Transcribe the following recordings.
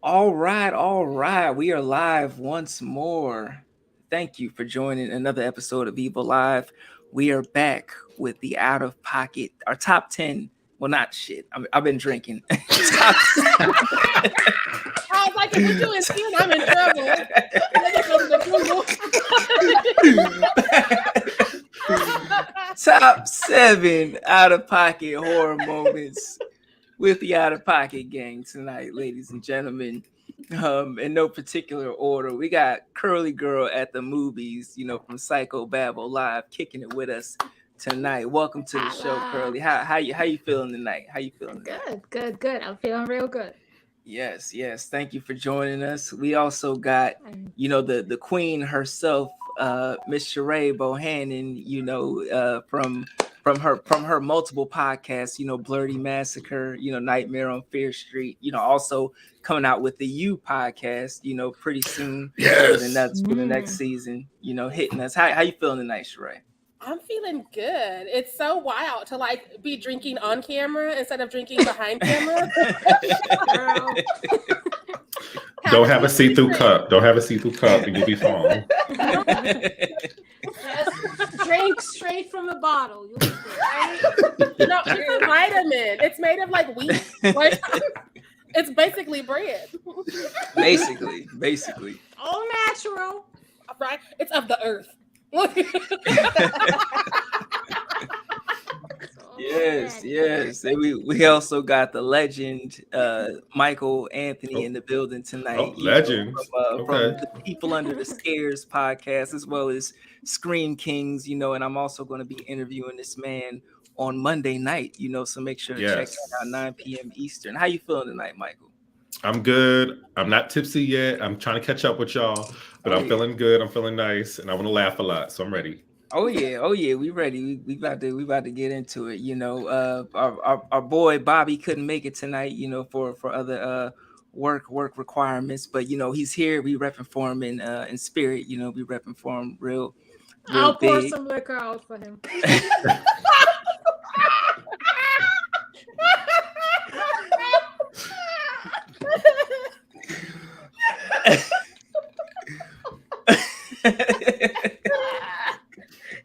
All right. We are live once more. Thank you for joining another episode of Evil Live. We are back with the out of pocket, our top 10. Well, not shit. I've been drinking. Top I was like, if we do it soon, I'm in trouble. Top 7 out of pocket horror moments with the out of pocket gang tonight, ladies and gentlemen. In no particular order, we got CurlyGirl at the movies, from Psycho Babble Live, kicking it with us tonight. Welcome to the show, Curly. How you feeling tonight? How you feeling tonight? Good. I'm feeling real good. Yes. Thank you for joining us. We also got, the queen herself, Miss Sharai Bohannon, from her multiple podcasts, Blurty Massacre, Nightmare on Fear Street, also coming out with the You podcast, pretty soon for the next season, hitting us. How you feeling tonight, Sharai? I'm feeling good. It's so wild to be drinking on camera instead of drinking behind camera. Don't have a see-through cup. And you'll be fine. Drink straight from the bottle. You'll be good, right? No, it's a vitamin. It's made of wheat. It's basically bread. Basically. All natural. Right? It's of the earth. Yes. And we also got the legend Michael Anthony in the building tonight. Oh, legend. From the People Under the Scares podcast, as well as Scream Kingz, and I'm also going to be interviewing this man on Monday night, so make sure to check it out 9 p.m. Eastern. How you feeling tonight, Michael? I'm good. I'm not tipsy yet. I'm trying to catch up with y'all, but I'm feeling good. I'm feeling nice, and I want to laugh a lot, so I'm ready. Oh yeah, we ready. We about to get into it. Our boy Bobby couldn't make it tonight, for other work requirements, but he's here. We repping for him in spirit. We repping for him real I'll pour big. some liquor out for him.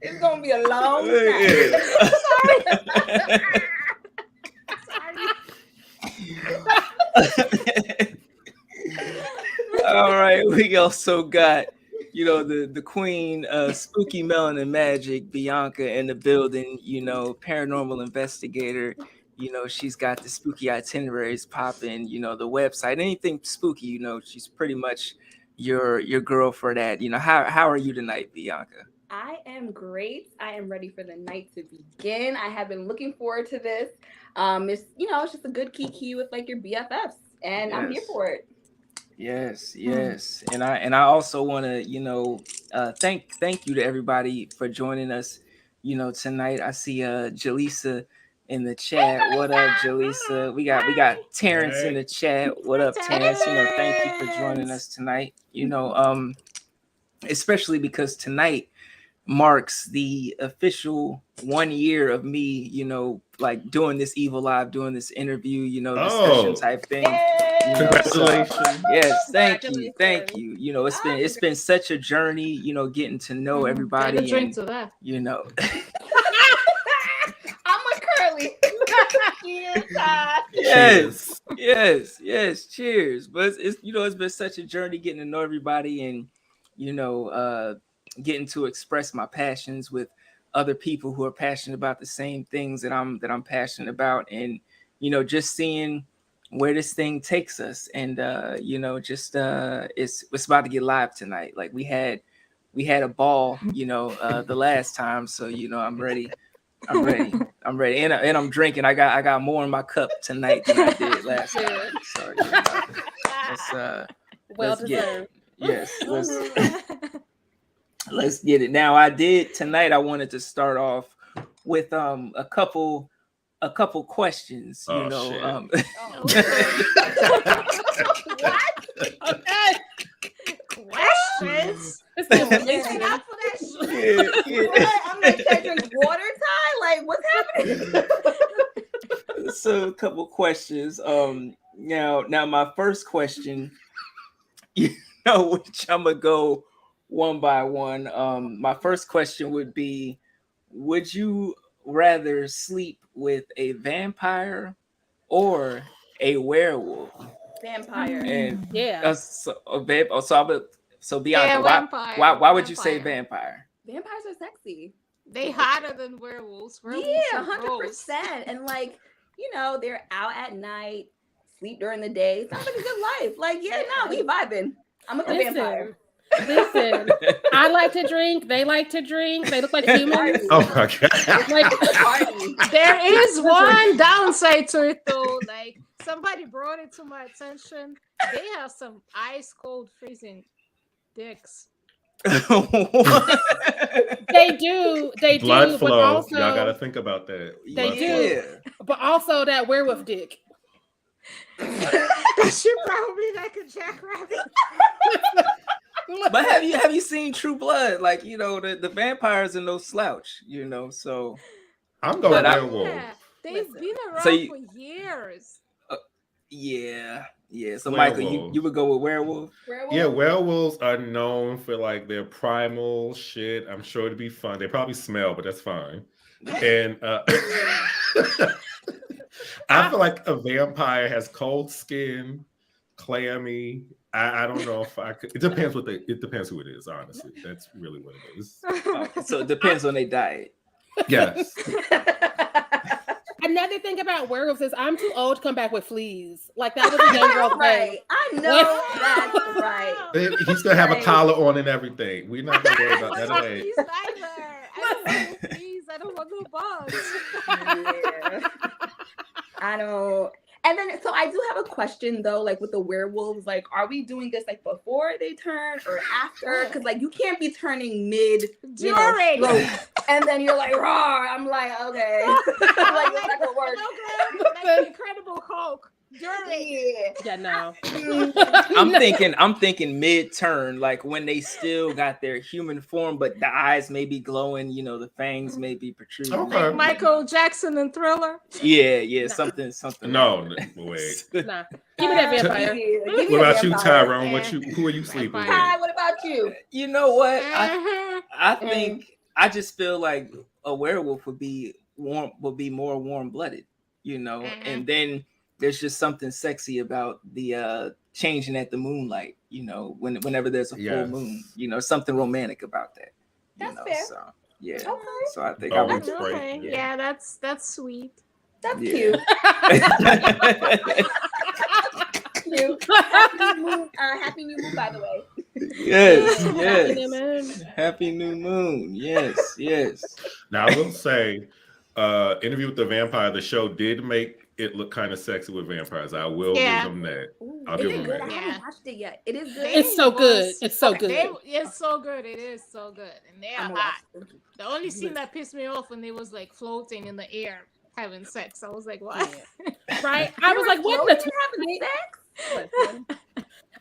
It's gonna be a long time. All right, we also got the queen, spooky Melanin magic, Bianca in the building. Paranormal investigator. She's got the spooky itineraries popping. The website, anything spooky. She's pretty much your girl for that. How are you tonight, Bianca? I am great. I am ready for the night to begin. I have been looking forward to this. It's just a good kiki with your BFFs, and I'm here for it. Yes. And I also want to, thank you to everybody for joining us, tonight. I see Jaleesa in the chat. What up, Jaleesa? We got Terrence in the chat. What up, Terrence? Thank you for joining us tonight. Especially because tonight marks the official 1 year of me, doing this Evil Live, doing this interview, discussion type thing. Congratulations. Yes, thank you. It's been such a journey, getting to know everybody. Drink to that. I'm a Curly. Yes. Cheers. But it's been such a journey getting to know everybody and getting to express my passions with other people who are passionate about the same things that I'm passionate about, and just seeing where this thing takes us, and it's about to get live tonight. We had a ball, the last time, so I'm ready, and I'm drinking. I got more in my cup tonight than I did last time. So let's deserved. Yes, let's get it. Now tonight I wanted to start off with a couple questions, Shit. What? Okay. Questions? I'm like, I drink water, Ty? What's happening? So a couple questions. Now my first question, you know, which I'm gonna go one by one. My first question would be, would you rather sleep with a vampire or a werewolf? Vampire. And Yeah. so Bianca, Yeah, why vampire. why would you say vampire? Vampires are sexy. They hotter than werewolves. Werewolves Yeah, are gross. 100%. And like, they're out at night, sleep during the day. Sounds like a good life. Like, yeah, no, we vibing. I'm a good vampire. Listen, I like to drink. They like to drink. They look like humans. Oh my god. Like, There is one downside to it though. Like somebody brought it to my attention. They have some ice cold freezing dicks. they do, Blood but flow. also Y'all gotta think about that. they Blood do, flow. but also that werewolf dick. She probably like a jackrabbit. But have you seen True Blood? Like, the vampires are no slouch, so I'm going But werewolf. Yeah, they've been around So you- for years. yeah. So Werewolf. Michael, you would go with werewolf? Yeah, werewolves are known for like their primal shit. I'm sure it'd be fun. They probably smell, but that's fine. And I feel like a vampire has cold skin, clammy. I don't know if I could. It depends who it is. Honestly, that's really what it is. So it depends on their diet. Yes. Another thing about werewolves is I'm too old to come back with fleas. Like that was a young girl thing. Right. I know that's right. He's gonna have a collar on and everything. We're not gonna worry about that. Please, neither. I don't want no fleas. I don't want no bugs. Yeah. I don't. And then, so I do have a question though, like with the werewolves, like, are we doing this like before they turn or after? Because like you can't be turning mid, During. and then you're like, raw. I'm like, okay, I'm like, it's not gonna work. Like the Incredible Hulk. During. Yeah, no. I'm thinking mid-turn, like when they still got their human form, but the eyes may be glowing, the fangs may be protruding. Okay. Like Michael Jackson in Thriller. Yeah, something. No, wait. Nah. Give me that vampire. Give me What a about you, vampire. Tyrone? Who are you sleeping with? Hi, what about you? You know what? Mhm. I think I just feel like a werewolf would be more warm-blooded, and then there's just something sexy about the changing at the moonlight, whenever there's a full moon, something romantic about that. That's fair. So yeah. Okay. So I think Oh, I would. it's great. Okay. Yeah, that's sweet. That's Yeah. cute. Happy new moon, by the way. Yes, Happy new yes. moon. Happy new moon. Yes. Now I will say, Interview with the Vampire, the show did make it look kind of sexy with vampires. I will give them that. Ooh, I'll is give it them good? that. I haven't watched it yet. It is good. It's so good. It's so good. It's so good. It is so good. And they are I'm gonna hot. watch it. The only scene that pissed me off when they was like floating in the air having sex. I was like, what? Right? I was like, what the Having sex?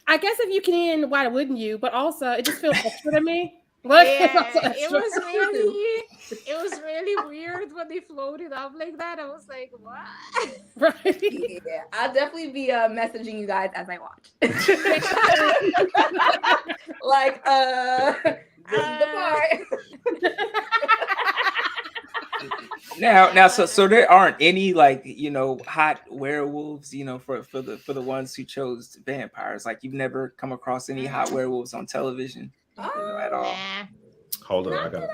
I guess if you can, why wouldn't you? But also, it just feels extra to me. Like, Yeah, it it was really weird when they floated up like that. I was like, what? right. Yeah, I'll definitely be messaging you guys as I watch. Like, this is the part. Now, so there aren't any hot werewolves, for the ones who chose vampires. Like you've never come across any hot werewolves on television, at all. Nah, Hold on, I Not got that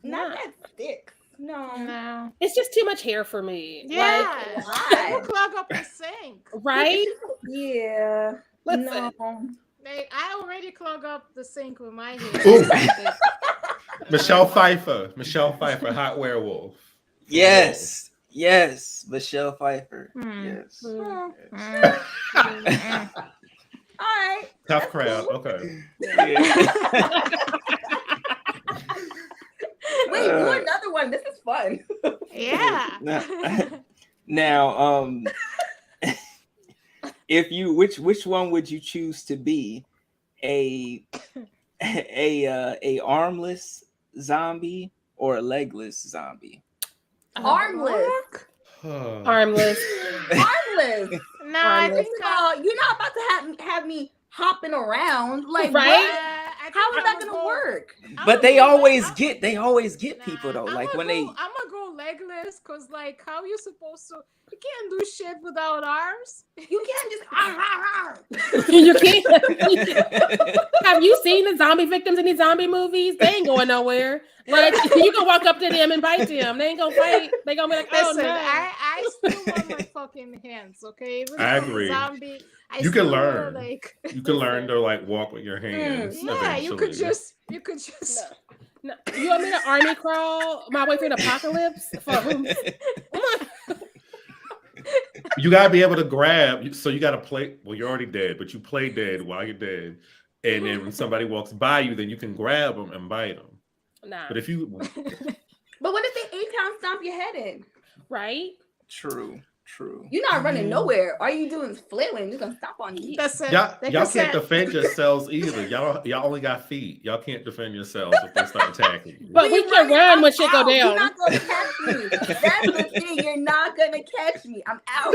not that thick. No. no. It's just too much hair for me. Yeah. why? Don't clog up the sink. Like, right? Yeah. Listen. No. Like, I already clog up the sink with my Ooh. hair. Michelle Pfeiffer, hot werewolf. Yes, Michelle Pfeiffer. Hmm. Yes. All right. Tough crowd. Okay. Yeah. Wait, do another one. This is fun. Yeah. Now, if you which one would you choose to be, a armless zombie or a legless zombie? Armless. Armless. Armless. No, I think you're not about to have me hopping around. Like, Right? what? How is that gonna work? But they always get people though. Like when I'm gonna go legless, cause like how you supposed to? You can't do shit without arms. You can't just. You can't. Have you seen the zombie victims in these zombie movies? They ain't going nowhere. Like you can walk up to them and bite them. They ain't gonna fight. They gonna be like, oh Listen, no. I still want my fucking hands, okay? Even I if I'm a agree. Zombie, You can learn. Like, You can learn to like walk with your hands. yeah, you could just. No. You want me to army crawl my way through the apocalypse? You gotta be able to grab. So you gotta play. Well, you're already dead, but you play dead while you're dead, and then when somebody walks by you, then you can grab them and bite them. Nah. But if you, But what if they 8-pound stomp your head in? Right? True. You're not running nowhere. All you doing is flailing. They're gonna stomp on you. That's it. y'all can't defend yourselels either. Y'all only got feet. Y'all can't defend yourselves if they start attacking you. But we can run when shit go down. You're not gonna catch me. That's the thing. You're not gonna catch me. I'm out.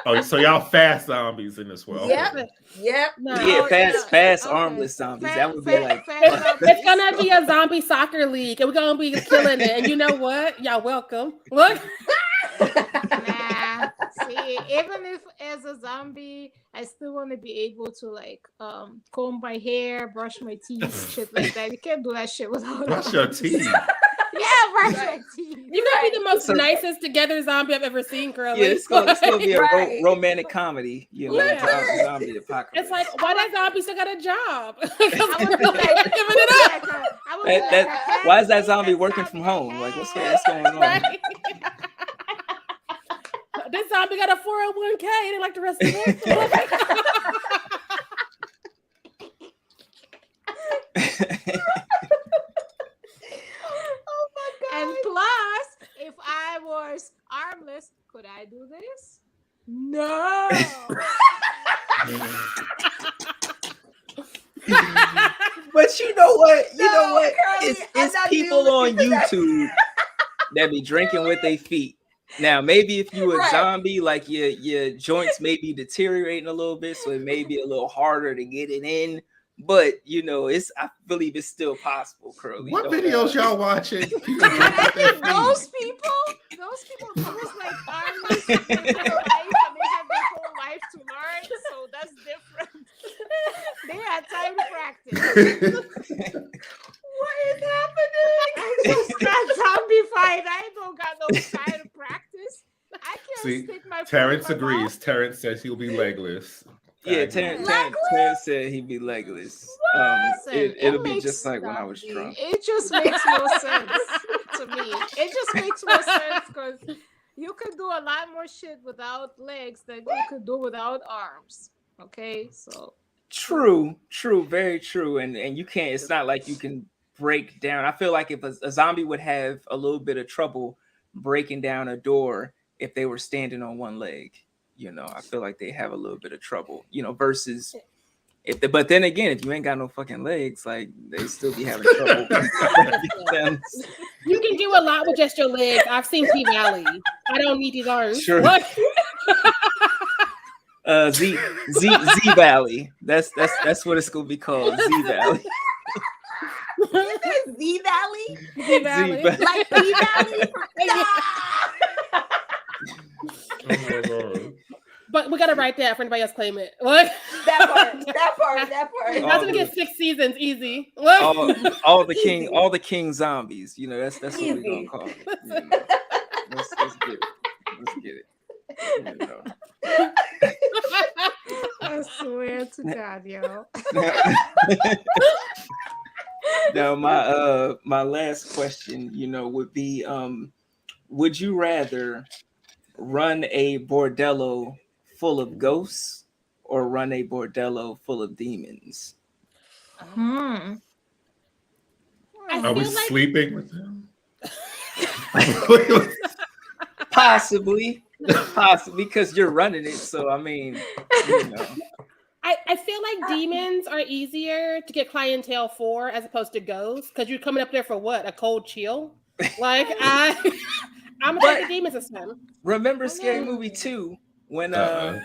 Oh, so y'all fast zombies in this world? Yep. No. Yeah, fast Okay. armless zombies. That would be like. It's gonna be a zombie soccer league, and we're gonna be killing it. And you know what? Y'all welcome. Look. Nah, see, even if as a zombie, I still want to be able to like comb my hair, brush my teeth, shit like that. You can't do that shit without Brush your teeth. Yeah, brush my teeth. You're gonna be the most nicest together zombie I've ever seen, girl. Yeah, it's gonna be a Right. romantic comedy, you know, Yeah. zombie apocalypse. It's like, why that zombie still got a job? I would be like, Giving it up. I would be like, why is that zombie working from home? Like, what's going on? Right? This zombie got a 401k. They like the rest of us. And plus, if I was armless, could I do this? No. But you know what? Curly, It's I'm not people dealing on with that. YouTube that be drinking with their feet. Now, maybe if you a Right. zombie, like your joints may be deteriorating a little bit, so it may be a little harder to get it in. But you know, I believe it's still possible, Curly. What Don't, videos y'all watching? People And I drink with their think feet. those people was like armless in their life, and they have their whole life to learn, so that's different. They had time to practice. What is happening? I just got zombie fight. I don't got no time to practice. I can't See, stick my foot Terrence in my agrees. mouth. Terrence says he'll be legless. Yeah, I Terrence Legless? said he'd be legless. Listen, It'll be makes just like when I was zombie. drunk. It just makes no sense to me. It just makes no sense because you could do a lot more shit without legs than you could do without arms. Okay, so True, very true. And you can't. It's not like you can break down. I feel like if a zombie would have a little bit of trouble breaking down a door if they were standing on one leg. You know, I feel like they have a little bit of trouble. You know, versus but then again, if you ain't got no fucking legs, like they still be having trouble. You can do a lot with just your legs. I've seen P Valley. I don't need these arms. Sure. What? Z Valley. That's what it's gonna be called. Z Valley. Z Valley? P Valley. Like P Valley? Oh my God. But we gotta write that for anybody else claim it. What? That part. That's gonna get 6 seasons easy. What? all the king zombies. You know, that's what we're gonna call it. You know. Let's get it. Let's get it. You know. I swear to God, yo. Now my last question, you know, would be would you rather run a bordello full of ghosts or run a bordello full of demons? Hmm. Are we sleeping with them? Possibly because you're running it. So I mean, you know. I feel like demons are easier to get clientele for as opposed to ghosts because you're coming up there for what? A cold chill? Like I'm gonna take the demons this time. Remember Scary Movie 2 when Uh-uh.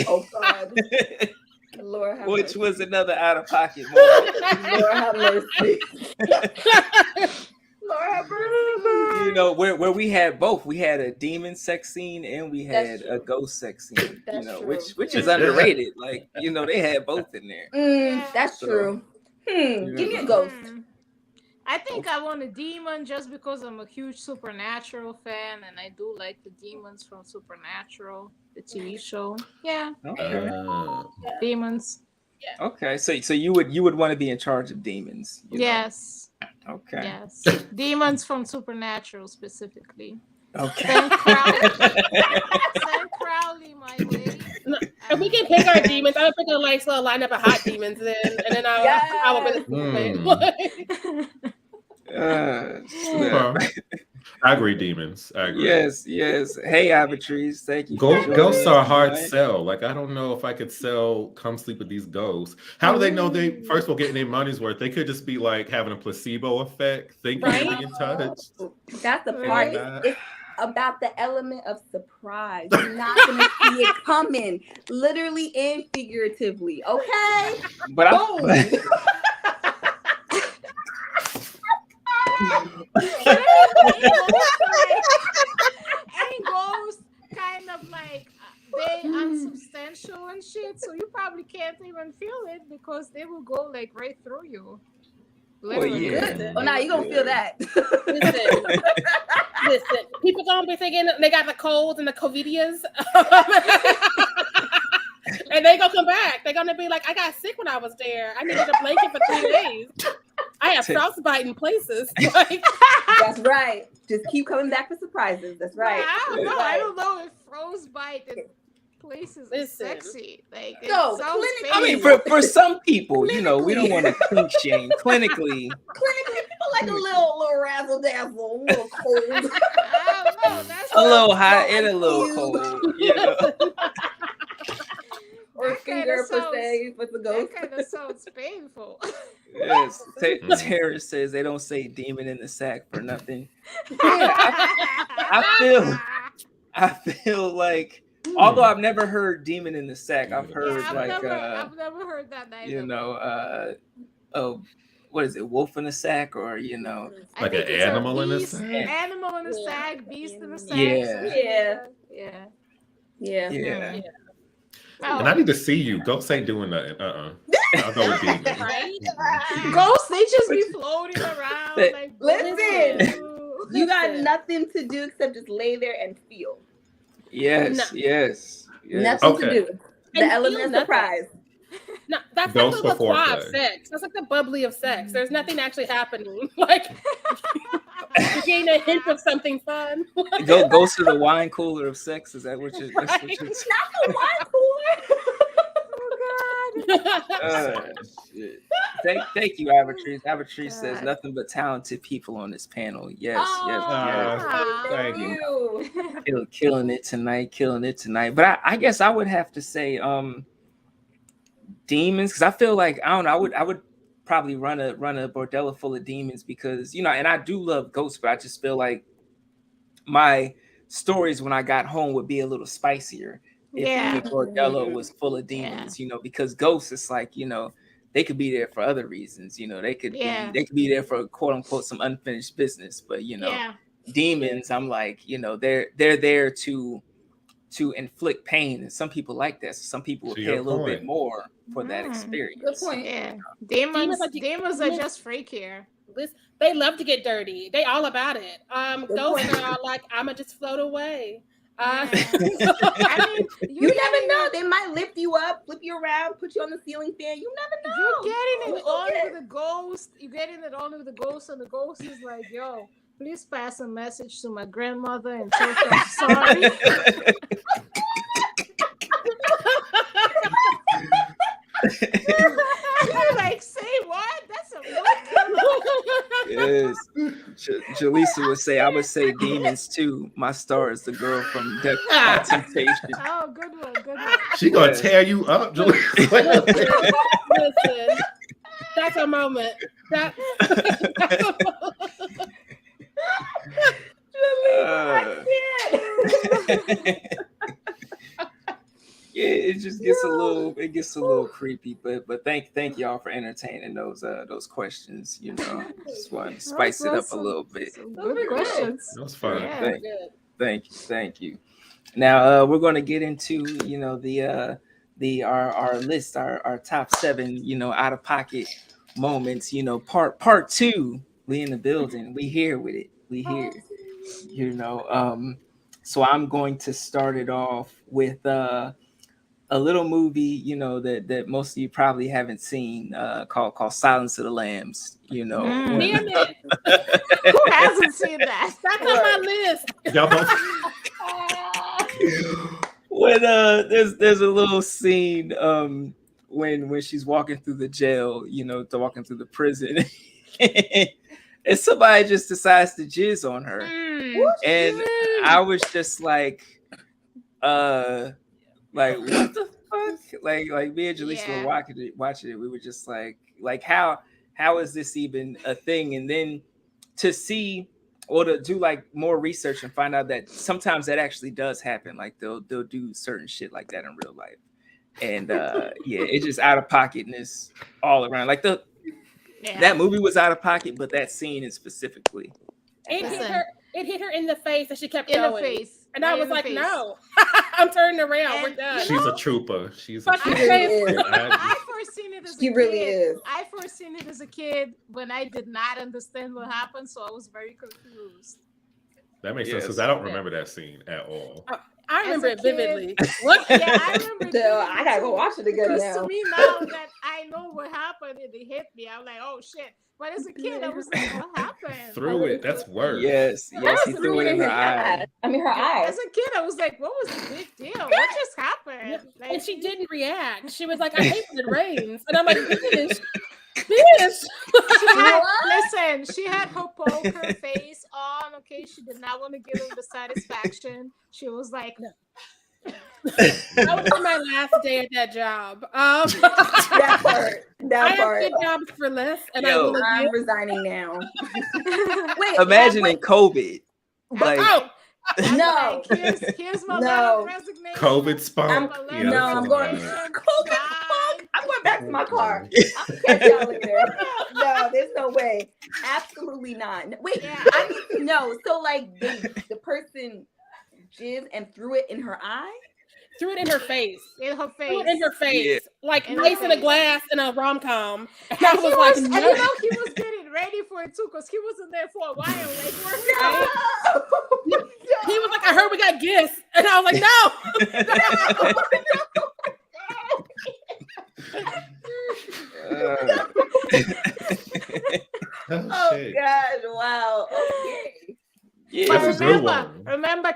Oh God. Lord have which mercy. was another out of pocket moment. Lord have mercy. Lord have mercy. You know, where we had both. We had a demon sex scene and we That's had a true. ghost sex scene. You That's know, true. which is Yeah. underrated. Like, you know, they had both in there. That's So, true. you Give me a know. ghost. I think I want a demon just because I'm a huge Supernatural fan and I do like the demons from Supernatural, the TV show. Yeah, Okay. demons. Okay. So you would want to be in charge of demons. You know? Yes, Okay. yes. Demons from Supernatural specifically. Okay. Send Crowley. Send Crowley my way. If we can pick our demons, I would pick a nice little lineup of hot demons and then I would Mm. Okay. I agree, demons. I agree. Yes. Hey, Avatrice, thank you. Ghosts are a hard sell. Like, I don't know if I could sell come sleep with these ghosts. How do they know they first of all getting their money's worth? They could just be like having a placebo effect, thinking they're being touched. That's the part. It's about the element of surprise. You're not gonna see it coming, literally and figuratively. Okay. But Ain't ghosts kind of like they unsubstantial and shit, so you probably can't even feel it because they will go like right through you. Literally. Oh, now you gonna feel that. Listen, people gonna be thinking they got the colds and the covidias. And they gonna come back. They're gonna be like, I got sick when I was there. I needed a blanket for 3 days. I have frostbite in places. Like, that's right. Just keep coming back for surprises. That's right. I don't know. Right. I don't know if frostbite in places is sexy. Like, it No, sounds I mean, painful. for some people, you know, we don't want to kink shame. Clinically, People like a little razzle dazzle, a little cold. I don't know. That's a little hot and a little cold. You know? Or That finger kinda per se for the ghost. That kind of sounds painful. Yes. Tara says they don't say demon in the sack for nothing. Yeah, I feel like, although I've never heard demon in the sack, I've heard I've never heard that either. You know, what is it, wolf in the sack, or you know, like an animal in the sack? Animal in the sack, beast in the sack. Yeah. And I need to see you. Ghosts ain't doing nothing. I'll go with demons. Ghosts, they just be floating around. Like, listen, you got nothing to do except just lay there and feel. Yes. Nothing to do. The element of surprise. No, that's like the liqueur of sex. That's like the bubbly of sex. There's nothing actually happening. Like, you're getting a hint of something fun. Go to the wine cooler of sex. Is that what you're? Not the wine cooler. Oh God. Shit. Thank you, Avatrice. Avatrice says nothing but talented people on this panel. Yes. Thank you. Killing it tonight. But I guess I would have to say demons, because I feel like I would probably run a bordello full of demons, because you know, and I do love ghosts, but I just feel like my stories when I got home would be a little spicier if the bordello was full of demons, you know, because ghosts, it's like, you know, they could be there for other reasons, you know, they could be there for quote unquote some unfinished business, but you know, demons, I'm like, you know, they're there to inflict pain, and some people like that. So some people will pay a little bit more for that experience. Good point. Yeah, demons are just freakier. They love to get dirty. They all about it. Ghosts are like, I'ma just float away. I mean, you never know. They might lift you up, flip you around, put you on the ceiling fan. You never know. You're getting it on with the ghost. You're getting it on with the ghost, and the ghost is like, yo, please pass a message to my grandmother and tell her I'm sorry. You're like, say what? That's a what? Yes. Jaleesa would say, I would say demons too. My star is the girl from Death by Temptation. Oh, good one. She gonna tear you up, Jaleesa. Listen, that's a moment. That's a moment. gets a little creepy, but thank y'all for entertaining those questions. You know, just want to spice it up a little bit. Good questions. That was fun. Yeah. Thank you. Now we're going to get into our list, our top 7 out of pocket moments. Part 2. We in the building. We here with it. We here. So I'm going to start it off with a little movie, that most of you probably haven't seen, called Silence of the Lambs. Damn it. Who hasn't seen that? That's on my list. Y'all both. When there's a little scene when she's walking through the jail, walking through the prison, and somebody just decides to jizz on her, and I was just like what the fuck? Like me and Jaleesa were watching it. We were just like how is this even a thing? And then to see or to do like more research and find out that sometimes that actually does happen. Like they'll do certain shit like that in real life. And it's just out of pocketness all around. Like that movie was out of pocket, but that scene is specifically. It hit her in the face, and she kept in going. the face. And I was like, no, I'm turning around. We're done. She's a trooper. I first seen it as a kid. Really is. I first seen it as a kid when I did not understand what happened, so I was very confused. That makes sense because I don't remember that scene at all. I remember it vividly. What? Yeah, I remember. I gotta go watch it again now. To me, now that I know what happened, and it hit me, I'm like, oh shit. But as a kid, I was like, what happened? Threw it. That's worse. Yes, he threw it in her eye. Her eye. As a kid, I was like, what was the big deal? What just happened? Like, and she didn't react. She was like, I hate when it rains. And I'm like, bitch. She had her poker face on. Okay, she did not want to give him the satisfaction. She was like, no. That was my last day at that job. That part. I have good jobs for less, and I'm resigning now. Wait, imagining COVID. Like, no, here's my letter of resignation. COVID spunk. I'm going. COVID spunk. I'm going back to my car. I'll catch y'all later. No, there's no way. Absolutely not. Wait, I need to know. So, like, the person jizzed and threw it in her eye? Threw it in her face. In her face. Threw it in her face. Yeah. Like in ice in a glass in a rom-com. And I was like, no. And he was getting ready for it too, because he wasn't there for a while. Like, he was like, I heard we got gifts. And I was like, no. Oh God! Wow. Okay. Yeah. But remember,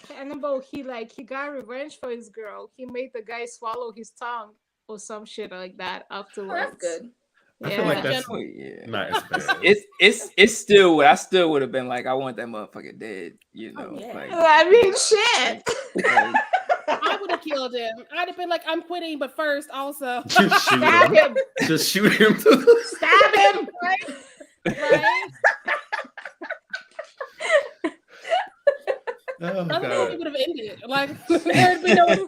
Cannibal, he got revenge for his girl. He made the guy swallow his tongue or some shit like that afterwards. Oh, that's good. I feel like that's not as bad. It's still I still would have been like, I want that motherfucker dead, I mean, shit. I would have killed him. I'd have been like, I'm quitting, but first also stab him. Just shoot him. Stab him. Right? Oh, I don't know if it would have ended. Like, there'd be no.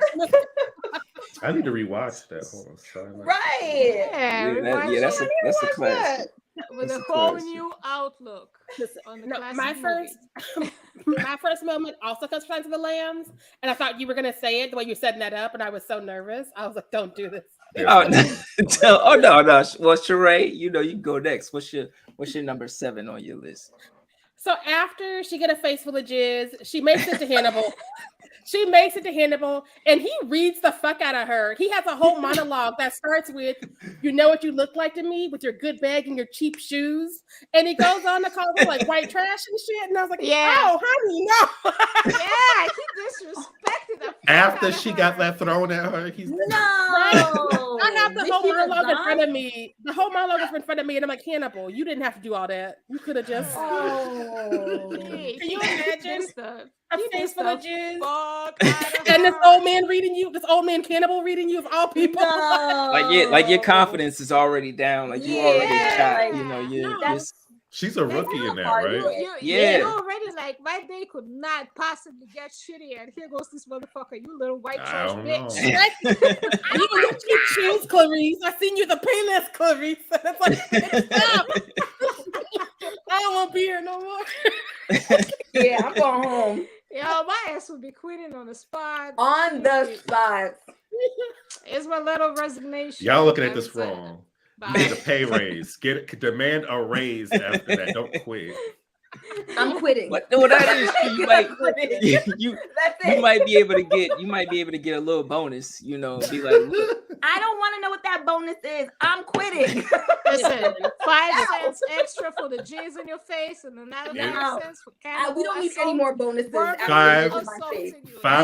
I need to rewatch that. Hold on, sorry. Right. Yeah, that's a classic. With a whole new outlook on the my first moment also comes from the Lambs, and I thought you were gonna say it the way you're setting that up, and I was so nervous. I was like, "Don't do this." Oh no! Well, Sharai, you can go next. What's your number 7 on your list? So after she get a face full of jizz, she makes it to Hannibal. And he reads the fuck out of her. He has a whole monologue that starts with, "You know what you look like to me with your good bag and your cheap shoes." And he goes on to call her like white trash and shit. And I was like, "Oh, honey, no." Yeah, he disrespected her. After she got that thrown at her, he's no. I have the whole monologue in front of me. The whole monologue is in front of me, and I'm like, Hannibal, you didn't have to do all that. You could have just. Can you imagine? A face full of jizz. And this old man cannibal reading you of all people. No. Like your confidence is already down. Like you already shot. She's a rookie in that, hard right? You already like, my day could not possibly get shitty, and here goes this motherfucker, you little white trash bitch. You look at shoes, Clarice. I seen you the Payless, Clarice. It's like, stop. I don't want to be here no more. Yeah, I'm going home. Yo, my ass would be quitting on the spot. On the spot. It's my little resignation. Y'all looking at this wrong. You need a pay raise. Demand a raise after that. Don't quit. I'm quitting. But no, that is you might you might be able to get a little bonus, you know, be like, look. I don't want to know what that bonus is. I'm quitting. Listen, 5 cents extra for the J's in your face, and another 5 cents for cannibal. We don't need any more bonuses. $5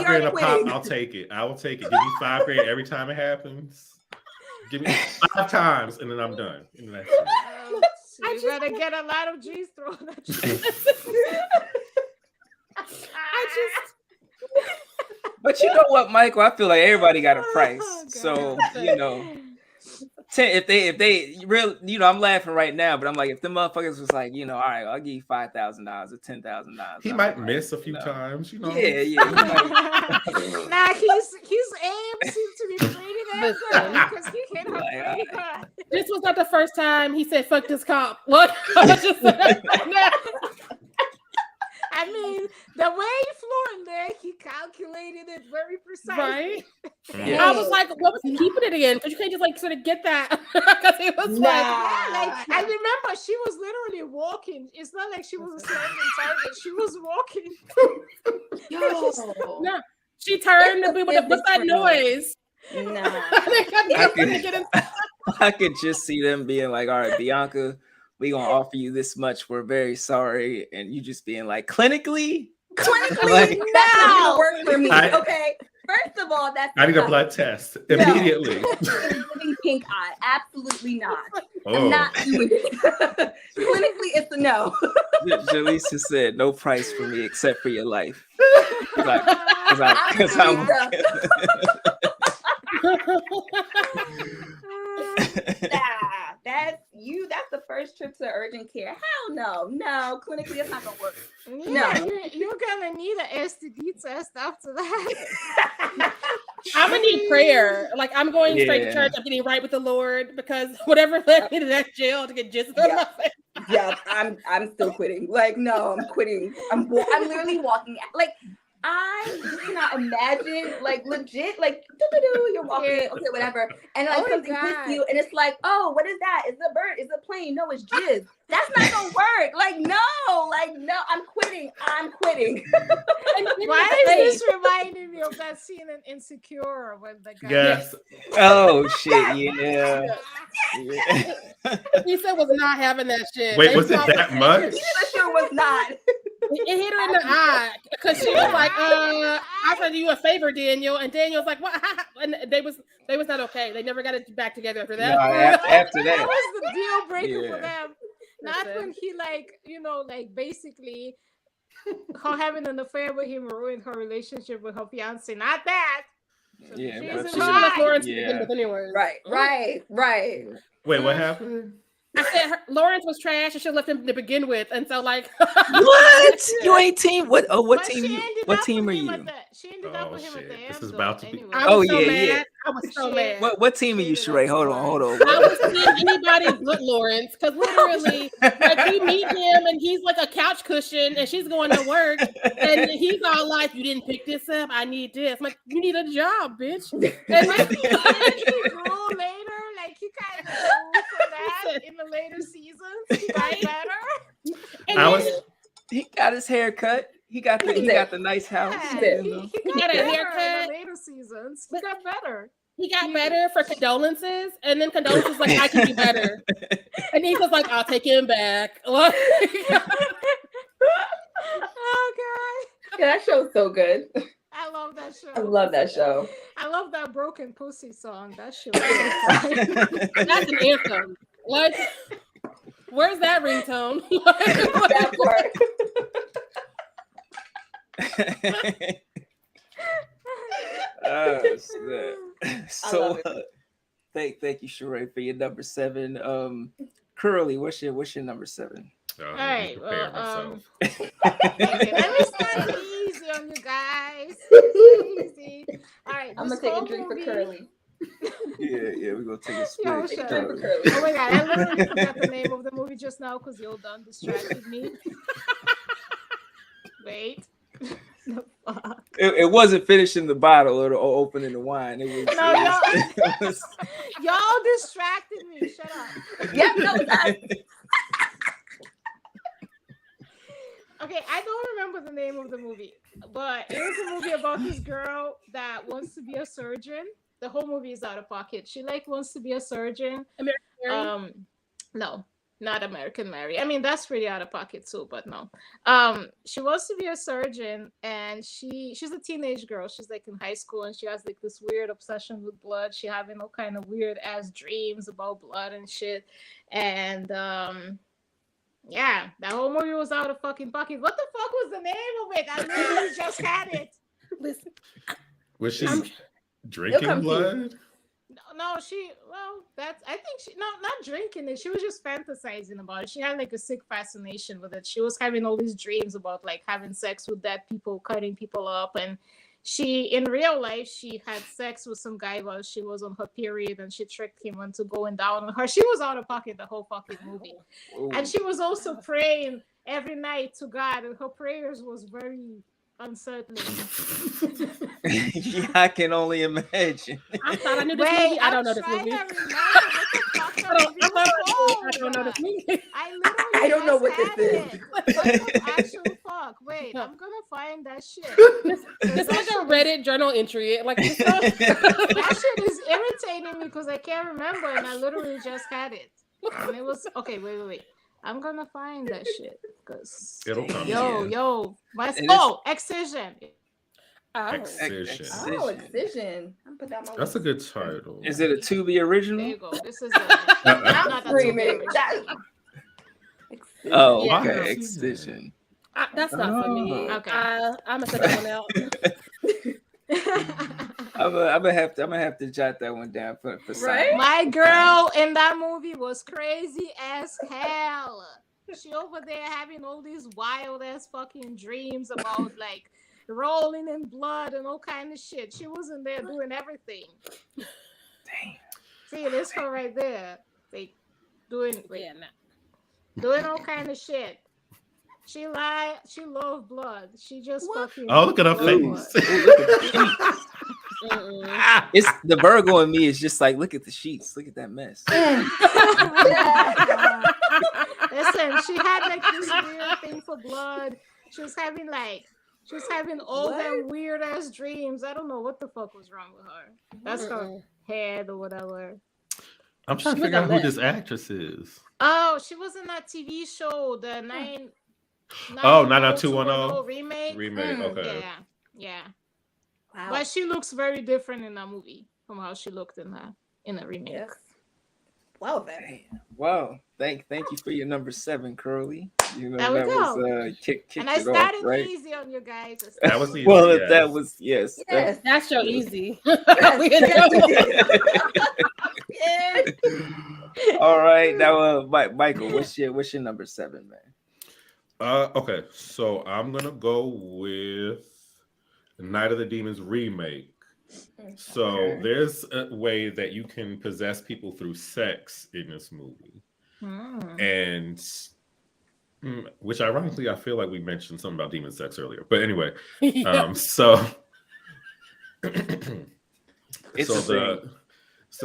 grand a pop. I'll take it. I will take it. Give me $5 grand every time it happens. Give me 5 times, and then I'm done. And that's it. You're gonna get a lot of G's thrown at you. But you know what, Michael? I feel like everybody got a price. So you know, if they real, you know, I'm laughing right now, but I'm like, if the motherfuckers was like, you know, all right, I'll give you $5,000 or $10,000. He might miss a few times, you know. Yeah. Nah, his aim seems to be pretty good because he hit her pretty hard. This was not the first time he said, "Fuck this cop." What? I mean, the way he flew in there, he calculated it very precisely. Right? Yeah. I was like, what was he keeping it again? Because you can't just like sort of get that. Because it was like I remember she was literally walking. It's not like she was a slamming target. She was walking. No, she turned to be with what's that noise? Nah. I could just see them being like, all right, Bianca, we gonna offer you this much. We're very sorry, and you just being like, clinically, like, that's not gonna work for me. Okay, first of all, I need a blood test immediately. Giving pink eye, absolutely not. I'm not doing it. Clinically, it's a no. Jaleesa said, "No price for me except for your life." Because that's you. That's the first trip to urgent care. Hell no. Clinically, it's not gonna work. No, you're gonna need an STD test after that. I'm gonna need prayer. Like I'm going straight to church. I'm getting right with the Lord because whatever led me to that jail to get jizz on my face. Yeah, I'm still quitting. Like no, I'm quitting. I'm literally walking. Like I cannot imagine, like legit, like you're walking, okay, whatever, and like something hits you, and it's like, oh, what is that? Is it a bird? Is it a plane? No, it's jizz. That's not gonna work. Like no, I'm quitting. Why is this reminding me of that scene in Insecure when the guy? Yes. Oh shit! Yeah. He said was not having that shit. Wait, was it that much? He sure was not. It hit her in the eye because she was like, "I'll try to do you a favor, Daniel." And Daniel's like, "What?" And they was not okay. They never got it back together after that. No, after that, that was the deal breaker for them. Not Listen. when he basically her having an affair with him ruined her relationship with her fiance. Not that. So yeah, she's but in She her should have eye. Lawrence to begin with anyways. Right. Wait, what happened? I said Lawrence was trash. I should have left him to begin with, and so like, what? You ain't team? What? Oh, what But team? What team are you? She ended up with him at the end. This is about to be. Anyway. I was so yeah, mad. yeah. I was so mad. What team are you, Sharai? Hold on. I was seeing anybody but Lawrence because literally, like, we meet him and he's like a couch cushion, and she's going to work, and he's all like, "You didn't pick this up. I need this." I'm like, you need a job, bitch. And Like, he grew later, like he kind of grew for that in the later seasons. He got better. He got his hair cut. He got the nice house. Yeah, You know? he got a better haircut. in the later seasons. He got better. He got better for condolences, and then condolences like, "I can do better," and he was like, "I'll take him back." Oh god, Yeah, that show's so good. I love that show. I love that show. I love that Broken Pussy song. That shit. That's an anthem. Like, where's that ringtone? That part. So thank you, Sharai, for your number 7. Curly, what's your number 7? All right, prepare myself. Okay, let me start easy on you guys. Easy. All right, I'm gonna take a drink for Curly. Yeah, we're gonna take a swig. Yo, Take a shut drink up. for Curly. Oh my god, I literally forgot the name of the movie just now because you done distracted me. Wait. The fuck? It wasn't finishing the bottle or opening the wine. It was. No, it was y'all distracted me. Shut up. Yep, no, that. Okay, I don't remember the name of the movie, but it was a movie about this girl that wants to be a surgeon. The whole movie is out of pocket. She like wants to be a surgeon. American Mary? No, not American Mary. I mean, that's pretty out of pocket too, but no. She wants to be a surgeon, and she's a teenage girl. She's like in high school, and she has like this weird obsession with blood. She having all kind of weird ass dreams about blood and shit. And yeah, that whole movie was out of fucking pocket. What the fuck was the name of it? I literally just had it. Listen. Was she drinking blood? No, I think she not drinking it. She was just fantasizing about it. She had like a sick fascination with it. She was having all these dreams about like having sex with dead people, cutting people up, and she in real life she had sex with some guy while she was on her period, and she tricked him into going down on her. She was out of pocket the whole fucking movie. Ooh. And she was also praying every night to God, and her prayers was very unsettling. Yeah, I can only imagine. I thought I knew this movie. I don't know this movie. I don't know this movie. I don't know what this is. Actual fuck. Wait, I'm gonna find that shit. It's like a Reddit journal entry. Like that shit is irritating me because I can't remember, and I literally just had it. And it was okay. Wait. I'm gonna find that shit because it'll come. Yo, Excision. Excision. That's a good title. Is it a Tubi original? There you go. This is not a remake. Oh, Yeah. okay. Excision. That's not for me. Okay. I'm gonna set that one out. I'm gonna have to jot that one down for right? My girl in that movie was crazy as hell. She over there having all these wild ass fucking dreams about like rolling in blood and all kind of shit. She was in there doing everything. Damn. See, this her right there. Like doing all kind of shit. She lied. She loved blood. She just fucking. Oh, look at her face. It's the Virgo in me is just like, look at the sheets. Look at that mess. Listen, she had like this weird thing for blood. She was having all them weird ass dreams. I don't know what the fuck was wrong with her. That's her head or whatever. I'm trying to figure out who this actress is. Oh, she was in that TV show, the 90210 remake. Okay. Yeah. Wow. But she looks very different in that movie from how she looked in the remake. Yes. Well then. Damn. Wow. Thank you for your number 7, Curly. You know There we that go. was kicked And I it started off, right? easy on you guys. That was easy. Well, yes. that was yes. That's your easy. All right, now Michael, what's your number 7, man? Okay, so I'm gonna go with Night of the Demons remake. So there's a way that you can possess people through sex in this movie, and which ironically I feel like we mentioned something about demon sex earlier. But anyway, so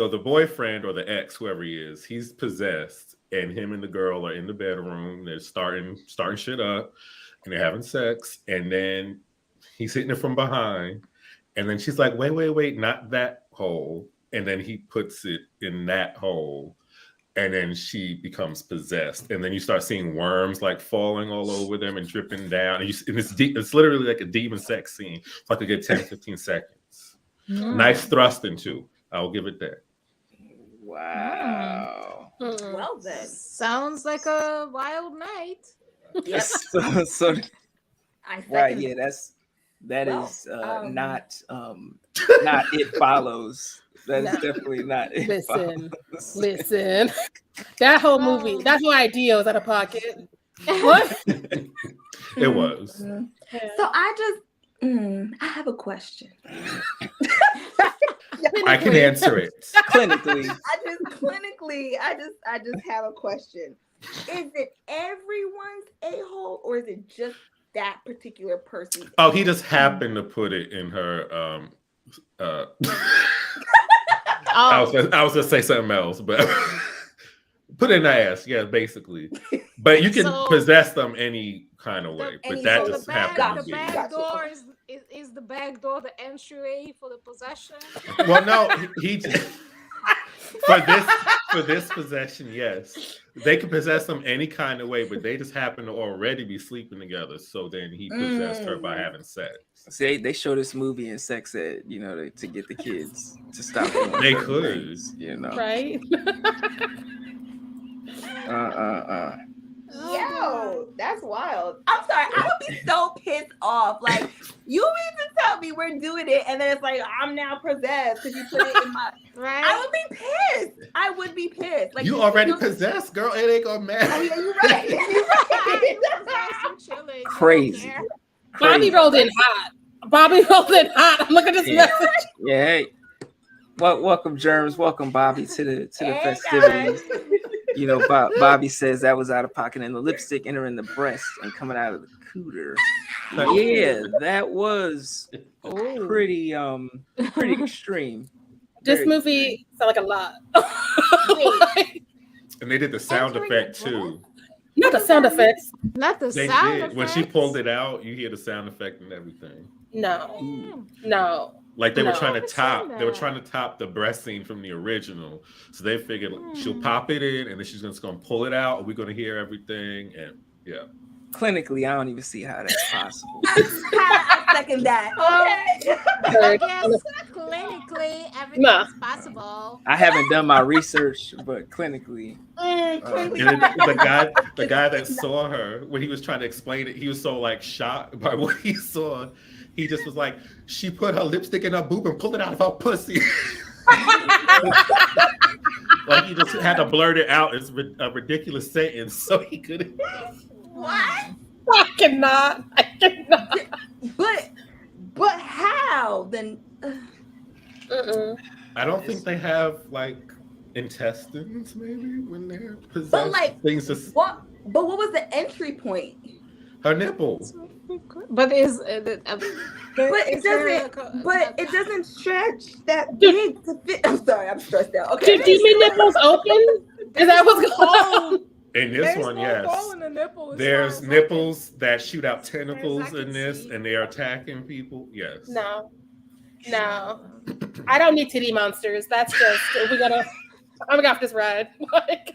the boyfriend or the ex, whoever he is, he's possessed, and him and the girl are in the bedroom. They're starting shit up, and they're having sex, and then he's hitting it from behind, and then she's like, wait, not that hole, and then he puts it in that hole, and then she becomes possessed, and then you start seeing worms like falling all over them and dripping down, and it's literally like a demon sex scene for like a good 10-15 seconds. Nice thrust into. I'll give it that. Wow. Well then. Sounds like a wild night. Yep. So right, yeah, that is not It Follows. That is definitely not It Follows. Listen. That whole movie, that whole idea was out of pocket. What? It was. So I have a question. I can answer it. Clinically. I just have a question. Is it everyone's a-hole or is it just that particular person? Oh, he just happened to put it in her. I was gonna say something else, but put it in the ass. Yeah, basically. But you can possess them any kind of way. But that just happened to be. The back door is the back door the entryway for the possession? Well, no, he for this possession, yes. They can possess them any kind of way, but they just happen to already be sleeping together. So then he possessed her by having sex. See, they show this movie in sex ed, to get the kids to stop doing They certain could, things, Right? Yo, that's wild. I'm sorry. I would be so pissed off. Like, you mean to tell me we're doing it, and then it's like, I'm now possessed because you put it in my... Right? I would be pissed. I would be pissed. Like, you already possessed, girl. It ain't gonna matter. Oh, yeah, you're right. You're right. Crazy. Bobby rolled in hot. I'm looking at this message. Yeah. Hey. Well, welcome, Germs. Welcome, Bobby, to the festivities. Bobby says that was out of pocket, and the lipstick entering the breast and coming out of the cooter. Yeah, that was pretty extreme. This movie sounded like a lot. And they did the sound effect too. Not the sound effects. Not the They sound did. effects. When she pulled it out, you hear the sound effect and everything. No. Like they were trying to top. They were trying to top the breast scene from the original. So they figured she'll pop it in, and then she's just gonna pull it out. And we're gonna hear everything, and yeah. Clinically, I don't even see how that's possible. I second that. Okay. I guess clinically everything is possible. I haven't done my research, but clinically. And the guy that saw her when he was trying to explain it, he was so like shocked by what he saw. He just was like, she put her lipstick in her boob and pulled it out of her pussy. Like he just had to blurt it out as a ridiculous sentence so he couldn't. What? I cannot. But how then? I don't think they have like intestines maybe when they're possessed. But like things just what? But what was the entry point? her nipples. But it doesn't stretch that big to fit. I'm sorry, I'm stressed out. Okay. Do you mean nipples open? Is that what's going on? In this one, yes. There's nipples that shoot out tentacles in this, and they're attacking people. Yes. No. I don't need titty monsters. That's just I'm gonna off this ride. Wait.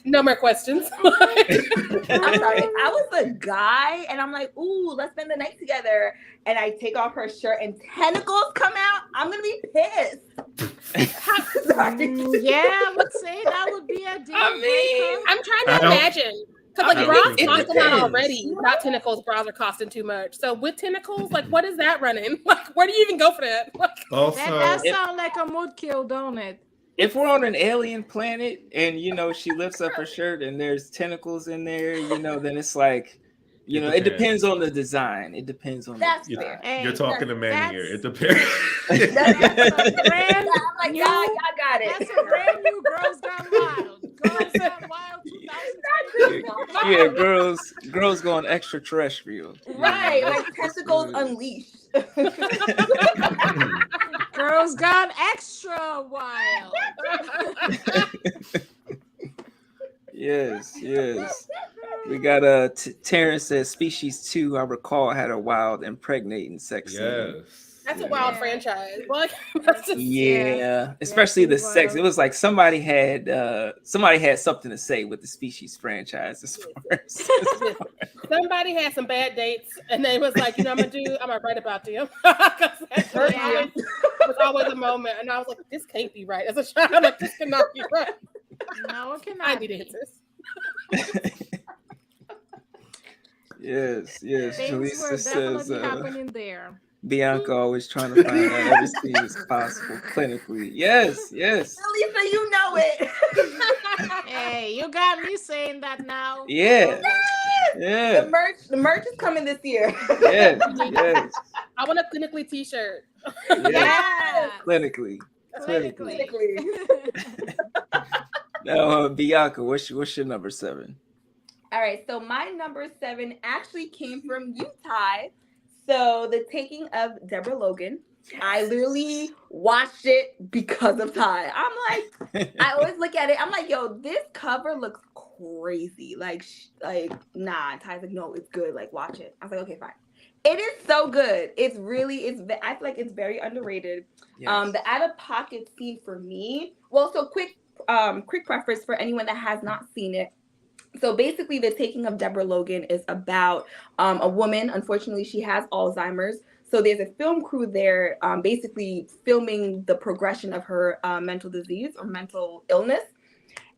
No more questions. I'm sorry. If I was a guy and I'm like, ooh, let's spend the night together, and I take off her shirt and tentacles come out, I'm gonna be pissed. Yeah, I would say that would be a deal. I'm trying to imagine. Because like bras costing out already. Without tentacles, bras are costing too much. So with tentacles, like what is that running? Like where do you even go for that? Like, also, that sounds like a mood kill, don't it? If we're on an alien planet and she lifts up her shirt and there's tentacles in there, then it's like, it depends on the design. It depends on that's the design. fair. You're talking to men here. It depends. I'm like, y'all got it. That's a brand new Girls Gone Wild. Girls Gone Wild 2000. Yeah, girls going extraterrestrial. Right, like tentacles unleashed. Girls Gone Extra Wild. Yes. We got Terrence says Species 2, I recall, had a wild impregnating sex scene. Yes. That's a wild franchise. Like, especially the sex. It was like somebody had something to say with the Species franchise. Somebody had some bad dates, and they was like, I'm gonna write about them. It was always a moment, and I was like, this can't be right. As a child, I'm like, this cannot be right. No, it cannot. I need answers. Yes. Things were definitely happening there. Bianca always trying to find out every speed as possible clinically. Yes. Lisa, you know it. Hey, you got me saying that now. Yeah. Yes! Yeah. The merch is coming this year. Yes. Yes. I want a clinically t-shirt. Yeah. Clinically. Clinically. Now, Bianca, what's your number 7? All right, so my number 7 actually came from you, Ty. So the taking of Deborah Logan. I literally watched it because of Ty. I'm like, I always look at it. I'm like, yo, this cover looks crazy. Like, nah. Ty's like, no, it's good. Like, watch it. I was like, okay, fine. It is so good. It's really, I feel like it's very underrated. Yes. The out of pocket scene for me. Well, so quick preface for anyone that has not seen it. So basically, the taking of Deborah Logan is about a woman. Unfortunately, she has Alzheimer's. So there's a film crew there basically filming the progression of her mental disease or mental illness.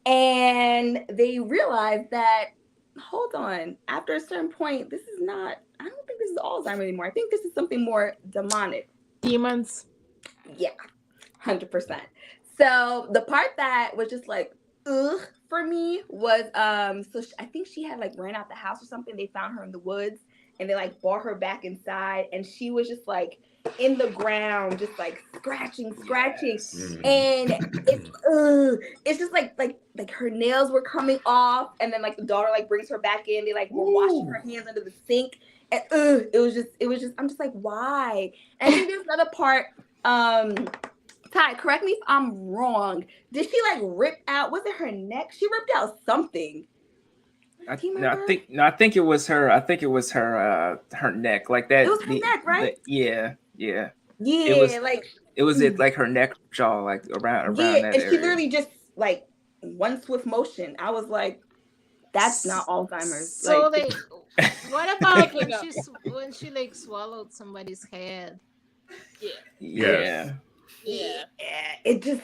And they realize that, hold on, after a certain point, this is not, I don't think this is Alzheimer's anymore. I think this is something more demonic. Demons. Yeah, 100%. So the part that was just like, ugh, for me was, I think she had like ran out the house or something. They found her in the woods. And they like brought her back inside, and she was just like in the ground, just like scratching, yes. And it's just like her nails were coming off, and then like the daughter like brings her back in. They like were washing her hands under the sink, and it was just I'm just like, why? And I think there's another part. Ty, correct me if I'm wrong. Did she like rip out? Was it her neck? She ripped out something. I think it was her. I think it was her. Her neck, like that. It was her neck, right? Yeah. It was like her neck, jaw, like around that and area. She literally just like one swift motion. I was like, that's not Alzheimer's. So what about when she like swallowed somebody's head? Yeah. It just.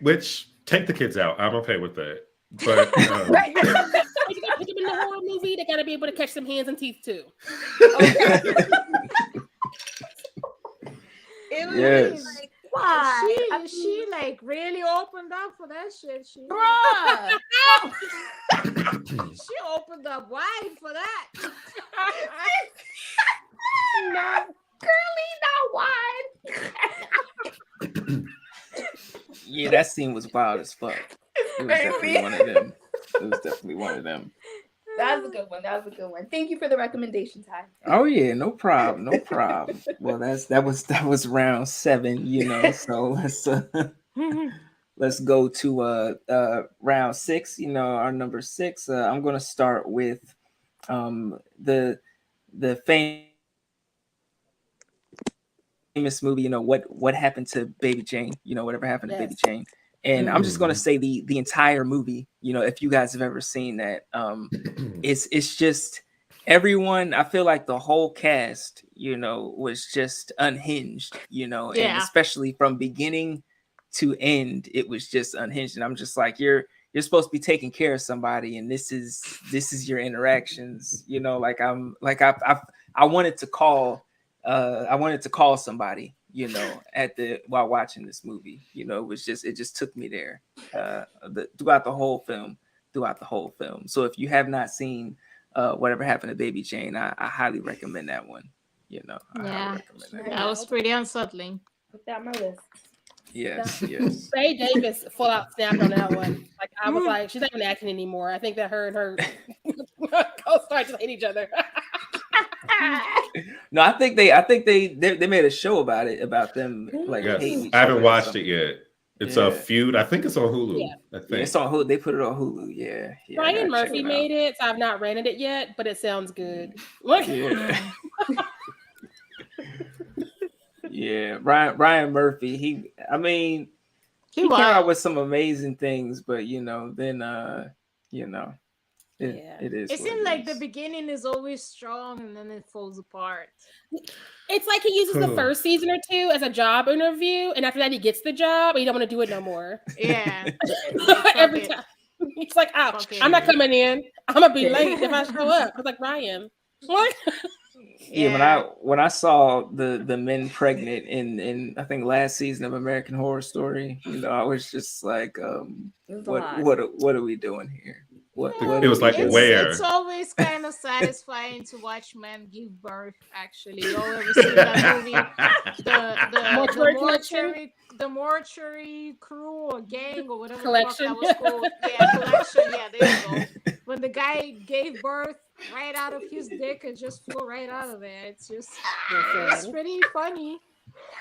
Which take the kids out. I'm okay with that. But right. If you're gonna put them in the horror movie, they gotta be able to catch some hands and teeth too. Okay. It was really like, why? She like really opened up for that shit. She opened up wide for that. No, girly, not wide. Yeah, that scene was wild as fuck. It was definitely one of them. That was a good one. Thank you for the recommendation, Ty. Oh yeah, no problem. Well, that was round 7, you know. So let's go to round 6. You know, our number 6. I'm gonna start with the famous movie. You know, what happened to Baby Jane? You know, whatever happened to Baby Jane. And I'm just gonna say the entire movie, you know, if you guys have ever seen that, it's just everyone. I feel like the whole cast, you know, was just unhinged, you know, and especially from beginning to end, it was just unhinged. And I'm just like, you're supposed to be taking care of somebody, and this is your interactions, you know. Like I wanted to call somebody, you know, while watching this movie. You know, it just took me there throughout the whole film. So if you have not seen Whatever Happened to Baby Jane, I highly recommend that one. You know, that was pretty unsettling. Put that on my list. Yes. Faye Davis full out snapped on that one. Like I was like, she's not even acting anymore. I think that her and her co-star just hate each other. No, I think they made a show about them. Like, I haven't watched it yet. It's a feud. I think it's on Hulu. Yeah. I think it's on Hulu. They put it on Hulu. Yeah. Ryan Murphy made it, so I've not rented it yet, but it sounds good. Yeah, Ryan Murphy. He came out with some amazing things, but you know, then it is. It seems like the beginning is always strong and then it falls apart. It's like he uses the first season or 2 as a job interview, and after that he gets the job and he don't want to do it no more. Yeah. Every time. He's like, ouch, I'm not coming in. I'm gonna be late if I show up. I was like, Ryan, what? Yeah, when I saw the men pregnant in I think last season of American Horror Story, I was just like, what are we doing here? It was like, where? It's always kind of satisfying to watch men give birth. Actually, you all ever seen that movie? The mortuary crew or gang or whatever collection. The fuck that was called. Yeah, collection. Yeah, there you go. When the guy gave birth right out of his dick and just flew right out of there. It's just it's pretty funny.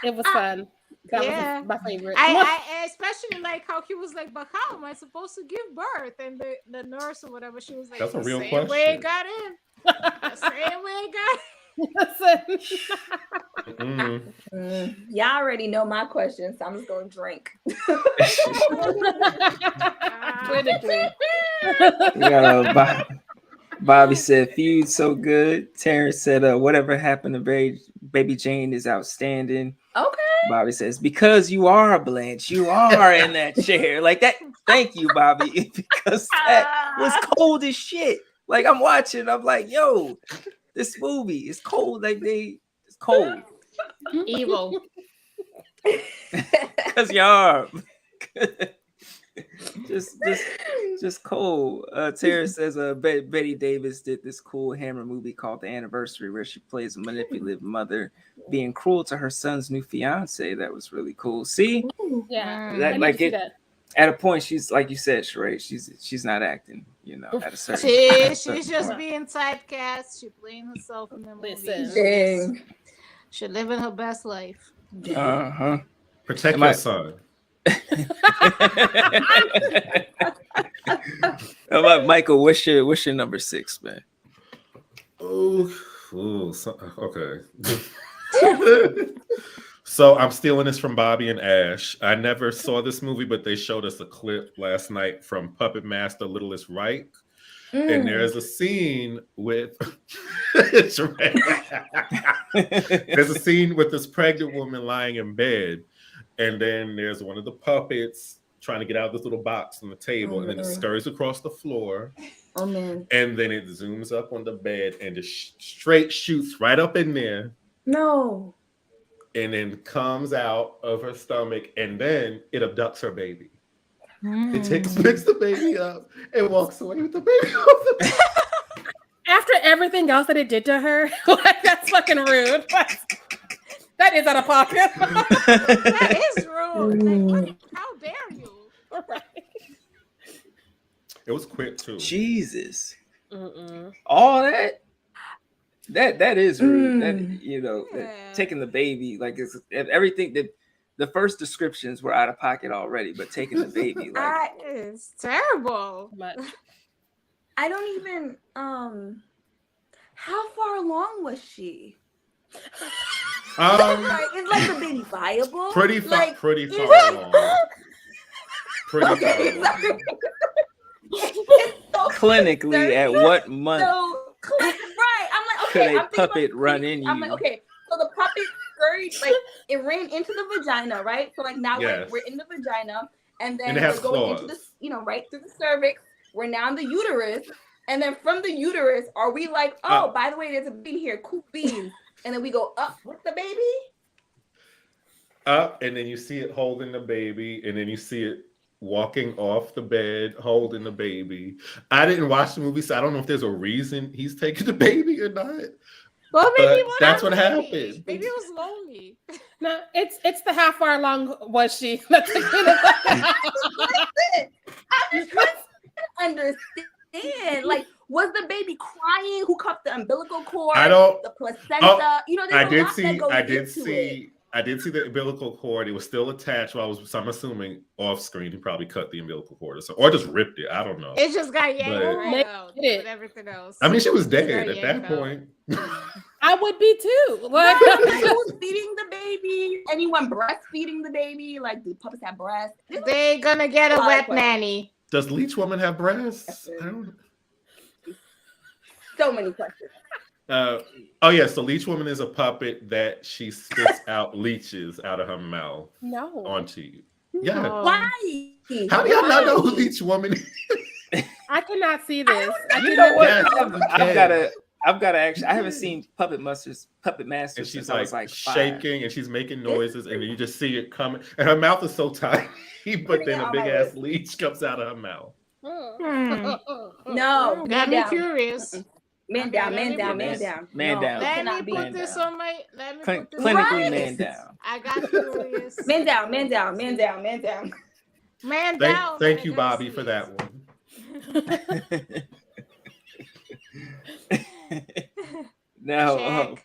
It was fun. That was my favorite. I especially like how he was like, but how am I supposed to give birth? And the nurse or whatever, she was like, that's a real same question. way it got in. The same way it got in. Y'all already know my question, so I'm just gonna drink. Bobby said, "Feud so good." Terrence said, "Whatever happened to Baby Jane is outstanding." Okay. Bobby says, "Because you are Blanche, you are in that chair like that." Thank you, Bobby, because that was cold as shit. Like I'm watching, I'm like, "Yo, this movie is cold." Like it's cold. Evil. Because you are. just cold. Tara says Betty Davis did this cool Hammer movie called The Anniversary, where she plays a manipulative mother being cruel to her son's new fiance. That was really cool. See, yeah, at a point, she's like you said, Sharai, she's not acting. At a certain. She's just being typecast. She's playing herself in the movie. She's living her best life. Protect your son. How about Michael? What's your number 6, man? Okay. So I'm stealing this from Bobby and Ash. I never saw this movie, but they showed us a clip last night from Puppet Master Littlest Reich. And there's a scene with there's a scene with this pregnant woman lying in bed. And then there's one of the puppets trying to get out of this little box on the table, and then it scurries across the floor. Oh man! And then it zooms up on the bed and just straight shoots right up in there. No. And then comes out of her stomach, and then it abducts her baby. It picks the baby up and walks away with the baby. After everything else that it did to her, like that's fucking rude. That is out of pocket. That is rude. Like, how dare you? Right. It was quick too. Jesus. All that is rude. That, taking the baby, like it's everything that the first descriptions were out of pocket already, but taking the baby, like it's terrible. I don't even how far along was she? Is like the baby viable? Pretty far along. Pretty far along. Clinically, at what month? Right. I'm like, okay. Could a puppet run in you? I'm like, okay. So the puppet scurried, like it ran into the vagina, right? So like now we're in the vagina, and then we're going into the, right through the cervix. We're now in the uterus, and then from the uterus, are we like, oh, by the way, there's a baby here, cool beans. And then we go up with the baby. Up, and then you see it holding the baby, and then you see it walking off the bed, holding the baby. I didn't watch the movie, so I don't know if there's a reason he's taking the baby or not. Well, maybe that's what happened. Maybe it was lonely. No, it's the how far along was she? I'm just trying to understand, like. Was the baby crying? Who cut the umbilical cord? The placenta. I did see the umbilical cord. It was still attached. So I'm assuming off screen he probably cut the umbilical cord or just ripped it. I don't know. It just got yanked right out with everything else. I mean, she was dead at that point. I would be too. Like, who's feeding the baby? Anyone breastfeeding the baby? Like, do puppets have breasts? They're gonna get a wet nanny. Does Leech Woman have breasts? I don't know. So many questions. So Leech Woman is a puppet that she spits out leeches out of her mouth onto you. Yeah. Why? How do y'all not know who Leech Woman is? I cannot see this. You know what? I've got to actually. I haven't seen Puppet Masters And she's since like, I was like 5. shaking and she's making noises, and then you just see it coming. And her mouth is so tight, but then a big ass leech comes out of her mouth. No, got me curious. Man down. Man down. Let me put this on my. Let me put this clinically man down. I got curious. Man down. Man down. Thank you, Bobby, for that one. Now,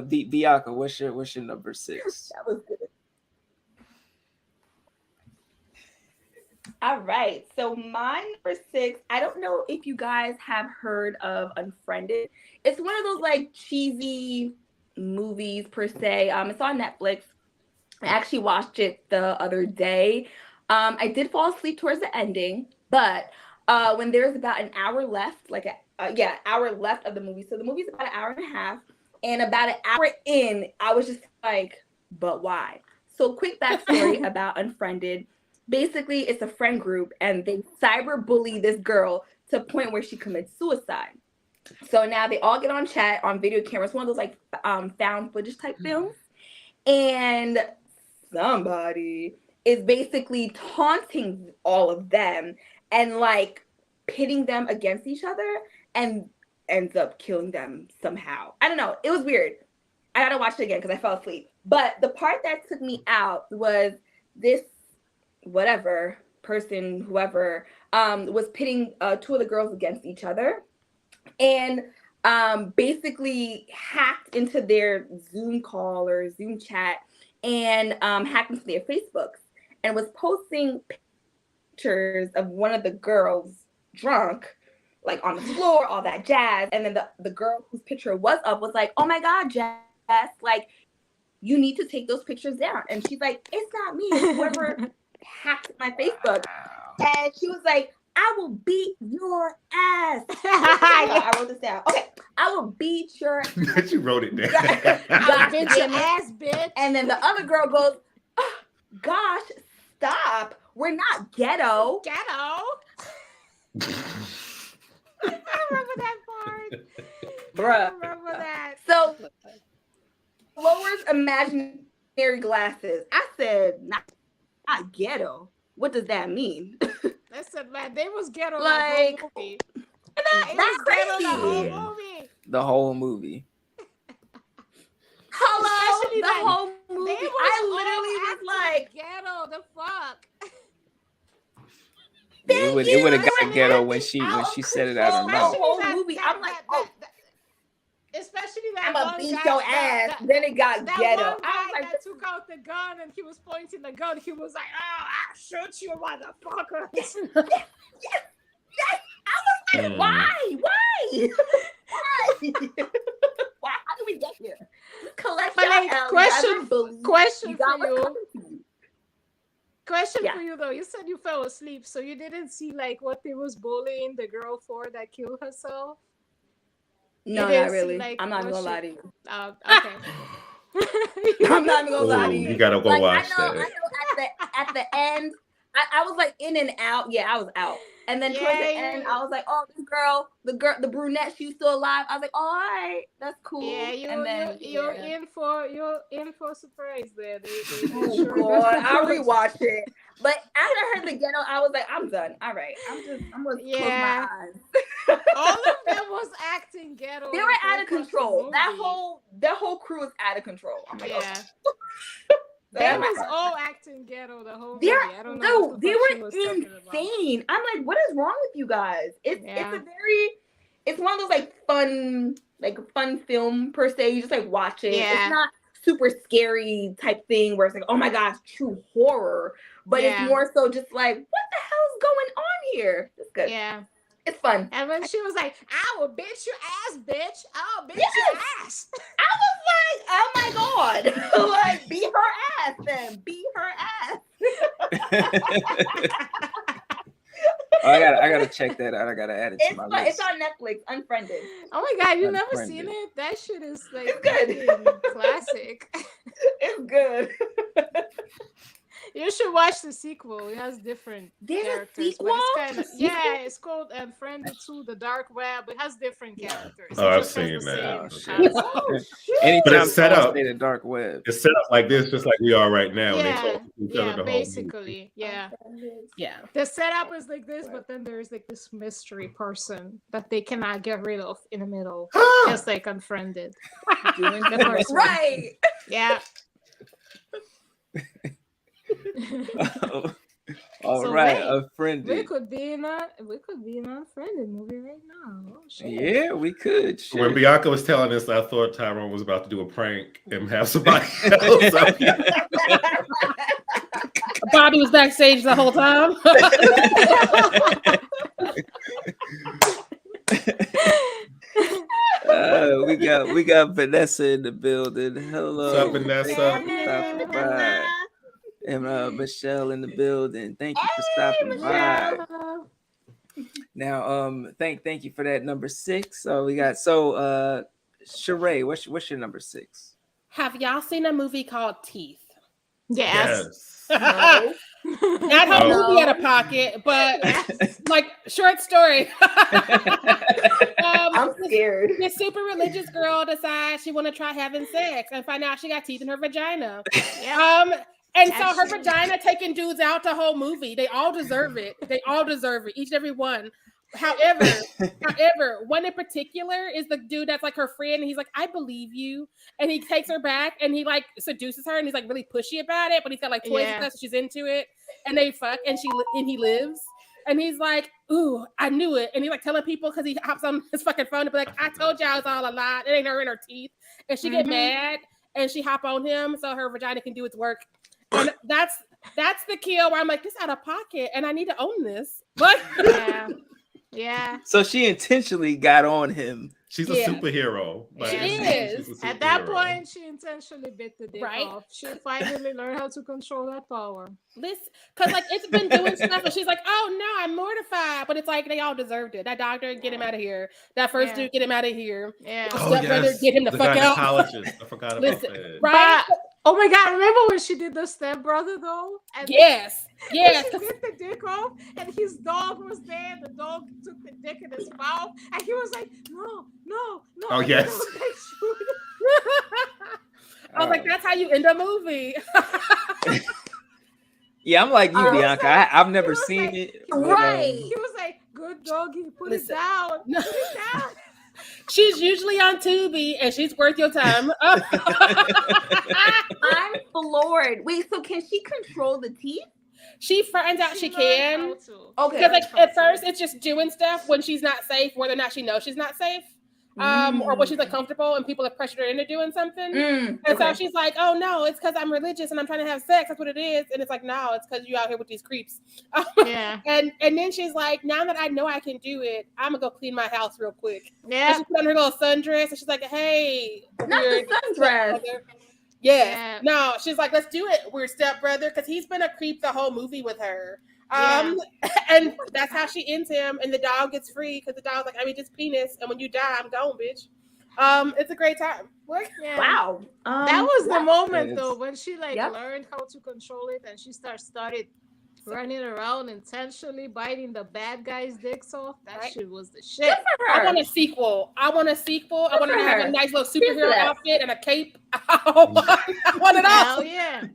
Bianca, what's your number 6? That was good. All right, so my number 6, I don't know if you guys have heard of Unfriended. It's one of those like cheesy movies per se. It's on Netflix. I actually watched it the other day. I did fall asleep towards the ending, but when there's about an hour left, hour left of the movie. So the movie's about an hour and a half, and about an hour in, I was just like, but why? So quick backstory about Unfriended. Basically, it's a friend group, and they cyberbully this girl to a point where she commits suicide. So now they all get on chat on video cameras, one of those like found footage type films, and somebody is basically taunting all of them and like pitting them against each other and ends up killing them somehow. I don't know. It was weird. I gotta watch it again because I fell asleep. But the part that took me out was this whoever was pitting 2 of the girls against each other and basically hacked into their Zoom call or Zoom chat and hacked into their Facebooks and was posting pictures of one of the girls drunk, like on the floor, all that jazz. And then the girl whose picture was up was like, oh my God, Jess, like, you need to take those pictures down. And she's like, it's not me, it's whoever hacked my Facebook. And she was like, I will beat your ass. I wrote this down. Okay, I will beat your ass. You wrote it down. I'll beat your ass, bitch. And then the other girl goes, oh, gosh, stop. We're not ghetto. I remember that part. Bruh. I remember that. So, lowers imaginary glasses. I said, not ghetto. What does that mean? Listen, man, they was ghetto like, the whole movie. That's crazy. The whole movie. Hello, Especially the that whole movie. I literally was like, ghetto, the fuck. It would have got ghetto when she said it out of her mouth. The whole movie, I'm like, especially that I'm gonna beat your ass. Then it got that ghetto. One guy I was like, that took out the gun and he was pointing the gun. He was like, "Oh, I'll shoot you, motherfucker!" Yes. I was like, why? Why? How did we get here? Collect but like, question for Yeah. you though. You said you fell asleep, so you didn't see like what they was bullying the girl for that killed herself. No, not really. Like, I'm not gonna lie to you. Okay. I'm not gonna lie to you. You gotta go watch that. I know at the end, I was like in and out. Yeah, I was out. And then towards the end, I was like, oh, this girl, the brunette, she's still alive. I was like, all right, that's cool. Yeah, you're in for a surprise there. Oh God, I'll rewatch it. But after I heard the ghetto, I was like, I'm done. All right, I'm gonna close my eyes. All of them was acting ghetto. They were out of control. That whole crew was out of control. I'm like, yeah. They was all acting ghetto the whole movie. I don't No, know. they were insane. I'm like, what is wrong with you guys? It's one of those fun film per se. You just like watch it. Yeah. It's not super scary type thing where it's like, oh my gosh, true horror. But it's more so just like, what the hell is going on here? It's good. Yeah. It's fun. And when she was like, I will beat your ass, bitch. I'll beat your ass. I was like, oh my God. Like, beat her ass then. Beat her ass. I gotta check that out. I gotta add it to my list. It's on Netflix, Unfriended. Oh my God, you've never seen it? That shit is like it's good. Classic. It's good. You should watch the sequel. It has different characters. But it's kind of it's called Unfriended 2, The Dark Web. It has different characters. Oh, I've just has seen the that. same Anytime But it's set up. the dark web. It's set up like this, just like we are right now. Yeah, and they the basically, yeah. The setup is like this, but then there's like this mystery person that they cannot get rid of in the middle, just like Unfriended. Doing the person. Right. Yeah. All So right, wait, Unfriended. We could be in an Unfriended movie right now. Oh, shit. Yeah, we could. Shit. When Bianca was telling us, I thought Tyrone was about to do a prank and have somebody else. Bobby was backstage the whole time. We got Vanessa in the building. Hello, what's up, Vanessa? Stopping by. And Michelle in the building. Thank you for stopping by. Now, thank you for that number 6. So we got Sharai, what's your number 6? Have y'all seen a movie called Teeth? Yes. No. Not her movie out of pocket, but like short story. I'm scared. This super religious girl decides she want to try having sex and find out she got teeth in her vagina. And so her vagina taking dudes out the whole movie. They all deserve it. Each and every one. However, one in particular is the dude that's like her friend, and he's like, I believe you. And he takes her back and he like seduces her, and he's like really pushy about it, but he's got like toys and stuff, so she's into it. And they fuck, and he lives. And he's like, ooh, I knew it. And he's like telling people because he hops on his fucking phone to be like, I told y'all it's all a lie. It ain't her in her teeth. And she get mad and she hop on him so her vagina can do its work. And that's the kill where I'm like, this out of pocket, and I need to own this. But yeah. So she intentionally got on him. She's a superhero. She is. At that point, she intentionally bit the dick off. She finally learned how to control that power. Listen, because like it's been doing stuff, and she's like, "Oh no, I'm mortified," but it's like they all deserved it. That doctor, get him out of here. That first dude, get him out of here. Yeah. Stepbrother, get him the fuck out. I forgot about that. Right. Oh my God! Remember when she did the stepbrother though? And yes. She bit the dick off, and his dog was there. The dog took the dick in his mouth, and he was like, "No." Oh yes. I was like, "That's how you end a movie." Yeah, I'm like you, Bianca. I've never seen it. Right. He was like, "Good doggy, put it down. Put it down." She's usually on Tubi, and she's worth your time. I'm floored. Wait, so can she control the teeth? She finds out she can. Okay. Because like at first it's just doing stuff when she's not safe, whether or not she knows she's not safe. Or when she's like comfortable and people have pressured her into doing something. And so she's like, oh no, it's because I'm religious and I'm trying to have sex. That's what it is. And it's like, no, it's because you out here with these creeps. And then she's like, now that I know I can do it, I'm gonna go clean my house real quick. And she put on her little sundress and she's like, hey, not the sundress. No, she's like, let's do it, weird stepbrother, because he's been a creep the whole movie with her. And that's how she ends him, and the dog gets free because the dog's like, I mean, just penis, and when you die, I'm gone, bitch. It's a great time. Wow. That was the moment though when she learned how to control it, and she started running around intentionally biting the bad guys' dicks off. That shit was the shit. I want a sequel. I want to have a nice little superhero outfit and a cape. I want it all. Hell yeah.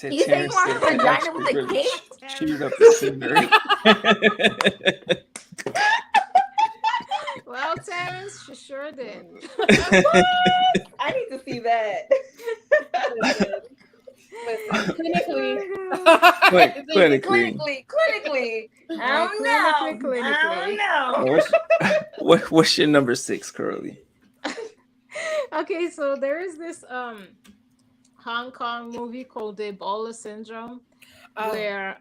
You say you want her vagina with a cape? Shoot up the scenery. Well, Terrence, she sure did. I need to see that. Clinically. I don't know. What's your number 6, Curly? Okay, so there is this Hong Kong movie called the Ebola Syndrome, where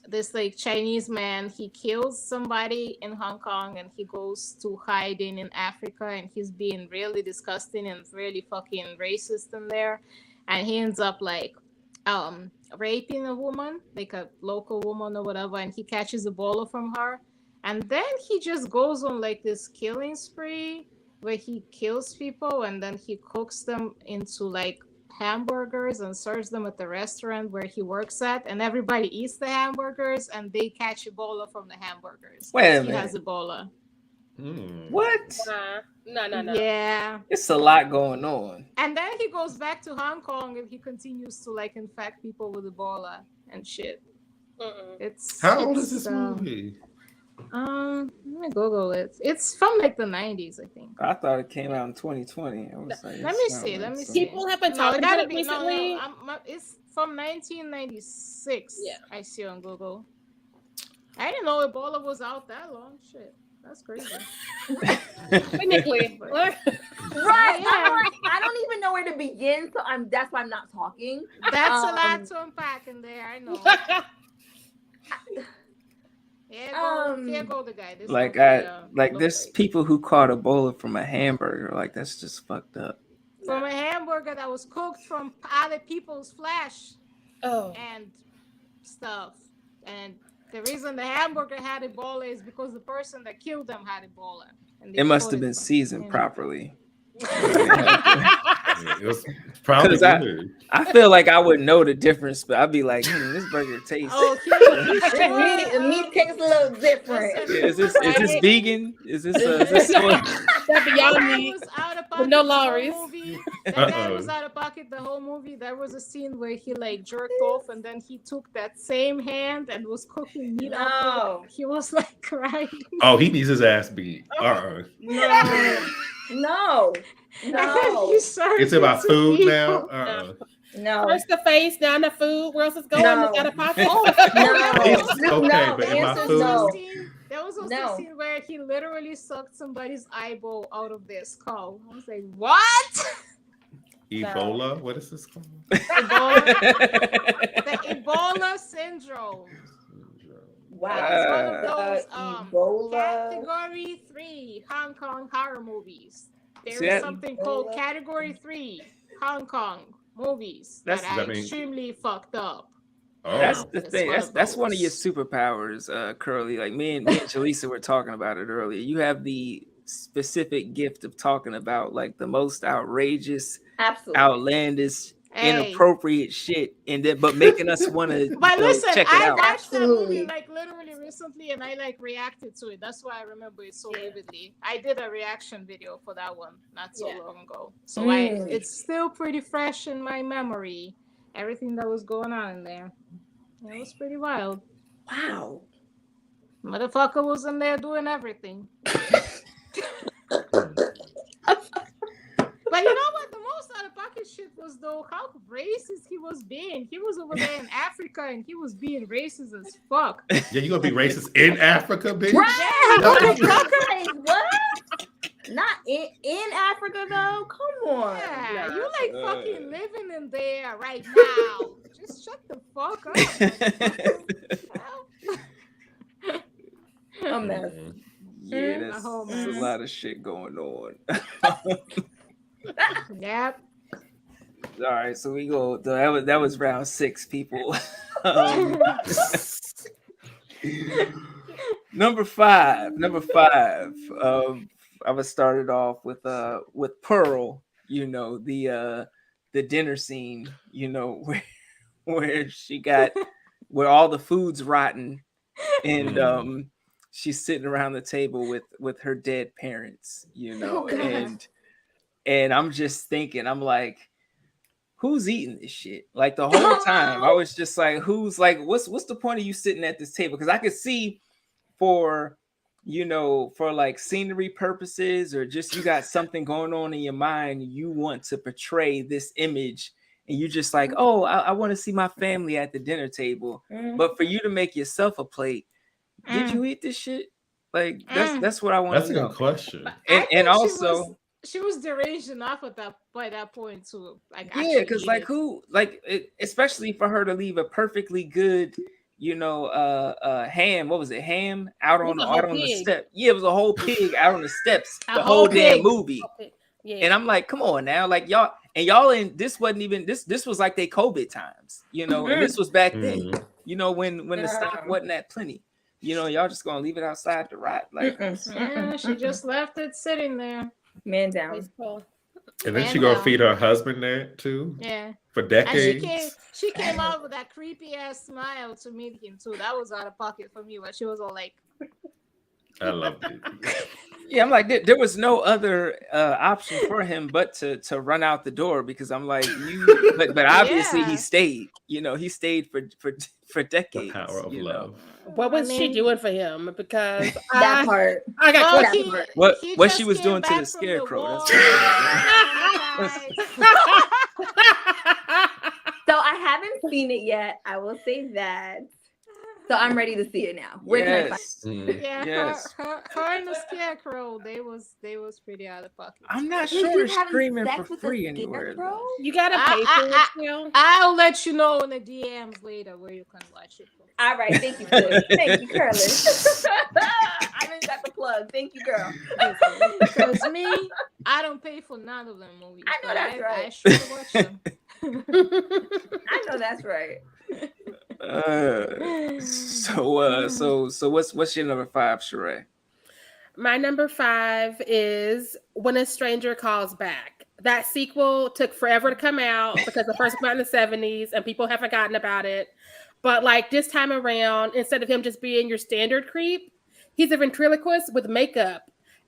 this Chinese man, he kills somebody in Hong Kong and he goes to hiding in Africa, and he's being really disgusting and really fucking racist in there, and he ends up raping a woman, like a local woman or whatever, and he catches Ebola from her, and then he just goes on this killing spree where he kills people and then he cooks them into hamburgers and serves them at the restaurant where he works at, and everybody eats the hamburgers and they catch Ebola from the hamburgers. Wait a He minute. has Ebola. What? No. Yeah. It's a lot going on. And then he goes back to Hong Kong and he continues to like infect people with Ebola and shit. It's How old is this movie? Let me Google it. It's from like the 90s, I think. I thought it came out in 2020. I was like, Let me see. Let me see. People have been talking about it recently. It's from 1996. Yeah. I see on Google. I didn't know Ebola was out that long. Shit. That's crazy. Technically. Right. I don't even know where to begin, so that's why I'm not talking. That's a lot to unpack in there. I know. Here go the guy. This there's people who caught Ebola from a hamburger. Like that's just fucked up. From a hamburger that was cooked from other people's flesh. And stuff. And the reason the hamburger had Ebola is because the person that killed them had Ebola. And it must have been seasoned properly. It was probably good. I feel like I would know the difference, but I'd be like, this burger tastes. Meat tastes a little different. Yeah, is this vegan? Is this Beyond Meat with no lorries? That guy was out of pocket the whole movie. There was a scene where he like jerked off and then he took that same hand and was cooking meat up. He was like crying. Oh, he needs his ass beat. No. It's about food now. No. First the face, down the food. Where else is going? No. Out of pocket. But in my food. There was also a scene where he literally sucked somebody's eyeball out of their skull. I was like, what? Ebola? What is this called? Ebola. The Ebola syndrome. Wow. It's one of those category 3 Hong Kong horror movies. There is something called category 3 Hong Kong movies that are extremely fucked up. That's the thing. That's one of your superpowers, Curly. Like me and Jaleesa were talking about it earlier. You have the specific gift of talking about like the most outrageous, outlandish, inappropriate shit, and then but making us want to. But listen, check it I out. watched that movie like literally recently, and I like reacted to it. That's why I remember it so vividly. I did a reaction video for that one not so long ago, so it's still pretty fresh in my memory. Everything that was going on in there, it was pretty wild. Wow, motherfucker was in there doing everything. But you know what? The most out of pocket shit was though how racist he was being. He was over there in Africa and he was being racist as fuck. Yeah, you gonna be racist in Africa, bitch? Right. What? Not in Africa though. Come on. Yeah, you like fucking living in there right now. Just shut the fuck up. A mess. Yeah, there's a lot of shit going on. Yep. All right, so we go. That was round 6, people. Number five. I was started off with Pearl. You know the dinner scene. You know where she got where all the food's rotten, and she's sitting around the table with her dead parents. You know, and I'm just thinking, I'm like, who's eating this shit? Like the whole time, I was just like, who's like, what's the point of you sitting at this table? Because I could see for like scenery purposes or just you got something going on in your mind, you want to portray this image, and you just like, oh, I want to see my family at the dinner table. But for you to make yourself a plate, did you eat this shit? Like that's what I want to know. That's a good question. And also. She was deranged enough by that point too. Like because like who especially for her to leave a perfectly good, ham. What was it? Ham out on the step. Yeah, it was a whole pig out on the steps. The whole damn movie. Yeah. And I'm like, come on now, like y'all in this wasn't even this was like they COVID times, and this was back then, when the stock wasn't that plenty. Y'all just gonna leave it outside to rot. Like she just left it sitting there. Man down. And then she gonna feed her husband that too. Yeah. For decades. And she came out with that creepy ass smile to meet him too. That was out of pocket for me, but she was all like, I loved it. Yeah, I'm like, there was no other option for him but to run out the door, because I'm like, but obviously he stayed. He stayed for decades. The power of love. What was she doing for him? Because that part. I got that part. What she was doing to the scarecrow. So I haven't seen it yet. I will say that. So I'm ready to see it now. Where can I find it? Yeah, yes. her and the scarecrow, they was pretty out of pocket. I'm not sure it's streaming for free anywhere. You gotta pay for it still. I'll let you know in the DMs later where you can watch it. All right, thank you, sis. Thank you, Curly. I didn't got the plug. Thank you, girl. Because me, I don't pay for none of them movies. I know that's right. I sure watch them. I know that's right. So what's your number 5, Sharai? My number 5 is When a Stranger Calls Back. That sequel took forever to come out because the first one came out in the 70s and people have forgotten about it. But like this time around, instead of him just being your standard creep, he's a ventriloquist with makeup.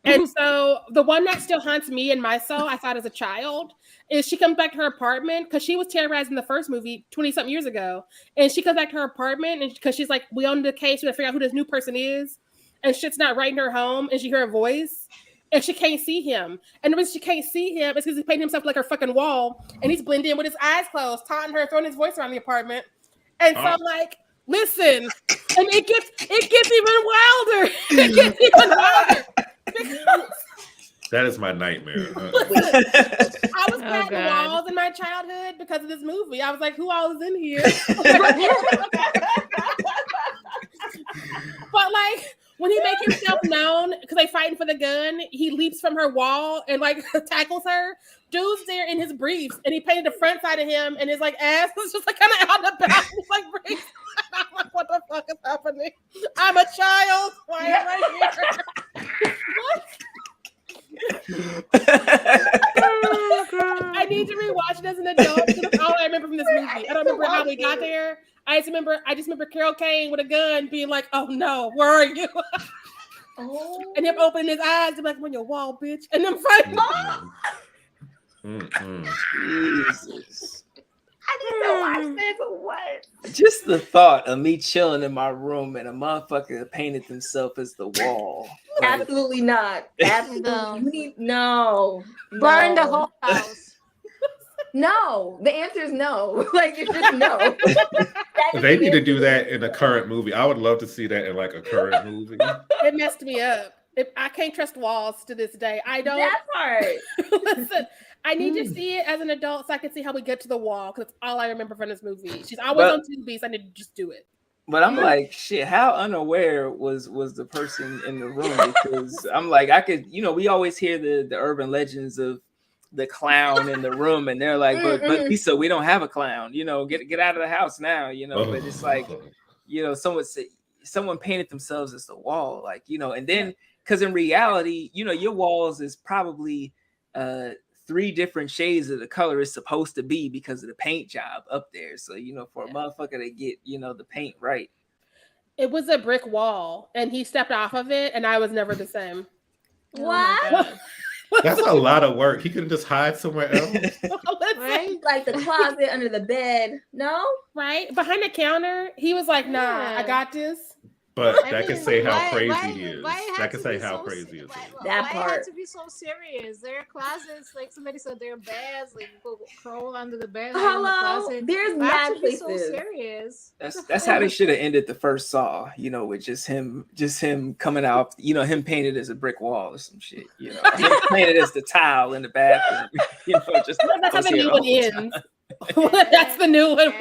And so the one that still haunts me and my soul, I thought as a child, is she comes back to her apartment because she was terrorized in the first movie 20-something years ago. And she comes back to her apartment and because she's like, we own the case, we gotta figure out who this new person is. And shit's not right in her home. And she hear a voice and she can't see him. And the reason she can't see him is because he's painting himself like her fucking wall. And he's blending in with his eyes closed, taunting her, throwing his voice around the apartment. And so like, listen, and it gets even wilder. It gets even wilder. That is my nightmare. I was patting walls in my childhood because of this movie. I was like, who all is in here? But like when he makes himself known because they fighting for the gun, he leaps from her wall and like tackles her. Dude's there in his briefs and he painted the front side of him and his like ass was just like kind of out the back. He's like briefs. I'm like, what the fuck is happening? I'm a child. Why am I here? What? I need to rewatch it as an adult. That's all I remember from this movie. I don't remember how we got there. I just remember Carol Kane with a gun being like, "Oh no, where are you?" And him opening his eyes and like, "I'm on your wall, bitch," and them fighting. Jesus. I need to watch this. What? Just the thought of me chilling in my room and a motherfucker painted themselves as the wall. Like, absolutely not. Absolutely no. Burn the whole house. No, the answer is no. Like it's just no. They need to do that in a current movie. I would love to see that in like a current movie. It messed me up. I can't trust walls to this day. I don't. That part. Listen, I need to see it as an adult so I can see how we get to the wall because that's all I remember from this movie. She's always on TV, so I need to just do it. But I'm like, shit, how unaware was the person in the room? Because I'm like, I could, we always hear the urban legends of the clown in the room, and they're like, but Lisa, we don't have a clown. Get out of the house now. But it's like, someone painted themselves as the wall, like, and then because in reality, your walls is probably 3 different shades of the color it's supposed to be because of the paint job up there. So, for a motherfucker to get, the paint right. It was a brick wall and he stepped off of it and I was never the same. What? That's a lot of work. He could just hide somewhere else. Right? Like the closet under the bed. No? Right? Behind the counter, he was like, nah, I got this. But that can say how crazy he is. That can say how crazy he is. That part. Why had to be so serious? There are closets, like somebody said, there are beds, like people crawl under the bed. Hello, the there's mad places. So serious. That's how they should have ended the first Saw. With just him coming out. Him painted as a brick wall or some shit. Him painted as the tile in the bathroom. Just that's how the new one ends. That's the new one.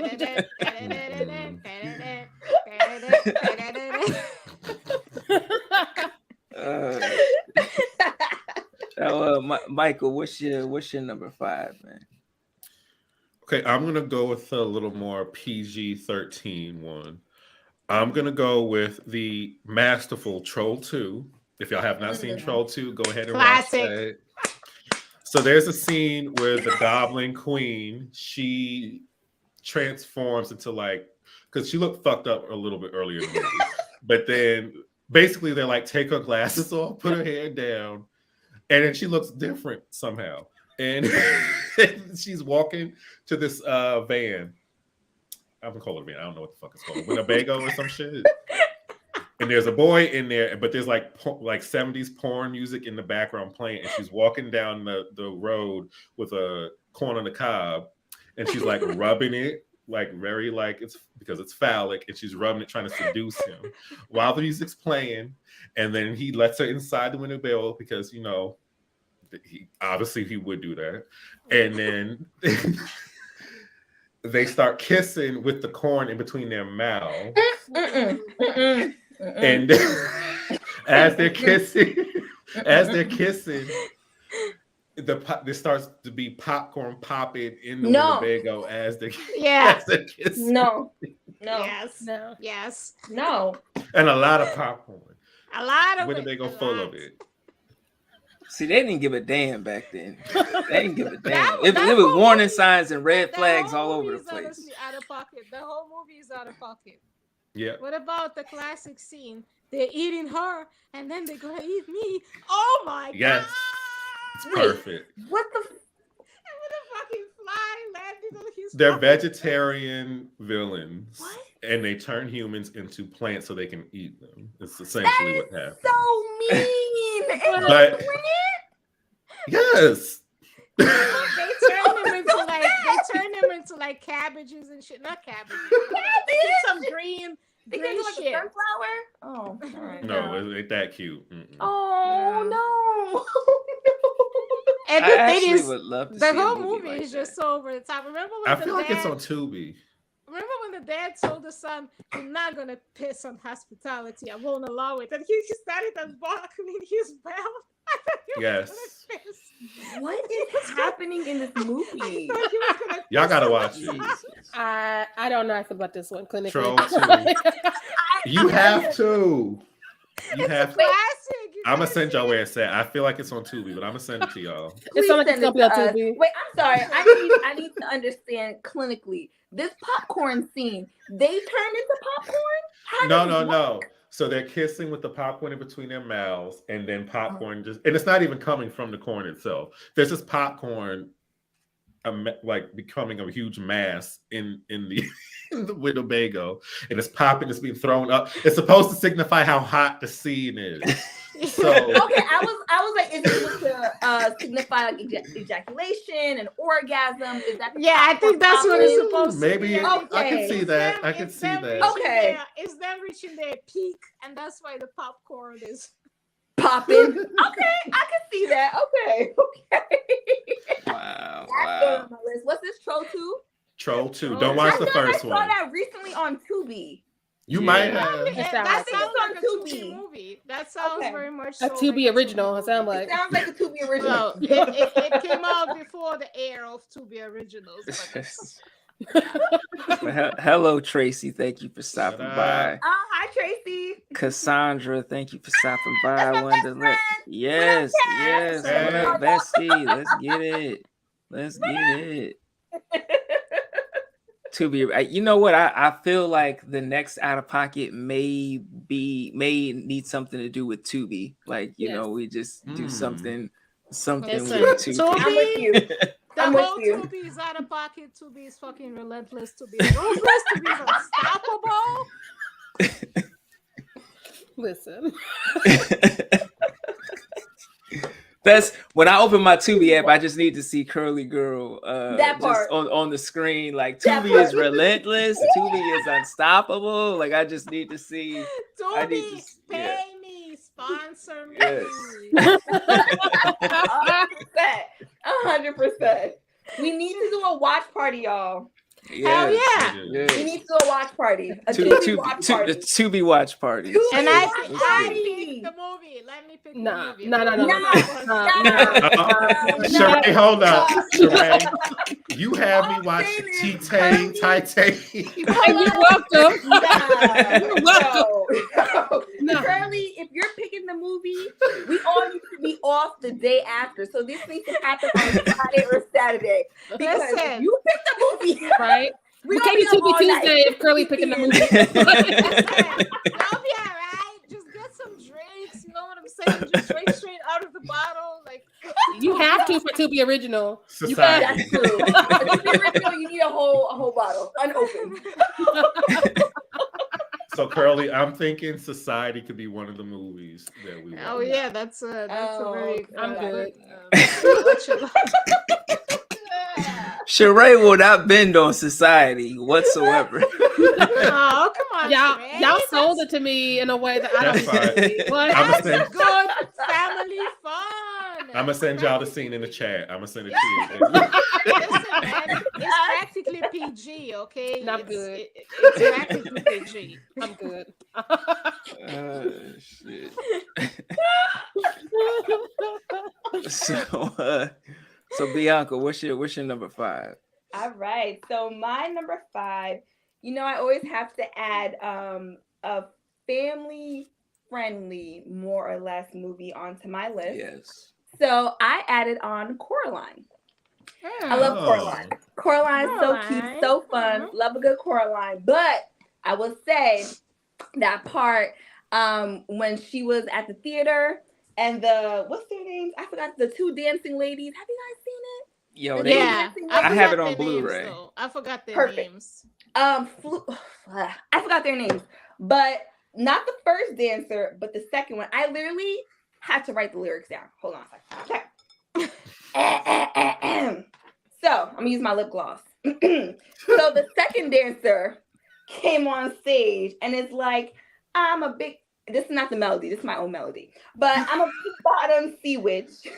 Michael, what's your number 5, man? Okay, I'm gonna go with a little more PG-13 one. I'm gonna go with the masterful Troll 2. If y'all have not seen Troll 2, go ahead and watch that. So there's a scene where the Goblin Queen, she transforms into like, because she looked fucked up a little bit earlier in the movie, but then basically they're like, take her glasses off, put her hair down, and then she looks different somehow. And she's walking to this van. I'm gonna call it a van. I don't know what the fuck it's called. Winnebago or some shit. And there's a boy in there, but there's like 70s porn music in the background playing, and she's walking down the road with a corn on the cob, and she's like rubbing it, like very like it's because it's phallic, and she's rubbing it, trying to seduce him while the music's playing, and then he lets her inside the Winnebago because he obviously he would do that, and then they start kissing with the corn in between their mouths. And as they're kissing, there starts to be popcorn popping in the Winnebago as they're kissing. No. Yes. And a lot of popcorn. A lot of Winnebago full of it. See, they didn't give a damn back then. They didn't give a damn. It was warning signs and red flags all over the place. Honestly out of pocket. The whole movie is out of pocket. Yeah. What about the classic scene? They're eating her, and then they're gonna eat me. Oh my god! It's perfect. What the? And with a fucking fly landed on his. They're vegetarian villains, What? And they turn humans into plants so they can eat them. It's essentially what happens. So mean. But yes. They turn them into like cabbages and shit. Not cabbages. Some green They can do like shit. a sunflower. Oh, all right. No, it ain't that cute. Oh no. And I the thing actually is, would love to the see a whole movie movie like is that. just so over the top. Remember when I the feel like dad, it's on Tubi. remember when the dad told the son, "You're not gonna piss on hospitality. I won't allow it." And he started unbuckling his belt. Yes. What is happening in this movie? Y'all gotta watch it. I don't know how I feel about this one. Clinically. Troll 2. You have to. You have to. Classic. I'm gonna send y'all where it's at. I feel like it's on Tubi, but I'm gonna send it to y'all. It sounds like it's gonna be on TV. Wait, I'm sorry. I need to understand clinically. This popcorn scene, they turned into popcorn? How does it No. work? So they're kissing with the popcorn in between their mouths, and then popcorn and it's not even coming from the corn itself. There's just popcorn, like becoming a huge mass in the in the Winnebago, and it's popping. It's being thrown up. It's supposed to signify how hot the scene is. So Okay, I was like, is it supposed to signify like ejaculation and orgasm? Is that Yeah, I think that's what it's supposed to maybe be. I can see that. I can It's see them that. reaching Okay. it's them reaching their peak, and that's why the popcorn is. popping? Okay, I can see that. Okay. Wow. That's good on my list. What's this, Troll 2? Troll 2. Don't watch the first I saw one. that recently on Tubi. You might Yeah. have. That like sounds it. like a Tubi Tubi. movie. That sounds Okay. very much A so to be like original. It Tubi sounds movie. like. It sounds like a Tubi original. Well, it came out before the era of Tubi originals. But Hello, Tracy. Thank you for stopping Shut by. up. Oh, hi, Tracy. Cassandra, thank you for stopping by. That's my best Wanda, friend. yes, Cass? what up, bestie? Let's get it. Let's get it. To be, you know what? I feel like the next Out of Pocket may need something to do with Tubi. Like, you know, we just do something Listen, with Tubi. I'm with you. the I'm with whole you. Tubi is out of pocket. Tubi is fucking relentless. Tubi is ruthless. Tubi is unstoppable. Listen. That's when I open my Tubi app, I just need to see CurlyGirl That part. just on the screen. Like, That Tubi part. is relentless, Tubi is unstoppable. Like, I just need to see. I need Tubi, to- pay yeah. me, sponsor me. Yes. 100%. We need to do a watch party, y'all. Hell yeah. We need to do a watch party. A Tubi watch party. The Tubi watch party. And I picked the movie. Let me pick the movie. No. Sharai, hold up. Sharai, you have me watching Titan. You're welcome. You're welcome. No. Curly, if you're picking the movie, we all need to be off the day after. So this needs to happen on Friday or Saturday. Because if you pick the movie, right? We can't do Tubi Tuesday if Curly picking the movie. That'll be all right. Just get some drinks. You know what I'm saying? Just drink straight out of the bottle. Like you have to for Tubi Original. That's true. For Tubi Original, you need a whole bottle unopened. So Curly, I'm thinking Society could be one of the movies that we. Oh yeah, that's a very. I'm good. Sharai will not bend on Society whatsoever. Oh, come on, y'all sold it to me in a way that I don't. That's good family fun. I'm gonna send y'all the scene in the chat. I'm gonna send it to you. Listen, man, it's practically PG, okay? I'm good. It's practically PG. I'm good. Shit. So Bianca, what's your number 5? All right. So my number 5, I always have to add a family-friendly, more or less, movie onto my list. Yes. So I added on Coraline. I love Coraline. Coraline's so cute, so fun. Love a good Coraline. But I will say that part when she was at the theater and what's their names? I forgot the 2 dancing ladies. Have you guys seen it? Yo, I have it on Blu-ray. Names, I forgot their names. I forgot their names, but not the first dancer, but the second one. I literally had to write the lyrics down. Hold on a second. Okay. So I'm gonna use my lip gloss. So the second dancer came on stage and it's like, this is not the melody, this is my own melody, but I'm a big bottom sea witch.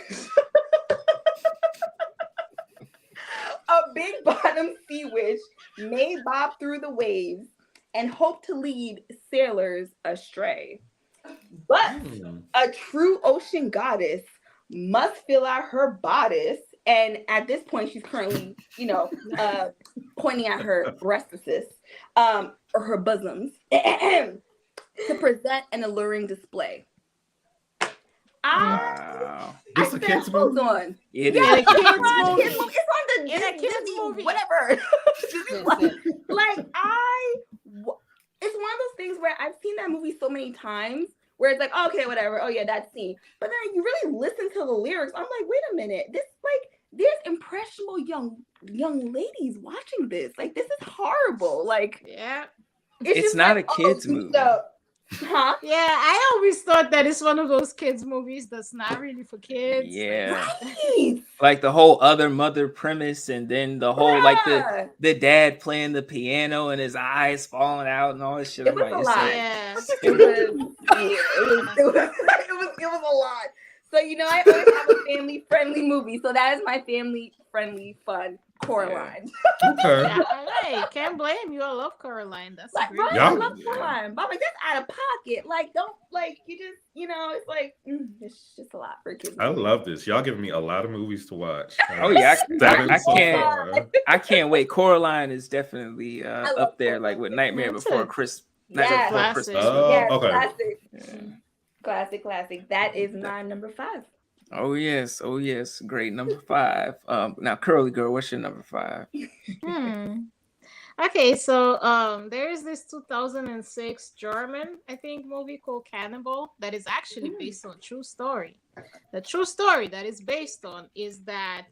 A big bottom sea witch may bob through the waves and hope to lead sailors astray. But a true ocean goddess must fill out her bodice. And at this point, she's currently, pointing at her breastises, or her bosoms, to present an alluring display. Wow. This a kids movie? On. It is. Kids movie. It's on the Disney movie, whatever. It's one of those things where I've seen that movie so many times where it's like, okay, whatever. Oh yeah, that scene. But then you really listen to the lyrics. I'm like, wait a minute. There's impressionable young ladies watching this. Like, this is horrible. Like, yeah, it's not a kids movie. Huh? Yeah, I always thought that it's one of those kids movies that's not really for kids. Yeah. Right. Like the whole other mother premise, and then the whole like the dad playing the piano and his eyes falling out and all this shit. It was a lot. Yeah. It was a lot. So I always have a family-friendly movie. So that is my family-friendly fun Coraline. Okay. Hey, can't blame you. I love Coraline. That's like, great. I love Coraline. But that's out of pocket. Like, don't you just it's like it's just a lot for kids. I love this. Y'all giving me a lot of movies to watch. Oh yeah, I can't wait. Coraline is definitely up there, like with Nightmare Before Christmas. Classic. Okay. Classic. That is my number 5. Oh yes. Great number 5. Now CurlyGirl, what's your number 5? Okay, so there is this 2006 German, I think, movie called Cannibal that is actually based on a true story. The true story that is based on is that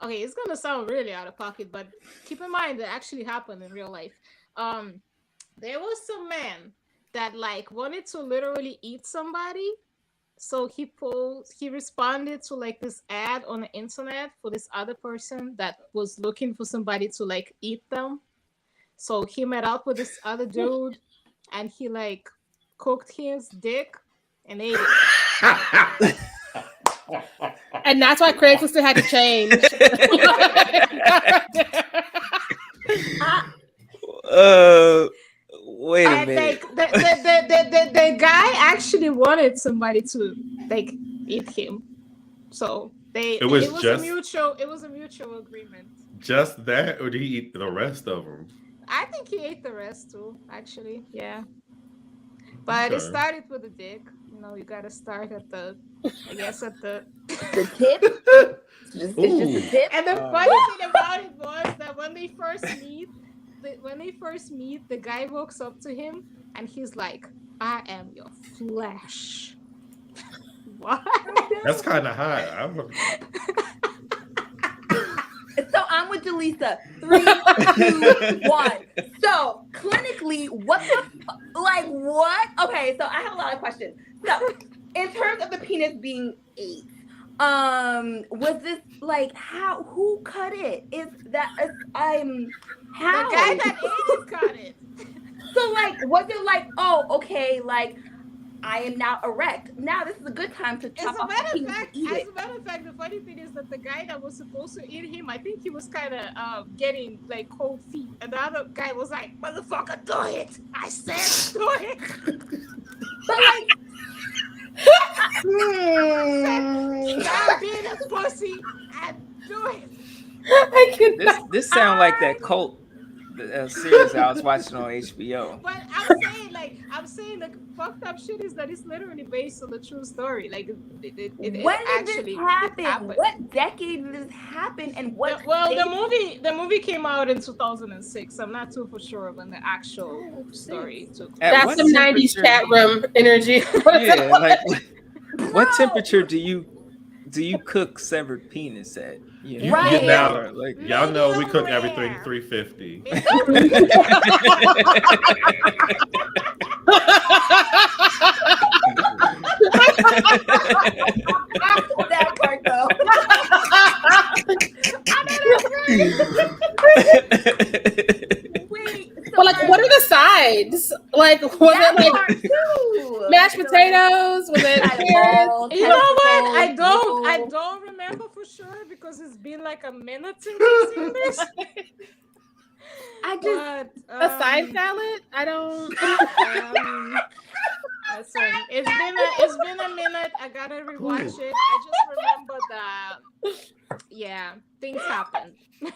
okay, it's gonna sound really out of pocket, but keep in mind that actually happened in real life. There was some man that wanted to literally eat somebody. So he responded to this ad on the internet for this other person that was looking for somebody to eat them. So he met up with this other dude and he cooked his dick and ate it. And that's why Craigslist had to change. Wait a minute. The guy actually wanted somebody to like eat him, so it was a mutual agreement. Just that, or did he eat the rest of them? I think he ate the rest too. Actually, yeah. But it started with a dick. You know, you gotta start at the tip. It's just a tip. And the funny thing about it was that when they first meet, the guy walks up to him and he's like, "I am your flesh." What? That's kind of hot. So I'm with Jaleesa. 3, 2, 1. So clinically, what? Okay, so I have a lot of questions. So in terms of the penis being 8, was this like how? Who cut it? How? The guy that ate it cut it. So was it like, oh, okay, I am now erect. Now this is a good time to chop off the penis and eat it. As a matter of fact, the funny thing is that the guy that was supposed to eat him, I think he was kind of getting cold feet, and the other guy was like, "Motherfucker, do it! I said do it." But stop being a pussy and do it. This sound like that cult series I was watching on HBO. But I'm saying the fucked up shit is that it's literally based on the true story. When did this happen? What decade did this happen? And what? The movie came out in 2006. I'm not too for sure when the actual story took place. That's some 90s chat room energy. Yeah, what temperature do you cook severed penis at? You know? Right. Now, y'all know we cook everything 350. That part though. Wait. Well, what are the sides? Was it mashed potatoes? Was it carrots? You know what? I don't remember for sure because it's been a minute since I've seen this. A side salad? I don't. Listen, it's been a minute. I gotta rewatch it. I just remember that. Yeah, things happened. Wait,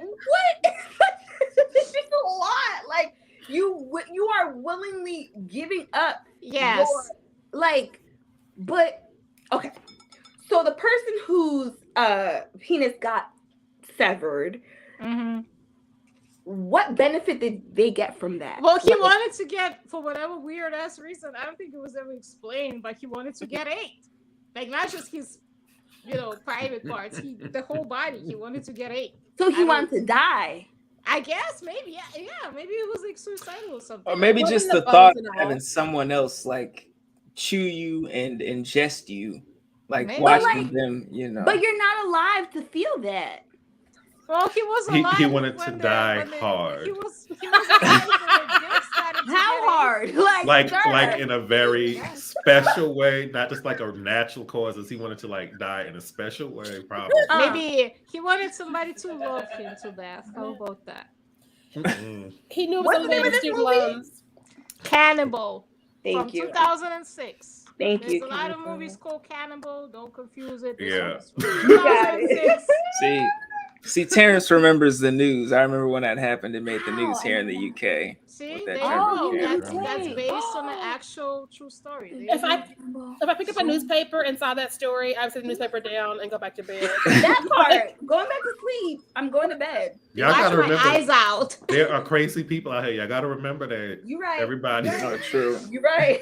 what? This is a lot. You are willingly giving up. Yes. But okay. So the person whose penis got severed. Mm-hmm. What benefit did they get from that? Well, he wanted to get, for whatever weird ass reason, I don't think it was ever explained, but he wanted to get 8. Not just his, private parts, the whole body. He wanted to get 8. So he wanted to die. I guess maybe, yeah, maybe it was suicidal or something. Or maybe just the thought of having someone else chew you and ingest you, watching them, But you're not alive to feel that. Well, he was alive. He wanted to die hard. He was alive when how hard? Like in a very special way, not just a natural causes. He wanted to die in a special way, probably. Maybe he wanted somebody to love him to death. How about that? He knew what's the name of this movie? Cannibal. Thank you. 2006. Thank you. There's a lot of movies called Cannibal. Don't confuse it. Yeah. You got it. See, Terrence remembers the news. I remember when that happened. It made the news here in the UK. See, there you go. That's based on an actual true story. If I pick up a newspaper and saw that story, I would set the newspaper down and go back to bed. That part, going back to sleep. I'm going to bed. Y'all gotta remember, my eyes out. There are crazy people out here. Y'all gotta remember that. You're right. Everybody. Not true. You're right.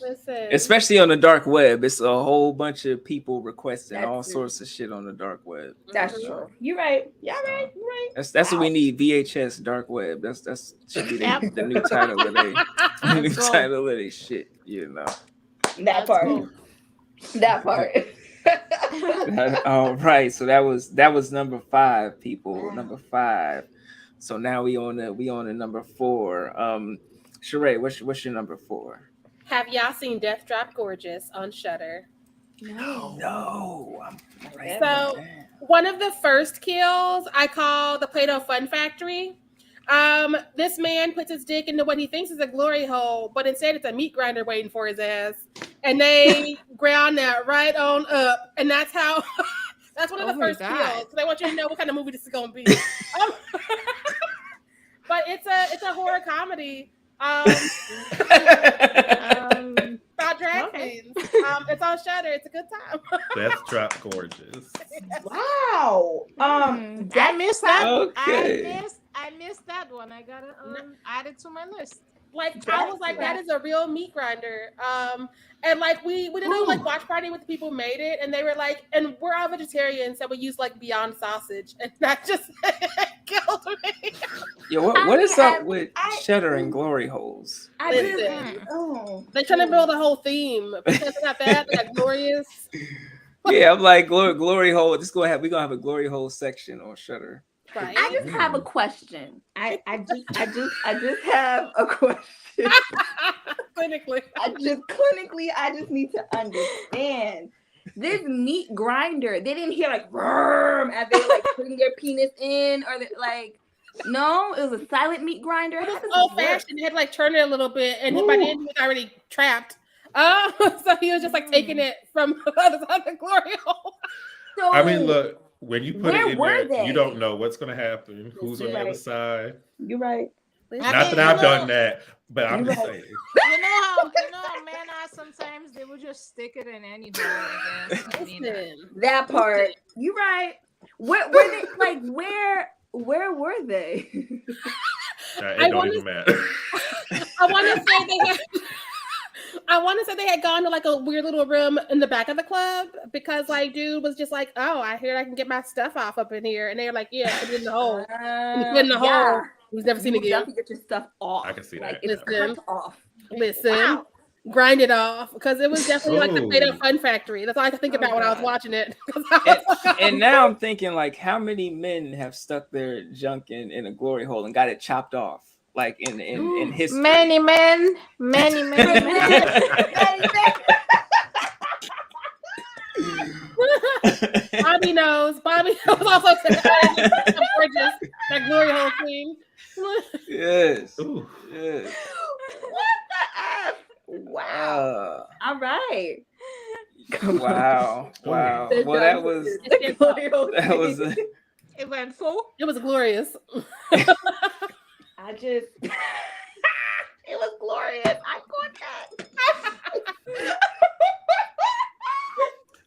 Listen. Especially on the dark web, it's a whole bunch of people requesting That's all true. sorts of shit on the dark web. That's true. You're right. You're right. You're right. That's what we need. VHS dark web. That's should be the new title of their shit. That part. That part. All right. So that was number 5, people. Number 5. So now we on the number 4. Sharai, what's your number 4? Have y'all seen Death Drop Gorgeous on Shudder? No. So one of the first kills I call the Play-Doh Fun Factory. This man puts his dick into what he thinks is a glory hole, but instead it's a meat grinder waiting for his ass. And they ground that right on up. And that's how that's one of the first kills. Because I want you to know what kind of movie this is gonna be. But it's a horror comedy. About drag queens. It's on Shudder. It's a good time. That's drop gorgeous. Wow. I missed that. Okay. I missed that one. I gotta add it to my list. Like I was like, that is a real meat grinder. And like we did a like watch party with the people who made it, and they were like, and we're all vegetarians, so we use like Beyond sausage, and that just killed me. Yo, what is up with Shudder and glory holes? They're trying to build a whole theme because it's not bad, they're like glorious. Yeah, I'm like glory hole. We're gonna have a glory hole section on Shudder. Right. I just have a question. I just have a question. Clinically. I just need to understand. This meat grinder, they didn't hear like as they like putting their penis in, or like no, it was a silent meat grinder. Old fashioned. He had to like turn it a little bit, and by the end he was already trapped. So he was just like taking it from the other side of the glory hole. So, I mean, look, when you put it in there, they? you don't know what's going to happen, who's on the other side. You're right. Not that I've done that, but I'm just saying. You know how men are sometimes they will just stick it in any hole, I guess. I mean, that part. You're right. Where were they? Like where were they? It don't even matter. I want to say they had gone to like a weird little room in the back of the club because like dude was just like, oh, I hear I can get my stuff off up in here, and they were like, yeah, put it in the hole. And he put it in the hole. He's never seen it again. Get your stuff off. I can see like, that. Listen, grind it off because it was definitely like the Play-Doh Fun Factory. That's all I could think about when I was watching it. And now I'm thinking like, how many men have stuck their junk in a glory hole and got it chopped off? Like in history. Many men. Bobby knows also gorgeous. That glory hole queen. Yes. Ooh. Yes. What the F? Wow. All right. Wow. Well, that was it went full. It was glorious. It was glorious. I got that.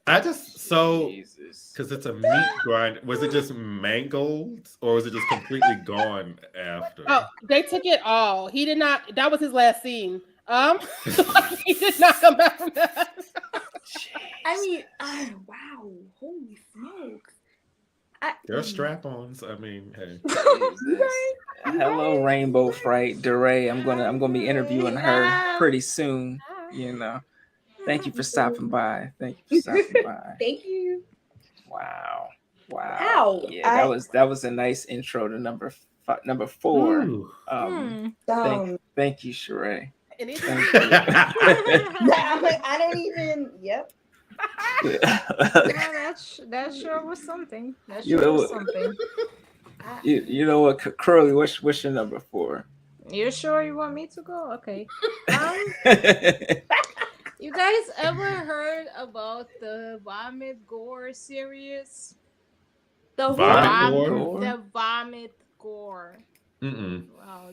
I just because it's a meat grind. Was it just mangled or was it just completely gone after? Oh, they took it all. He did not. That was his last scene. He did not come back from that. I mean, wow, holy smokes! There are strap-ons. I mean, hey. Hello, Rainbow Fright, DeRay. I'm gonna be interviewing her pretty soon. You know. Thank you for stopping by. Thank you for stopping by. Thank you. Wow. Ow. Yeah, that was a nice intro to number 4. Thank you, Sharai. Thank you. I don't even. Yep. Yeah, that sure was something. You know what, Curly? What's your number 4? You sure you want me to go? Okay. You guys ever heard about the Vomit Gore series? The Vomit Gore. Wow,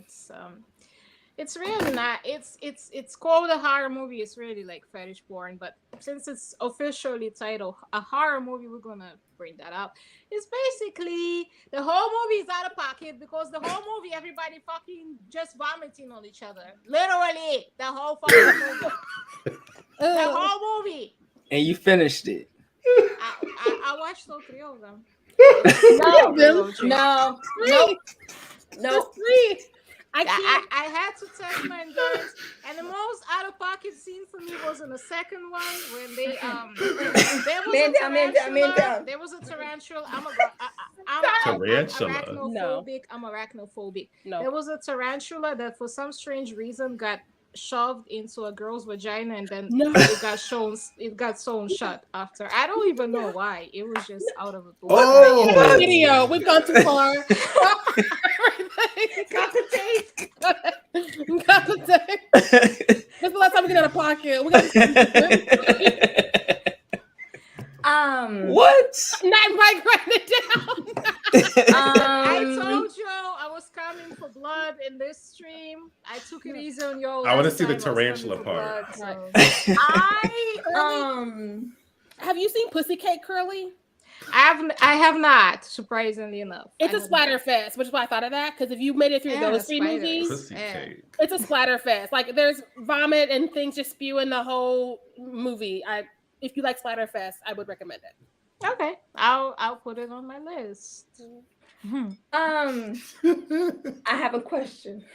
it's really not. It's called a horror movie. It's really like fetish porn, but since it's officially titled a horror movie, we're gonna bring that up. It's basically the whole movie is out of pocket because the whole movie everybody fucking just vomiting on each other. Literally, the whole fucking movie. The whole movie. And you finished it. I watched all 3 of them. No. I had to test my endurance, and the most out of pocket scene for me was in the second one when they there was a tarantula. I'm arachnophobic. No. There was a tarantula that for some strange reason got shoved into a girl's vagina and then No. it got sewn shut after. I don't even know why. It was just out of the blue. Oh, video. We've gone too far. Got the tape. Got the tape. This is the last time we get out of pocket. We got what? Not Mike, write it down. I told you I was coming for blood in this stream. I took it easy on y'all. I want to see the tarantula part. Blood, so. Have you seen Pussycat, Curly? I have not, surprisingly enough. It's a splatter fest, which is why I thought of that. Because if you made it through those three movies, it's a splatter fest. Like there's vomit and things just spewing the whole movie. If you like splatter fest, I would recommend it. Okay, I'll put it on my list. I have a question.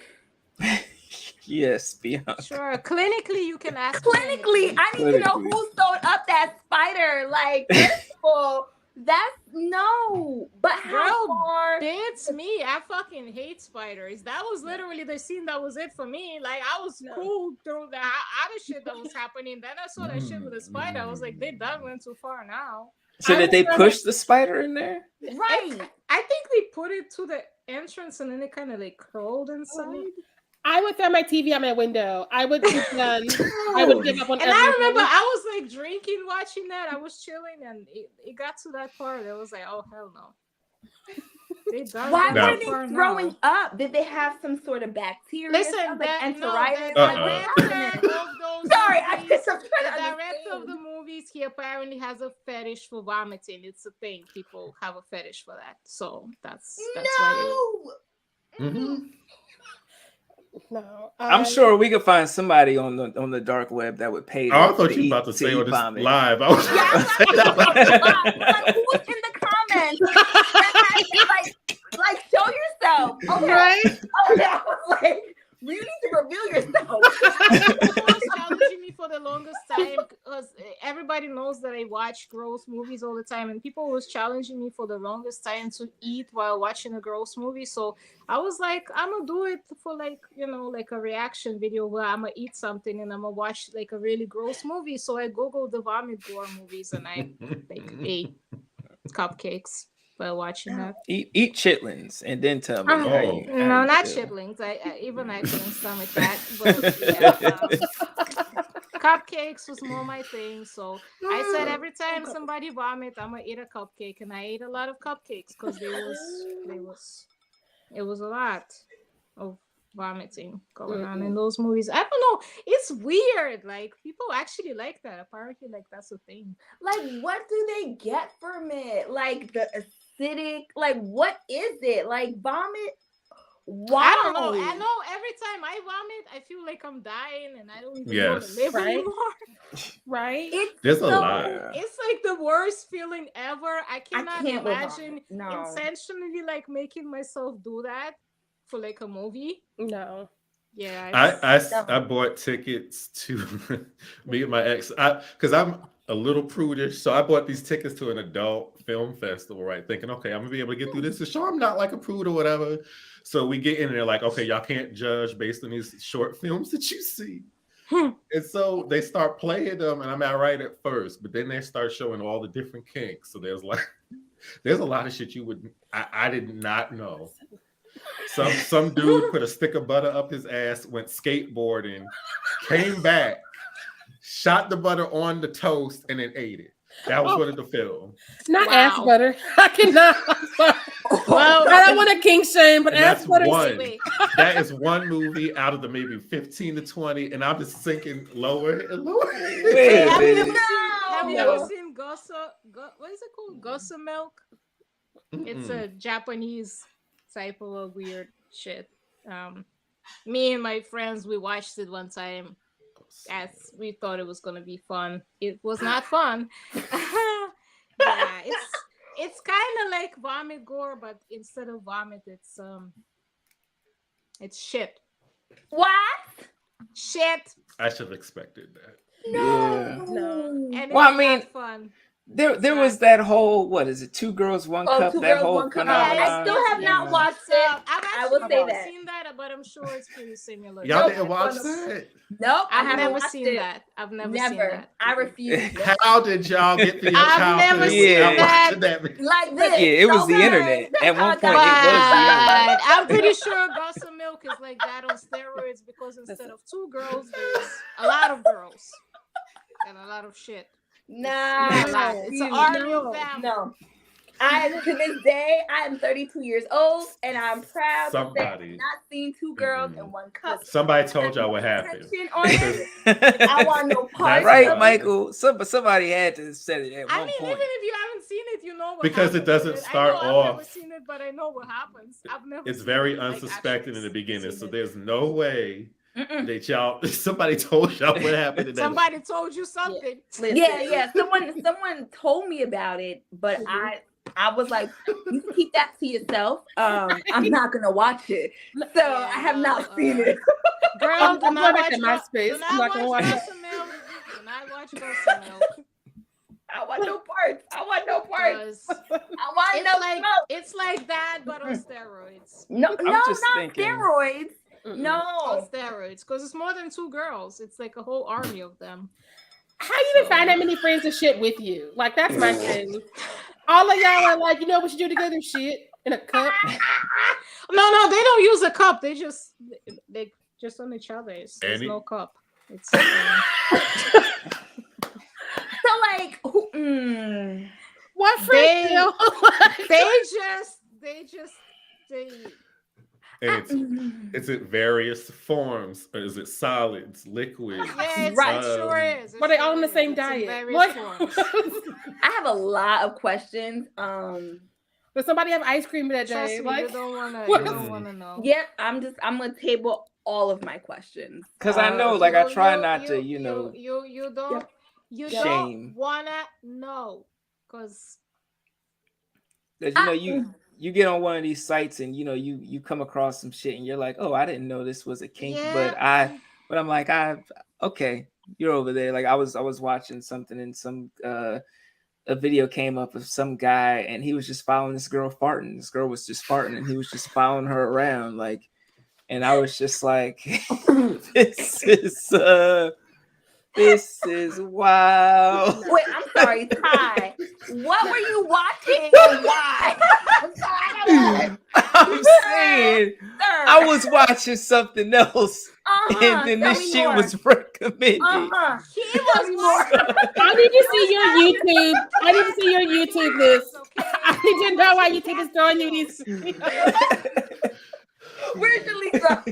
Yes, Bianca. Sure. Clinically, you can ask. Clinically, I need to know who sewed up that spider. Like, first of all, that's no. But how far? It's me. I fucking hate spiders. That was literally the scene that was it for me. Like, I was cool through the other shit that was happening. Then I saw that shit with the spider. I was like, they done went too far now. So did they push the spider in there? Right. I think they put it to the entrance and then it kind of like curled inside. I would throw my TV out my window. I would be done. I would give up on everything. I remember I was like drinking, watching that. I was chilling and it got to that part. It was like, oh, hell no. Why were they throwing up? Did they have some sort of bacteria? Listen, like enteritis? Sorry, I guess I'm trying to director of the movies, he apparently has a fetish for vomiting. It's a thing. People have a fetish for that. So that's why No, I'm sure we could find somebody on the dark web that would pay. I thought you were about to say on this live. I was like, who's in the comments? like, show yourself. Okay. Right? Oh, yeah. I was like, you need to reveal yourself. People was challenging me for the longest time because everybody knows that I watch gross movies all the time, and people was challenging me for the longest time to eat while watching a gross movie. So I was like, I'm gonna do it for like a reaction video where I'm gonna eat something and I'm gonna watch like a really gross movie. So I googled the vomit gore movies and I like ate cupcakes while watching that. Eat chitlins and then tell me. No, not chitlins. I even I couldn't stomach that. But yeah, cupcakes was more my thing. So I said every time somebody vomit, I'm gonna eat a cupcake, and I ate a lot of cupcakes because it was a lot of vomiting going on in those movies. I don't know. It's weird. Like people actually like that. Apparently, like that's a thing. Like, what do they get from it? Like the acidic. Like, what is it? Like vomit? Why? I don't know. I know every time I vomit, I feel like I'm dying, and I don't even want to live anymore. Right? There's a lot. It's like the worst feeling ever. I can't imagine intentionally like making myself do that for like a movie. No. Yeah. I bought tickets to me and my ex because I'm a little prudish, so I bought these tickets to an adult film festival, right? Thinking, okay, I'm gonna be able to get through this to show I'm not like a prude or whatever. So we get in and they're like, okay, y'all can't judge based on these short films that you see. And so they start playing them, and I'm all right at first, but then they start showing all the different kinks. So there's a lot of shit I did not know. Some dude put a stick of butter up his ass, went skateboarding, came back, shot the butter on the toast, and then ate it. That was one of the film. Not ass butter. I cannot. Well, I don't want a king shame, but ass butter. That is one movie out of the maybe 15 to 20, and I'm just sinking lower and lower. Have you ever seen Gosa? What is it called? Gosa milk. It's a Japanese type of a weird shit. Me and my friends, we watched it one time as we thought it was gonna be fun. It was not fun. Yeah, it's kind of like vomit gore, but instead of vomit, it's shit. What? Shit. I should have expected that. No. And well, I mean, not fun. There was that whole, what is it, 2 girls, 1 cup, Two that girls, whole one cup. phenomenon. I still have not watched it. I've will say never that. seen that, but I'm sure it's pretty similar. Y'all didn't watch that? Nope, I've never seen that. I've never seen that. I refuse. How did y'all get through your I've childhood never seen without that. watching that? Like this. Yeah, it was the internet. At one point, it was the internet. I'm pretty sure Gossip Milk is like that on steroids because instead of 2 girls, there's a lot of girls and a lot of shit. Nah, it's an army of them. No. To this day, I am 32 years old, and I'm proud to say I've not seen 2 girls and 1 cup. Somebody told y'all what happened. I want no part. Right, Michael. Somebody had to set it at one point. Even if you haven't seen it, you know what because happens. it doesn't start off. I've never seen it, but I know what happens. I've never. It's very unsuspecting in the beginning, so there's no way that y'all. Somebody told y'all what happened. Somebody told you something. Yeah. Someone told me about it, but I was like, you can keep that to yourself. I'm not gonna watch it, so I have not seen it. Girl, do not watch MySpace. Do not watch Gossip Milk. Do not watch Gossip Milk. I want no parts. I want no parts. It's like that, but on steroids. Not steroids. No, on steroids, because it's more than 2 girls. It's like a whole army of them. How you even find that many friends to shit with you? Like, that's my thing. All of y'all are like, you know what you do together? Shit in a cup. No, they don't use a cup. They just on each other. There's no cup. It's so like, what friend? And it's in various forms. Or is it solids, liquids? Yeah, right. Sure is. Were they all on the same diet? I have a lot of questions. Does somebody have ice cream that day? You don't wanna know. Yeah, I'm gonna table all of my questions. Because I know, like, I try not to, you don't wanna know. Because you get on one of these sites and you come across some shit and you're like, oh, I didn't know this was a kink, but I'm like, okay, you're over there. Like I was watching something and some a video came up of some guy and he was just following this girl farting. This girl was just farting and he was just following her around, like, and I was just like, this is wild. Wait, I'm sorry, Ty. What were you watching and why? I'm saying I was watching something else, and then this shit was recommended. He was more. I need to see your YouTube. I need to see your YouTube list. I need to know why YouTube is throwing you these. Where's your Lisa?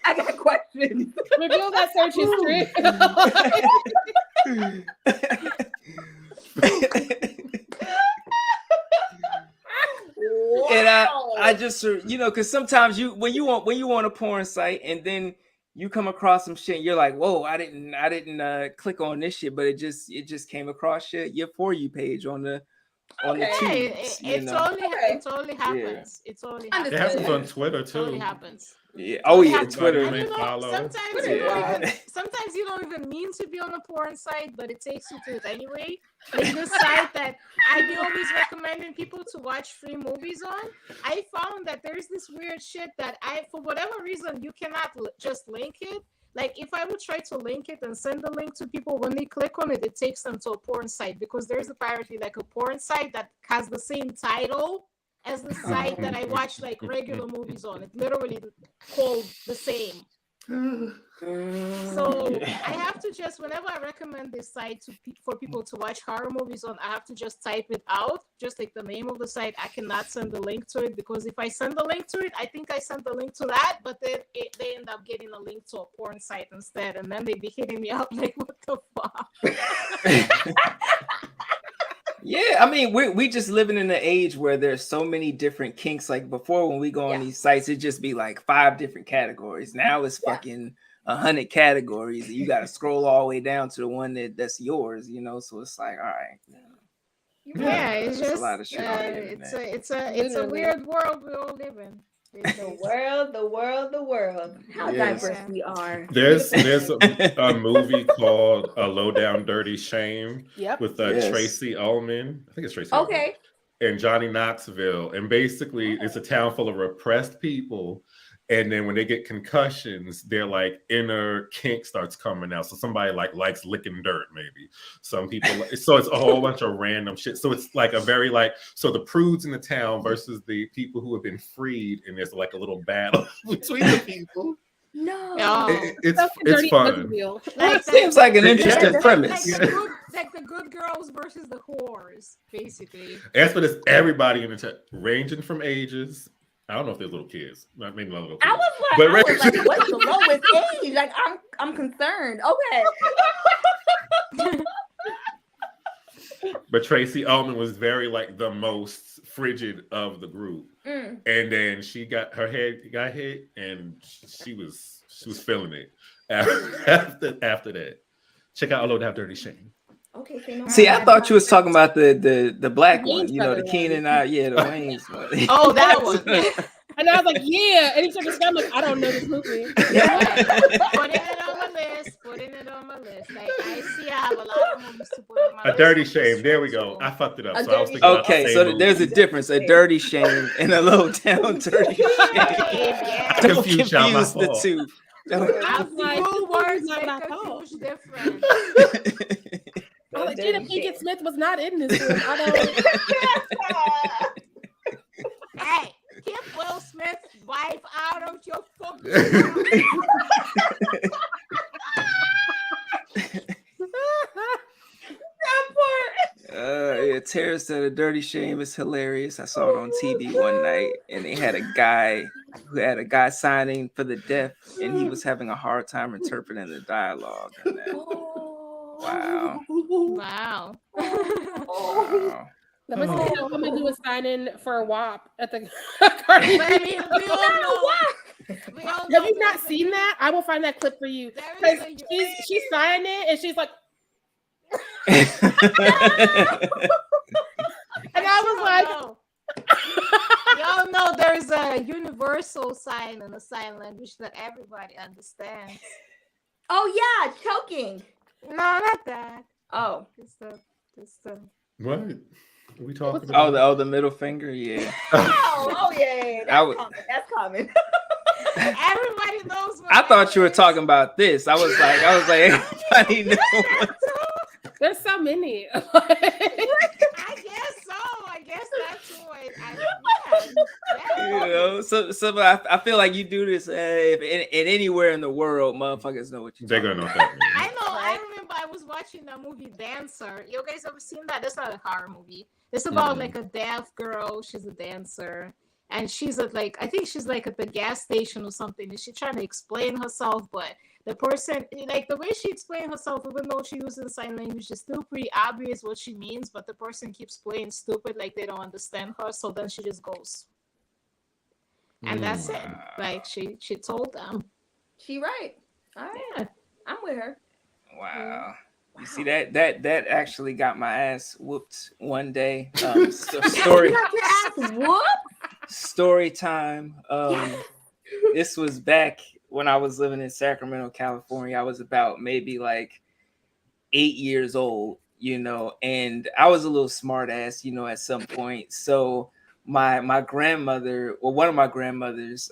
I got questions. Reveal that search history. And I just, because sometimes when you on a porn site and then you come across some shit and you're like, whoa, I didn't click on this shit, but it just came across your For You page on the tubes, it totally happens. It happens on Twitter too. It totally happens. Yeah. Oh yeah, Twitter. Sometimes you don't even mean to be on a porn site, but it takes you to it anyway. Like this site that I be always recommending people to watch free movies on. I found that there's this weird shit that for whatever reason, you cannot just link it. Like if I would try to link it and send the link to people, when they click on it, it takes them to a porn site because there's apparently like a porn site that has the same title as the site that I watch like regular movies on. It literally called the same. So I have to just, whenever I recommend this site for people to watch horror movies on, I have to just type it out, just like the name of the site. I cannot send the link to it because if I send the link to it, I think I sent the link to that, but then they end up getting a link to a porn site instead, and then they be hitting me up like, what the fuck? Yeah, I mean, we just living in an age where there's so many different kinks. Like before, when we go on these sites, it just be like 5 different categories. Now it's fucking 100 categories. You got to scroll all the way down to the one that's yours. So it's like, all right. Yeah, it's just a lot of shit. It's a weird world we all live in. The world. How diverse we are. There's a movie called A Low Down Dirty Shame with Tracy Ullman. I think it's Tracy Ullman. Okay. And Johnny Knoxville. And basically it's a town full of repressed people. And then when they get concussions, their like inner kink starts coming out. So somebody like likes licking dirt, maybe. Some people, so it's a whole bunch of random shit. So it's like a very like, so the prudes in the town versus the people who have been freed, and there's like a little battle between the people. No, it's fun. Like, seems like an interesting premise. Like the good girls versus the whores, basically. As for this, everybody in the town, ranging from ages. I don't know if there's little kids. Maybe not little kids. I was like, what's the lowest age? Like, I'm concerned. Okay. But Tracy Ullman was very like the most frigid of the group, and then she got her head got hit, and she was feeling it after that. Check out A Low Down Dirty Shame. Okay. See, I thought you was talking about the black one, you know, the Keenan, the Wayans one. Oh, that one. And I was like, yeah. And he took his gun, like, I don't know this movie. Putting it on my list. Like, I see I have a lot of movies to put on my list. A Dirty Shame. There we go. I fucked it up. So I was thinking okay, so there's a difference. A Dirty Shame and a Low Down Dirty Shame. Don't confuse the two. Two words make a huge difference. Jada Pinkett Smith was not in this film. I don't. Hey, get Will Smith's wife out of your fucking Tara said A Dirty Shame is hilarious. I saw it on TV one night, and they had a guy signing for the deaf, and he was having a hard time interpreting the dialogue. In that. Wow. The person that I'm gonna do a sign in for a WAP at the Baby, we all know. Have you not seen that? I will find that clip for you. She's signing it, and she's like, and I was like, y'all know there's a universal sign in the sign language that everybody understands. Oh yeah, choking. No, not that. Oh, it's the what are we talking about? The middle finger, yeah. Yeah. That's common. Everybody knows. I thought you were talking about this. I was like, everybody knows. There's so many. I guess so. I guess that's what you know. So I feel like you do this if in anywhere in the world, motherfuckers know what you're They're talking gonna know about. that. I know. I remember I was watching that movie Dancer. You guys ever seen that? That's not a horror movie. It's about like a deaf girl. She's a dancer. And she's at I think she's like at the gas station or something. And she's trying to explain herself, but the person, like the way she explained herself, even though she uses sign language, it's still pretty obvious what she means, but the person keeps playing stupid, like they don't understand her. So then she just goes. And that's it. Like she told them. She right. All right. Yeah. I'm with her. Wow. You see that actually got my ass whooped one day. Story time. This was back when I was living in Sacramento, California. I was about maybe like 8 years old, you know, and I was a little smart ass, you know, at some point. So my grandmother, or one of my grandmothers,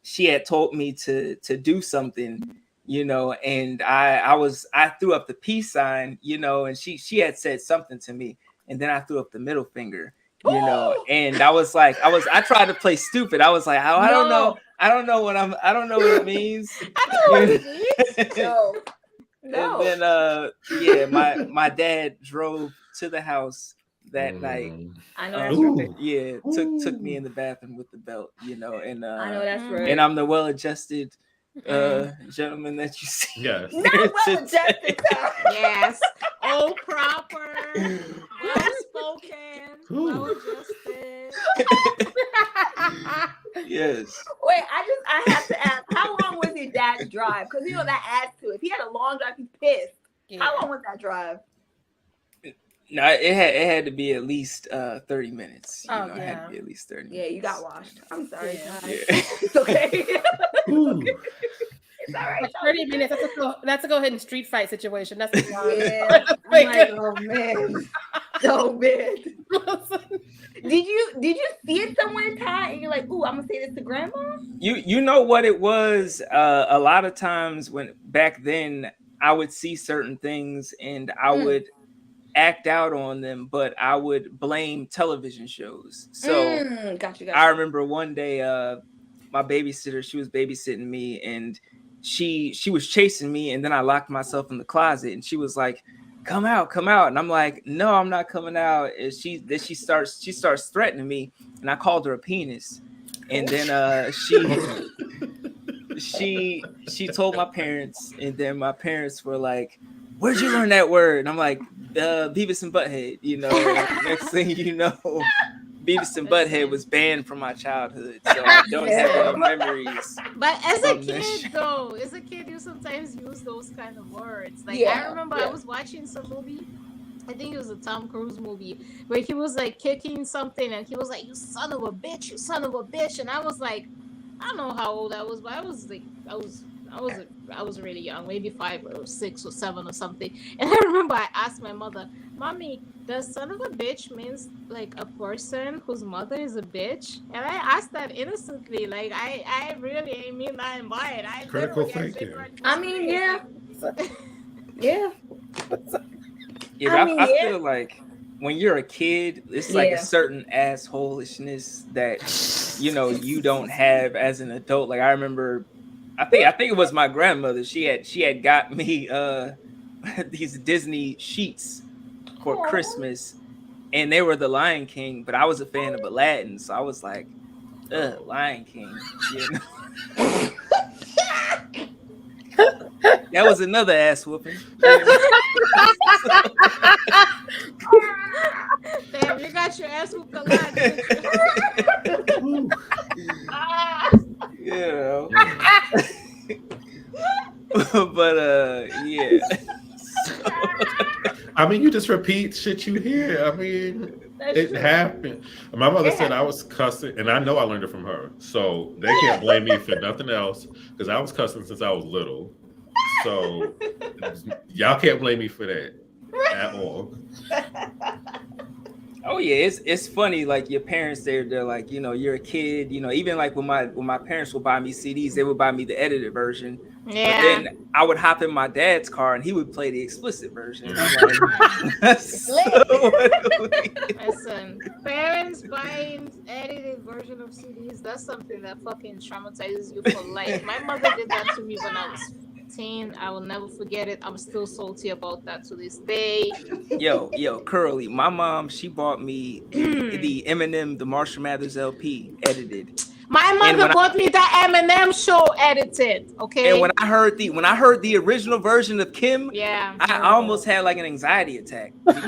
she had told me to do something, you know, and I threw up the peace sign, you know, and she had said something to me, and then I threw up the middle finger, you know, and I tried to play stupid. I was like, I don't know what it means. I know what it means. No. And then my dad drove to the house that night. I know that's right. Yeah, took me in the bathroom with the belt, you know, and I know that's right. And I'm the well-adjusted gentleman that you see. Yes. Not well-adjusted. Yes. Oh, proper, well-spoken, well-adjusted. Yes. Wait, I have to ask, how long was your dad's drive? Because that adds to it. If he had a long drive, he's pissed. Yeah. How long was that drive? No, it had to be at least 30 minutes. It had to be at least 30 minutes. Yeah, you got washed. I'm sorry. Yeah. It's okay. It's all right. Like 30 minutes. That's a go ahead and street fight situation. That's yeah. I'm like, oh man. So bad. Did you see it somewhere, Ty? And you're like, ooh, I'm gonna say this to grandma? You know what it was? A lot of times when back then I would see certain things and I would act out on them, but I would blame television shows. So Gotcha. I remember one day my babysitter, she was babysitting me and she was chasing me, and then I locked myself in the closet and she was like, come out. And I'm like, no, I'm not coming out. And she starts threatening me, and I called her a penis. And then she told my parents, and then my parents were like, where'd you learn that word? And I'm like, Beavis and Butthead, next thing you know, Beavis and Butthead was banned from my childhood, so I don't have any memories. But as a kid, you sometimes use those kind of words. Like I remember I was watching some movie. I think it was a Tom Cruise movie where he was like kicking something, and he was like, "You son of a bitch!" And I was like, I don't know how old I was, but I was really young, maybe 5 or 6 or 7 or something. And I remember I asked my mother, "Mommy, does son of a bitch means like a person whose mother is a bitch?" And I asked that innocently, like I really ain't mean nothing by it. Critical thinking. I mean, yeah. Yeah. I feel like when you're a kid, it's like a certain assholishness that you don't have as an adult. Like I remember, I think it was my grandmother. She had got me these Disney sheets for Christmas, and they were the Lion King, but I was a fan of Aladdin, so I was like, Lion King. That was another ass whooping. Damn, you got your ass whooped a lot. But yeah. I mean, you just repeat shit you hear. I mean, it happened. My mother said I was cussing, and I know I learned it from her. So they can't blame me for nothing else because I was cussing since I was little. So y'all can't blame me for that at all. Oh yeah, it's funny. Like your parents, they're like, you're a kid. Even like when my parents would buy me CDs, they would buy me the edited version. Yeah. But then I would hop in my dad's car and he would play the explicit version. Listen, parents buying edited version of CDs, that's something that fucking traumatizes you for life. My mother did that to me when I was 15. I will never forget it. I'm still salty about that to this day. Yo, Curly, my mom, she bought me the Eminem, the Marshall Mathers LP edited. My mother bought me the Eminem show edited. Okay. And when I heard the original version of Kim, I almost had like an anxiety attack. Because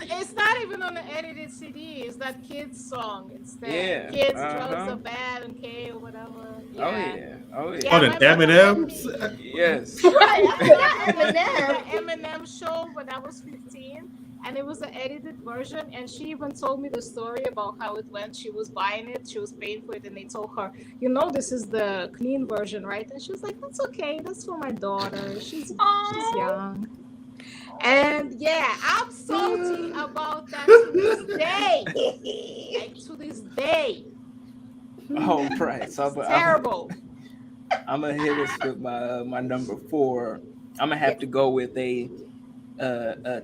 it's not even on the edited CD. It's that kids song instead. Kids, drugs are bad, okay, or whatever. Yeah. Oh yeah. On an Eminem? Yes. The Eminem show when I was 15. And it was an edited version, and she even told me the story about how it went. She was buying it, she was paying for it, and they told her, this is the clean version, right? And she was like, that's okay, that's for my daughter. She's young. And I'm salty about that to this day. Like, to this day. Oh, right. So terrible. I'm gonna hit us with my number 4. I'm gonna have to go with a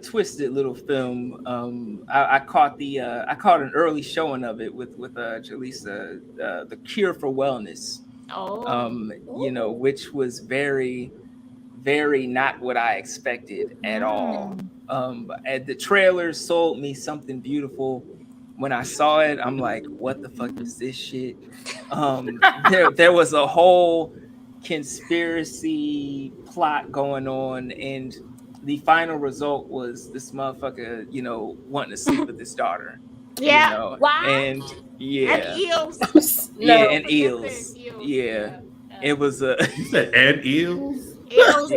twisted little film. I caught an early showing of it with Jaleesa, The Cure for Wellness. Which was very, very not what I expected at all. And the trailer sold me something beautiful. When I saw it, I'm like, what the fuck is this shit? There was a whole conspiracy plot going on, and the final result was this motherfucker, wanting to sleep with his daughter. Wow. And and eels. And eels. Yeah. It was You said and eels? Eels.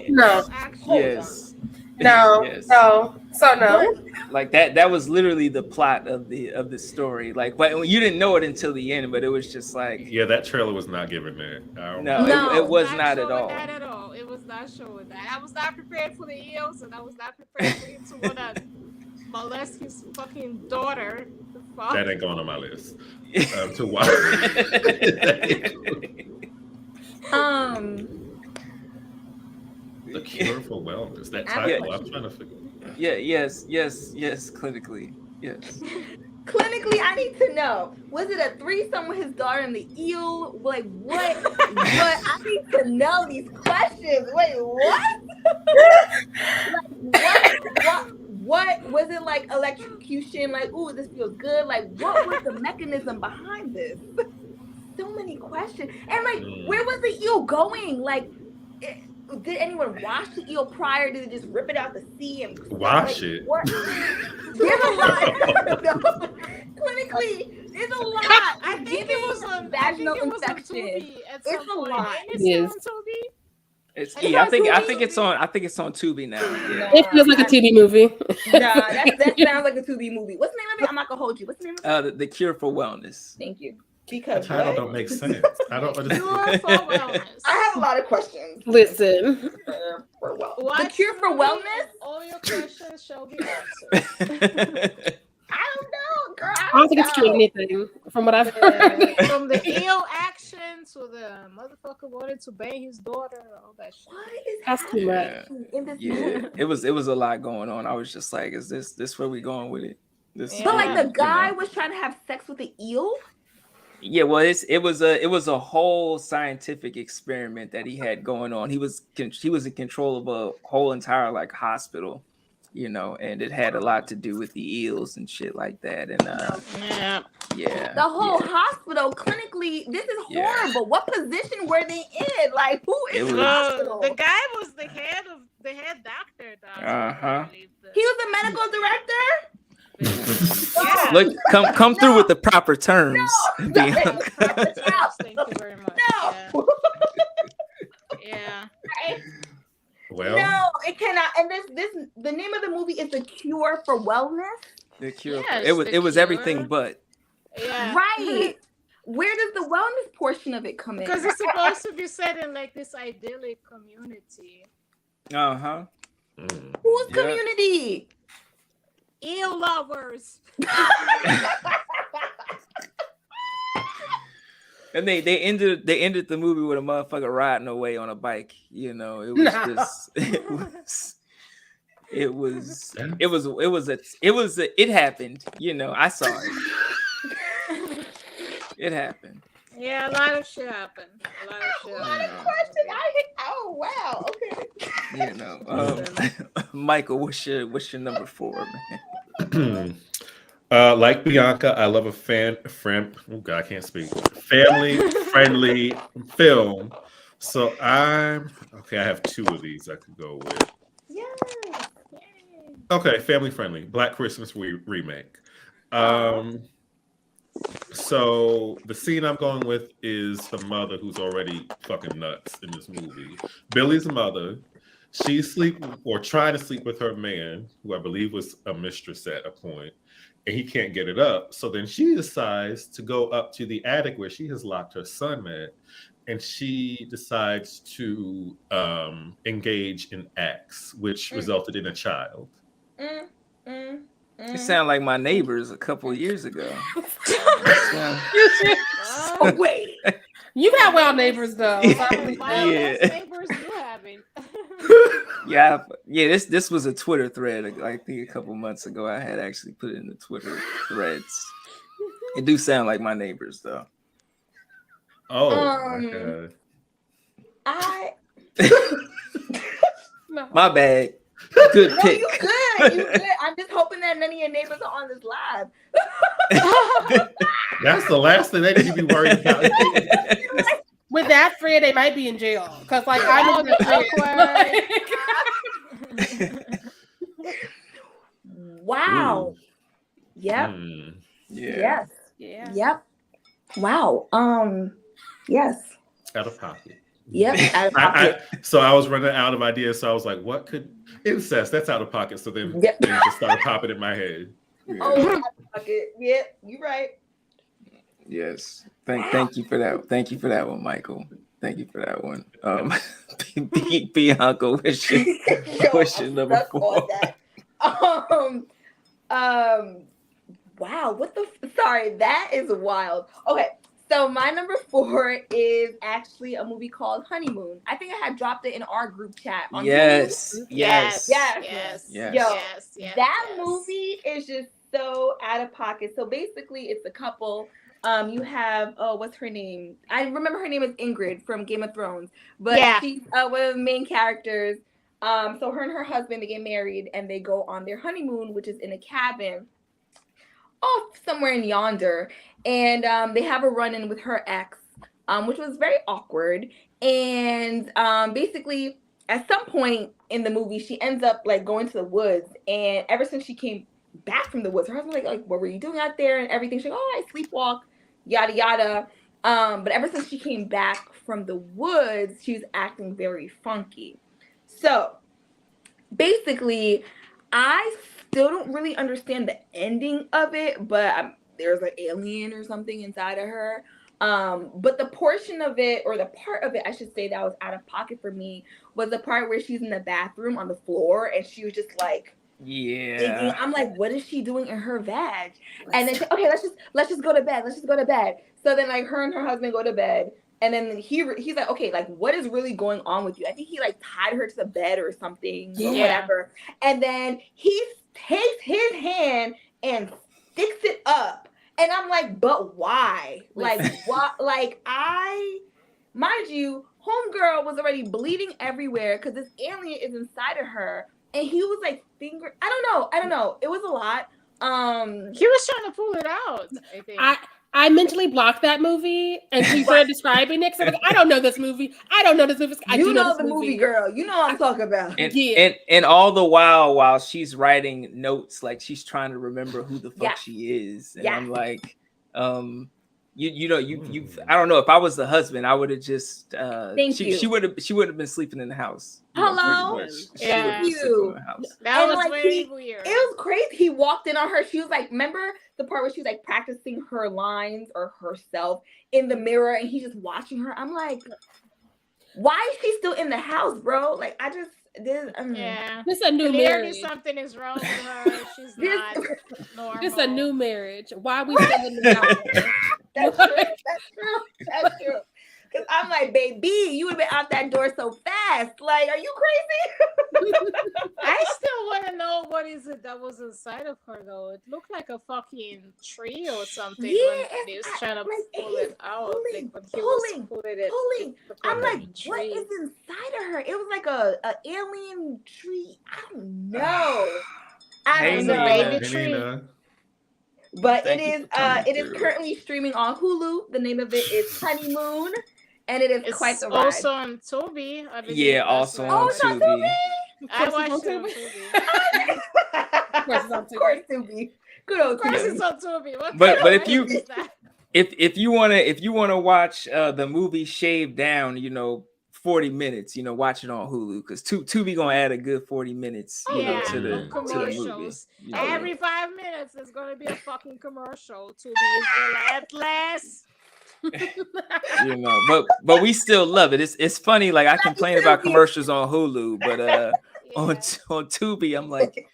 No. Yes. No, Yes. no. So no. Like that was literally the plot of the story. Like, but you didn't know it until the end, but it was just like, Yeah, that trailer was not giving that. no, it was not at all. That at all. It was not showing that. I was not prepared for the eels, and I was not prepared for him to wanna molest his fucking daughter. That ain't going on my list to watch. The Cure for Wellness. That title, I'm trying to figure. Yeah. Yes. Clinically, yes. Clinically, I need to know. Was it a threesome with his daughter and the eel? Like what? I need to know these questions. Wait, what? What was it like? Electrocution? Like, ooh, this feels good. Like, what was the mechanism behind this? So many questions. And like, where was the eel going? Like, did anyone wash the eel prior? Did they just rip it out the sea and wash it? What? There's a lot. Clinically, there's a lot. I think it was a vaginal infection. It's a lot. Yes. I think it's on Tubi now. Yeah. It feels like a TV movie. Nah, that sounds like a Tubi movie. What's the name of it? I'm not gonna hold you. What's the name of it? The Cure for Wellness. Thank you. Because the title don't make sense. I don't understand. Cure for Wellness. I have a lot of questions. Listen. The Cure for Wellness? All your questions shall be answered. I don't know, girl. I don't think it's true anything from what I've heard. From the eel action to the motherfucker wanted to bang his daughter, all that shit. What is That's too much. in this movie? It was a lot going on. I was just like, is this where we going with it? But like the guy was trying to have sex with the eel? Yeah, well, it was a whole scientific experiment that he had going on. He was in control of a whole entire like hospital, and it had a lot to do with the eels and shit like that. And the whole hospital. Clinically, this is horrible. What position were they in? Like, who is the hospital? The guy was the head doctor. He was the medical director. Look, come through with the proper terms. Bianca. Thank you very much. No. Yeah. Well, no, it cannot. And the name of the movie is The Cure for Wellness. The Cure. Yes, it was everything but. Yeah. Right. Where does the wellness portion of it come in? Because it's supposed to be set in like this idyllic community. Whose community? Eel lovers. And they ended the movie with a motherfucker riding away on a bike. It happened. I saw it. It happened. Yeah, a lot of shit happened. A lot of questions. Oh wow. Okay. Michael, what's your number 4, man? Like Bianca, I love a family-friendly film. So I have 2 of these I could go with. Yes. Okay, family-friendly. Black Christmas remake. So the scene I'm going with is the mother who's already fucking nuts in this movie. Billy's mother. She's trying to sleep with her man, who I believe was a mistress at a point, and he can't get it up. So then she decides to go up to the attic where she has locked her son at, and she decides to engage in acts, which resulted in a child. It sounded like my neighbors a couple of years ago. Oh wait, you got wild neighbors though. Neighbors do having. Yeah. This was a Twitter thread. I think a couple months ago, I had actually put it in the Twitter threads. It do sound like my neighbors though. Oh, my bad. Good pick. You good. I'm just hoping that none of your neighbors are on this live. That's the last thing they need to be worried about. With that thread, they might be in jail. Because I know the Wow. Ooh. Yep. Yeah. Yes. Yeah. Yep. Wow. Yes. Out of pocket. Yep. So I was running out of ideas. So I was like, what could incest? That's out of pocket. So then things just started popping in my head. Yeah. Oh, out of pocket. Yeah, you're right. Yes. Thank you for that. Thank you for that one, Michael. Thank you for that one. Bianca, what's your number 4? Wow, sorry, that is wild. Okay, so my number 4 is actually a movie called Honeymoon. I think I had dropped it in our group chat on Yes. That movie is just so out of pocket. So basically it's a couple. You have what's her name? I remember her name is Ingrid from Game of Thrones, but she's one of the main characters. So her and her husband, they get married and they go on their honeymoon, which is in a cabin off somewhere in yonder, and they have a run-in with her ex, which was very awkward. And basically at some point in the movie she ends up like going to the woods, and ever since she came back from the woods, her husband's like what were you doing out there and everything. She's like, oh, I sleepwalk, yada yada. But ever since she came back from the woods, she was acting very funky. So basically I still don't really understand the ending of it, but there's an alien or something inside of her. But the portion of it, or the part of it, I should say, that was out of pocket for me was the part where she's in the bathroom on the floor and she was just like, thinking, I'm like, what is she doing in her vag? And then okay, let's just go to bed. Let's just go to bed. So then like her and her husband go to bed. And then he's like, okay, like what is really going on with you? I think he like tied her to the bed or something or whatever. And then he takes his hand and sticks it up. And I'm like, but why? Like, why? Like, mind you, homegirl was already bleeding everywhere because this alien is inside of her. And he was like, I don't know. It was a lot. He was trying to pull it out, I think. I mentally blocked that movie and she started describing it. So I was like, I don't know this movie. I do know the movie, girl. You know what I'm talking about. And all the while she's writing notes, like she's trying to remember who the fuck she is. And I'm like, you I don't know, if I was the husband, I would have just she would have been sleeping in the house. Hello? That was like, very weird. It was crazy. He walked in on her. She was like, remember the part where she was like practicing her lines or herself in the mirror and he's just watching her? I'm like, why is she still in the house, bro? Like, this is a new marriage. Something is wrong with her. She's not normal. This is a new marriage. Why are we still in the house? That's true. Because I'm like, baby, you would have been out that door so fast. Like, are you crazy? I still want to know what is it that was inside of her, though. It looked like a fucking tree or something when he was trying to pull it out. Pulling. I'm like, what is inside of her? It was like a alien tree. I don't know. It's a baby tree. But it is currently streaming on Hulu. The name of it is Honeymoon, and it is quite the ride. Also on Tubi. Also on Tubi. I watched it on Tubi. Of course, Tubi. Good old Tubi. It's on Tubi. But if you wanna watch the movie shaved down, 40 minutes, watch it on Hulu because Tubi gonna add a good 40 minutes, to the movie. Every 5 minutes there's gonna be a fucking commercial. Tubi is relentless. But we still love it. It's funny. Like I complain about commercials on Hulu, but on Tubi, I'm like,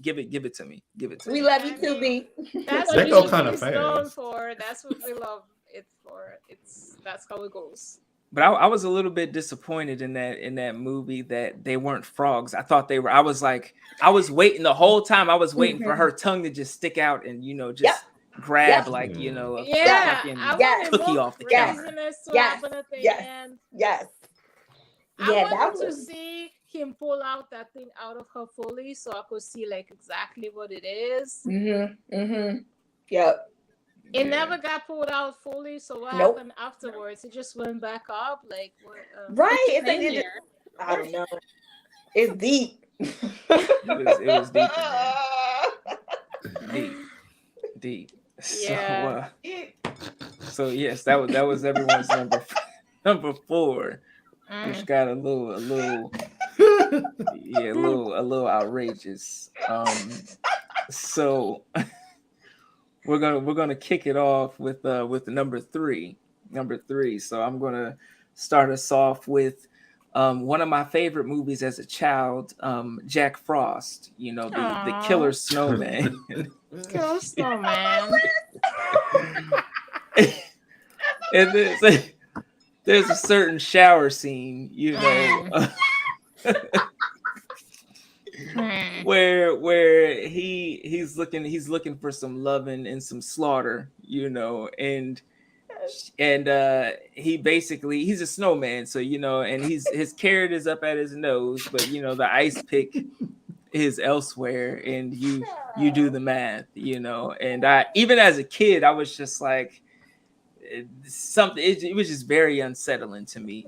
give it to me. We love you, Tubi. That's they what go kind of fast. That's what we love it for. That's how it goes. But I was a little bit disappointed in that movie that they weren't frogs. I thought they were. I was waiting the whole time. I was waiting for her tongue to just stick out and just grab a cookie off the counter. Yes. I wanted to see him pull out that thing out of her fully, so I could see like exactly what it is. Yep. It never got pulled out fully, so what happened afterwards? It just went back up, like what? Right? It's like I don't know. It's deep. It was deep. Yeah. So yes, that was everyone's number 4, which got a little outrageous. So we're gonna kick it off with number 3. So I'm gonna start us off with one of my favorite movies as a child, Jack Frost. You know, the killer snowman. Killer snowman. And there's a certain shower scene, you know, where he's looking for some loving and some slaughter, you know, and he's a snowman, so you know, and his carrot is up at his nose, but you know the ice pick is elsewhere, and you do the math, you know. And I, even as a kid, I was just like, it was just very unsettling to me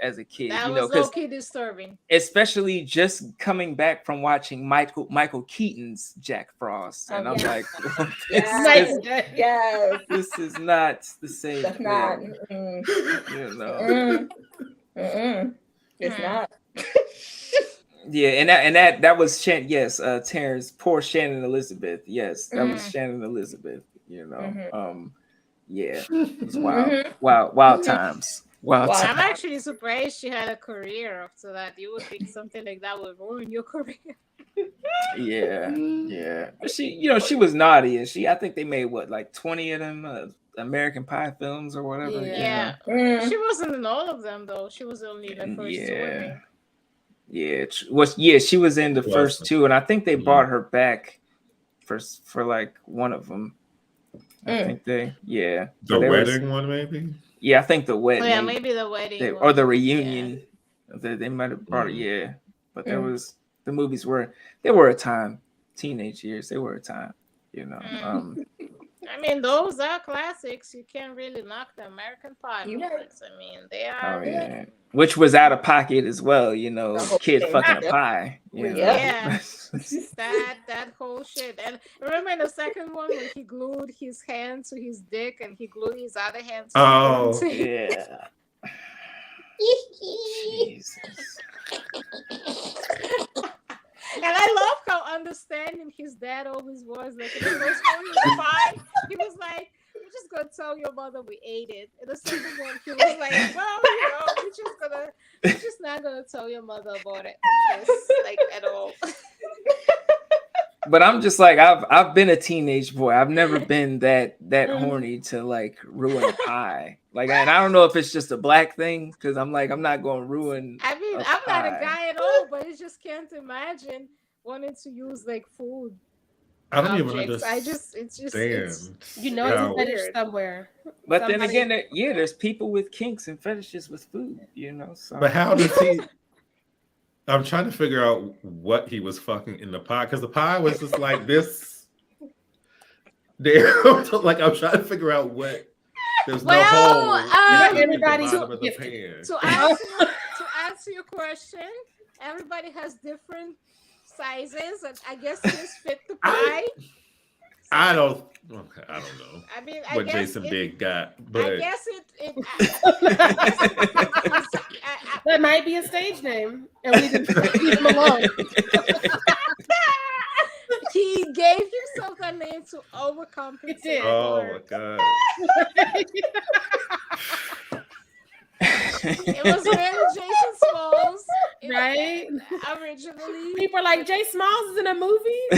as a kid. That you know, was low-key disturbing, especially just coming back from watching Michael Keaton's Jack Frost, and I'm like, this is not the same. That's thing. not. You know, it's not. Yeah, and that was Terrence, poor Shannon Elizabeth. Yes, that was Shannon Elizabeth. You know, yeah, it was wild times. Wild times. I'm actually surprised she had a career after that. You would think something like that would ruin your career. Yeah. But she was naughty, and I think they made like 20 of them American Pie films or whatever. Yeah. She wasn't in all of them though. She was only in the first 2. She was in the first 2, and I think they brought her back for like one of them. I think the wedding one, maybe. Yeah, I think the wedding. Oh, yeah, maybe the wedding or the reunion. Yeah. They might have brought it. Yeah, but the movies were a time. Teenage years, they were a time. You know. I mean, those are classics. You can't really knock the American Pie movies. I mean, they are. Oh, yeah. Which was out of pocket as well, you know, kid fucking a pie. You know? Yeah. that whole shit. And remember in the second one when he glued his hand to his dick and he glued his other hand to his yeah. Jesus. And I love how understanding his dad always was. Like in the first one, he was fine. He was like, "We're just gonna tell your mother we ate it." In the second one, he was like, "Well, you know, we're just not gonna tell your mother about it, like at all." But I'm just like, I've been a teenage boy. I've never been that horny to like ruin a pie. Like, and I don't know if it's just a black thing, because I'm like, I'm not going to ruin. I mean, I'm not a guy at all, but I just can't imagine wanting to use like food. I don't even understand. It's just it's a fetish somewhere. But then again, there's people with kinks and fetishes with food, you know. So. But how does he? I'm trying to figure out what he was fucking in the pie, because the pie was just like this. There, like I'm trying to figure out what. There's no hole. Everybody to answer your question, everybody has different sizes, and I guess this fit the pie. I don't know. I mean, what Jason Big got, but I guess it that might be a stage name, and we didn't leave him alone. He gave himself that name to overcompensate. Oh my god! It was really Jason Smalls, right? Originally, people are like, Jay Smalls is in a movie.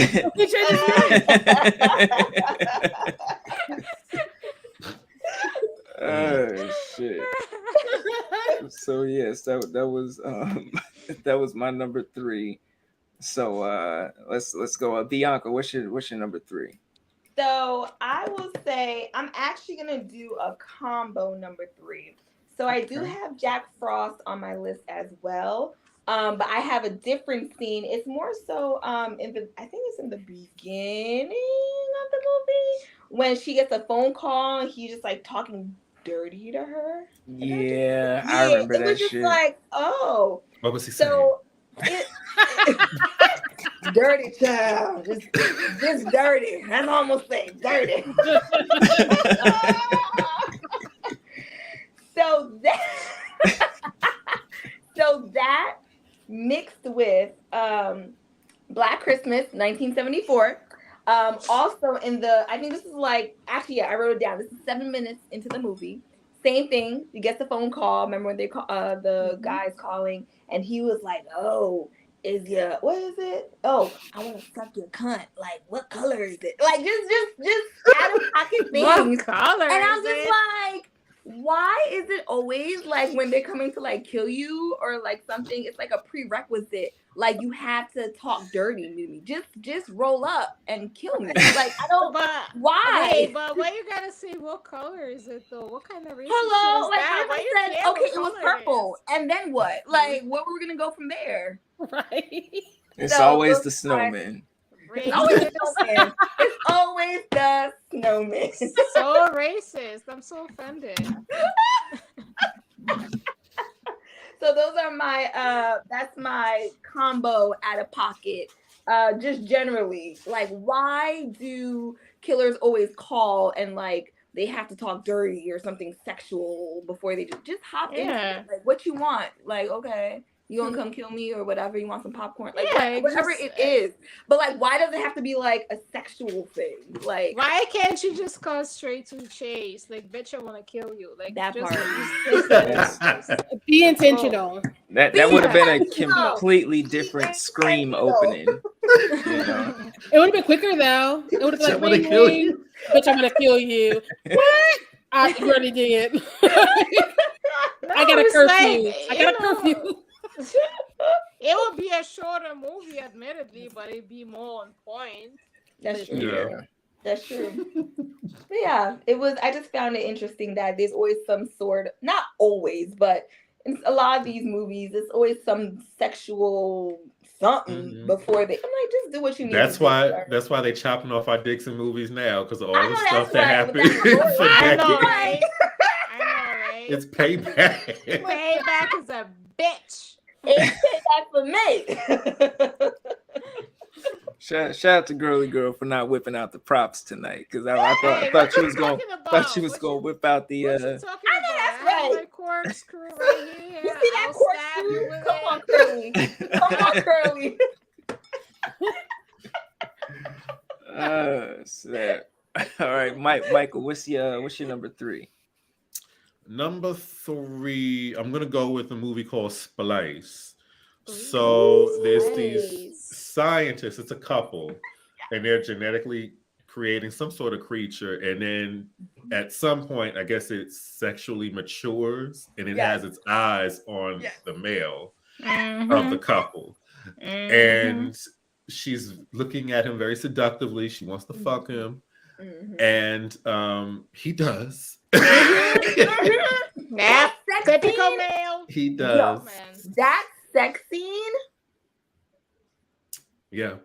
Oh shit! So yes, that was my number 3. So let's go. Bianca, what's your number 3? So I will say I'm actually gonna do a combo number 3. So I do have Jack Frost on my list as well. But I have a different scene. It's more so I think it's in the beginning of the movie when she gets a phone call and he's just like talking dirty to her. Yeah, I remember that shit. It was just like, oh. What was he saying? So dirty child. Just dirty. I'm almost saying dirty. So Black Christmas, 1974. Also in I think this is like, actually, yeah, I wrote it down. This is 7 minutes into the movie. Same thing. He gets the phone call. Remember when they call the guy's calling, and he was like, "Oh, what is it? Oh, I want to suck your cunt. Like, what color is it? Like, just out of pocket things. What color? And I'm just like, why is it always like when they're coming to like kill you or like something? It's like a prerequisite. Like, you have to talk dirty to me. Just roll up and kill me. Like, I don't. Why? Wait, but why you gotta say what color is it though? What kind of race? Hello, like that? I said, okay, it was purple, and then what? Like, where were we gonna go from there? Right. It's always the snowman. It's always the snowman. It's always the snowman. So racist. I'm so offended. So those are my that's my combo out of pocket. Just generally, like, why do killers always call and like they have to talk dirty or something sexual before they just hop in? Like, what you want? Like, okay, you gonna come kill me or whatever? You want some popcorn? Like, whatever it is. But like, why does it have to be like a sexual thing? Like, why can't you just go straight to chase? Like, bitch, I want to kill you. Like, that part. Be intentional. That would have been a completely different Scream opening. You know? It would have been quicker though. It would have been like, kill you. Bitch, I'm gonna kill you. What? I already did. I got a curfew. I got a curfew. It would be a shorter movie, admittedly, but it'd be more on point. That's true. Yeah. That's true. But yeah, it was. I just found it interesting that there's always some sort of, not always, but in a lot of these movies, there's always some sexual something before they. I'm like, just do what you need. That's why they chopping off our dicks in movies now, because of all the stuff that happened. I know, right? It's payback. Payback is a bitch. It's payback for me. Shout out to GirlyGirl for not whipping out the props tonight, because I thought she was going to whip out the. I know that's right. My corkscrew right here. You see that corkscrew? Come on, Curly. Come on, Curly. Snap. All right, Michael, what's your number 3? Number 3, I'm gonna go with a movie called Splice. So there's these scientists, it's a couple, and they're genetically creating some sort of creature, and then at some point, I guess it sexually matures, and it has its eyes on the male of the couple. And she's looking at him very seductively. She wants to fuck him. And he does. Typical male. He does. That sex scene. Yeah.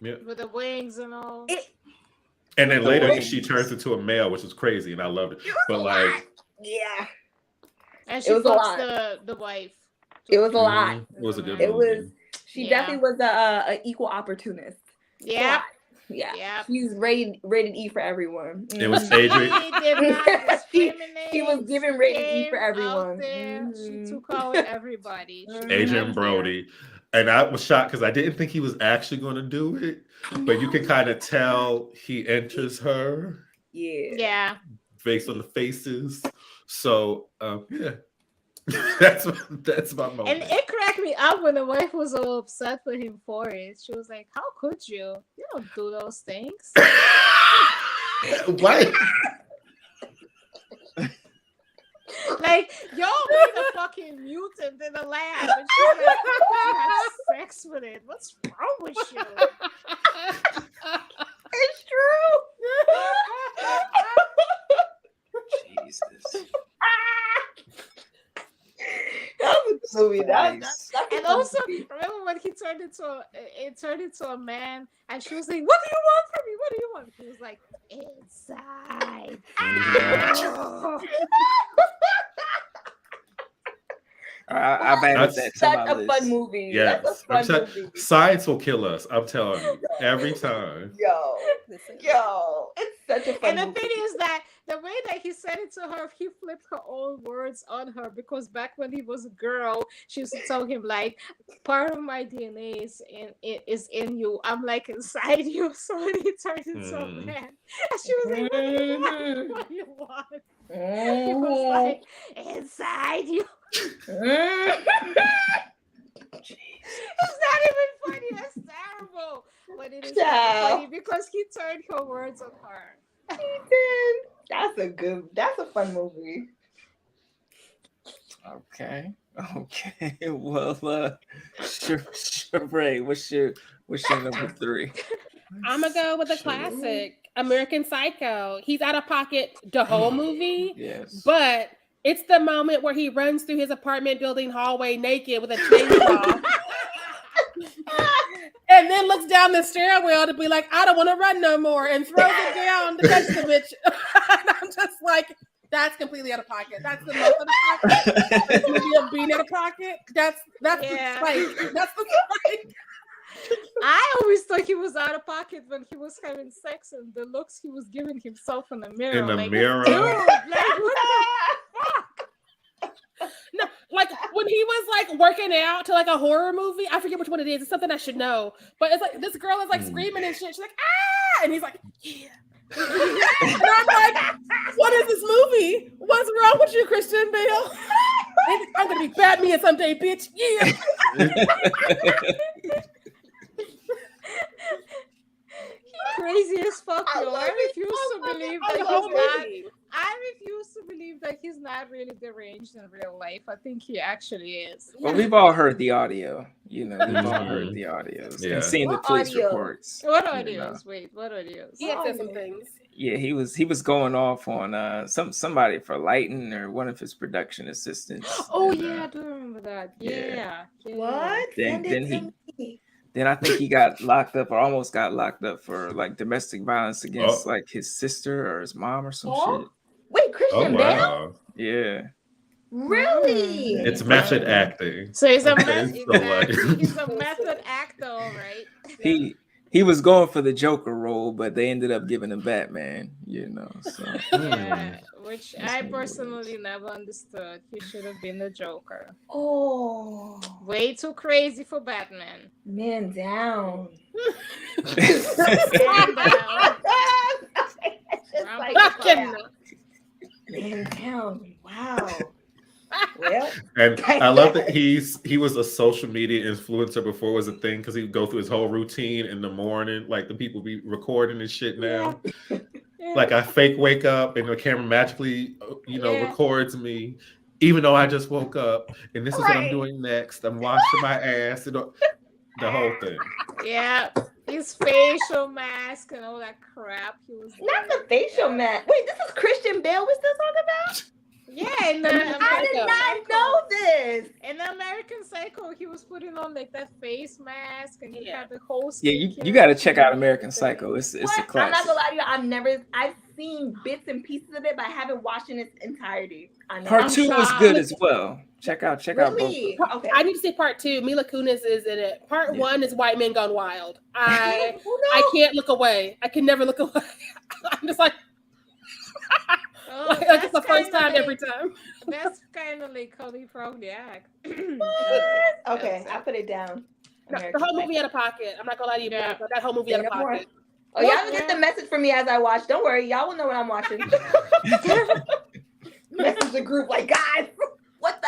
With the wings and all. And then later she turns into a male, which is crazy, and I loved it. But like, and she fucks the wife. It was a lot. It was a good movie. It was. She definitely was a equal opportunist. Yeah. Yeah. She's rated E for everyone. It was Adrian. She was giving rated E for everyone. She took out everybody. Adrian Brody. And I was shocked because I didn't think he was actually going to do it. But you can kind of tell he enters her. Yeah. Based on the faces. So, yeah. that's my moment. And it cracked me up when the wife was so upset with him for it. She was like, "How could you? You don't do those things." Why? Like, y'all made a fucking mutant in the lab, and she's like, "You had sex with it. What's wrong with you?" It's true. Jesus. That was a movie. That's and also, remember when he turned into a man, and she was like, "What do you want from me? What do you want?" He was like, "Inside." I've added that to my list. Such a fun movie. Yes. That's a fun movie. Science will kill us. I'm telling you, every time. Yo, it's such a fun movie. And the thing is that the way that he said it to her, he flipped her own words on her because back when he was a girl, she used to tell him like, part of my DNA is in you. I'm like inside you. So when he turned into a man, and she was like, what do you want? He was like, inside you. It's not even funny. That's terrible. But it is funny because he turned her words on her. He did. That's a fun movie. Okay. Well, Sharai, what's your number 3? I'm gonna go with a classic, American Psycho. He's out of pocket the whole movie. Yes. But it's the moment where he runs through his apartment building hallway naked with a chainsaw. And then looks down the stairwell to be like, I don't want to run no more, and throws it down to catch the bitch. And I'm just like, that's completely out of pocket. That's the most out of pocket. Being out of pocket, that's the spike. That's the spike. I always thought he was out of pocket when he was having sex and the looks he was giving himself in the mirror. In the like, mirror. Dude, like, what the fuck? No, like when he was like working out to like a horror movie, I forget which one it is. It's something I should know. But it's like this girl is like screaming and shit. She's like, ah, and he's like, yeah. And I'm like, what is this movie? What's wrong with you, Christian Bale? I'm gonna be Batman someday, bitch. Yeah. Crazy as fuck, yo. I refuse to believe that he's not really deranged in real life. I think he actually is. Well, we've all heard the audio. We've all heard the audios and seen the police reports. What audios? Wait, what audios? He had some things. Yeah, he was going off on somebody for lighting or one of his production assistants. Oh yeah, I do remember that. Yeah. What? Then I think he got locked up or almost got locked up for like domestic violence against like his sister or his mom or some shit. Wait, Christian Bale? Yeah. Really? It's method acting. So he's a he's a method actor, right? He was going for the Joker role, but they ended up giving him Batman, So yeah, which I personally never understood. He should have been the Joker. Oh, way too crazy for Batman. Man down. Man down. Wow. Well, and I love that he was a social media influencer before it was a thing because he'd go through his whole routine in the morning. Like the people be recording and shit now. Yeah. Like I fake wake up and the camera magically, records me, even though I just woke up and this is what I'm doing next. I'm washing my ass and the whole thing. Yeah, his facial mask and all that crap. He was not the facial mask. Wait, this is Christian Bale we're still talking about? Yeah, I did not know this. In American Psycho, he was putting on like that face mask and he had the whole you got to check out American Psycho. It's a classic. I'm not gonna lie to you. I've seen bits and pieces of it, but I haven't watched in its entirety. Part 2 was good as well. Check out both. Okay. I need to see part 2. Mila Kunis is in it. Part 1 is White Men Gone Wild. I can't look away. I can never look away. I'm just like. Like it's the first time every time. That's kind of like how they probably act. Okay, I put it down. The whole movie out of pocket. I'm not gonna lie to you, but that whole movie out of pocket. Oh, y'all will get the message from me as I watch. Don't worry, y'all will know what I'm watching. Message the group like, guys, what the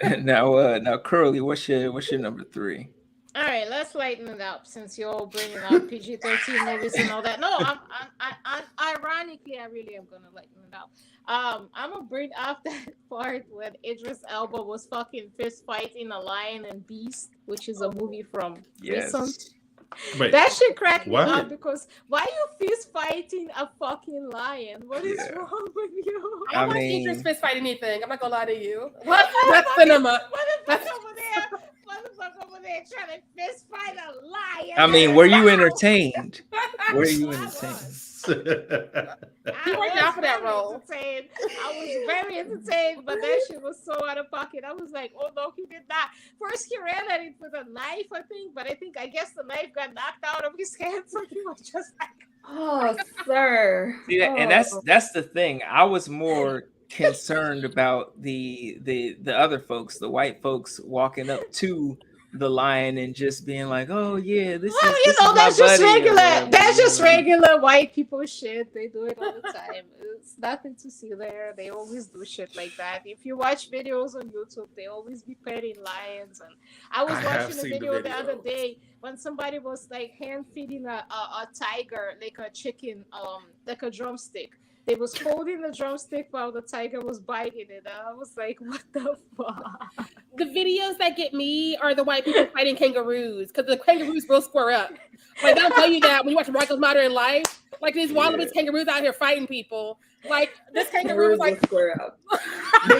F? Now, Curly, what's your number 3? All right, let's lighten it up since you're all bringing up PG-13 movies and all that. No, ironically, I really am gonna lighten it up. I'm gonna bring up that part when Idris Elba was fucking fist fighting a lion and beast, which is a movie from recent. Wait, that shit cracked me up because why are you fist fighting a fucking lion? What is wrong with you? I don't watch Idris fist fight anything. I'm not gonna lie to you. That's cinema. Motherfucker over there trying to fist fight a lion. I mean, were you entertained? Were you entertained? He worked out for that role. I was very entertained, but that shit was so out of pocket. I was like, oh no, he did not. First, he ran at it with a knife, I think, but I guess the knife got knocked out of his hand, so he was just like, Oh, sir. See that, and that's the thing. I was more concerned about the other folks, the white folks walking up to the lion and just being like, "Oh yeah, this Well, is you know, my that's just buddy," or regular. whatever, That's you just know? regular white people shit. They do it all the time. It's nothing to see there. They always do shit like that. If you watch videos on YouTube, they always be petting lions. And I was have watching a seen the video the other videos. day when somebody was like hand feeding a tiger like a chicken, like a drumstick. They was holding the drumstick while the tiger was biting it. And I was like, what the fuck? The videos that get me are the white people fighting kangaroos because the kangaroos will square up. Like they'll tell you that when you watch Michael's Modern Life. Like these wallabies kangaroos out here fighting people. Like this kangaroo was like square up. They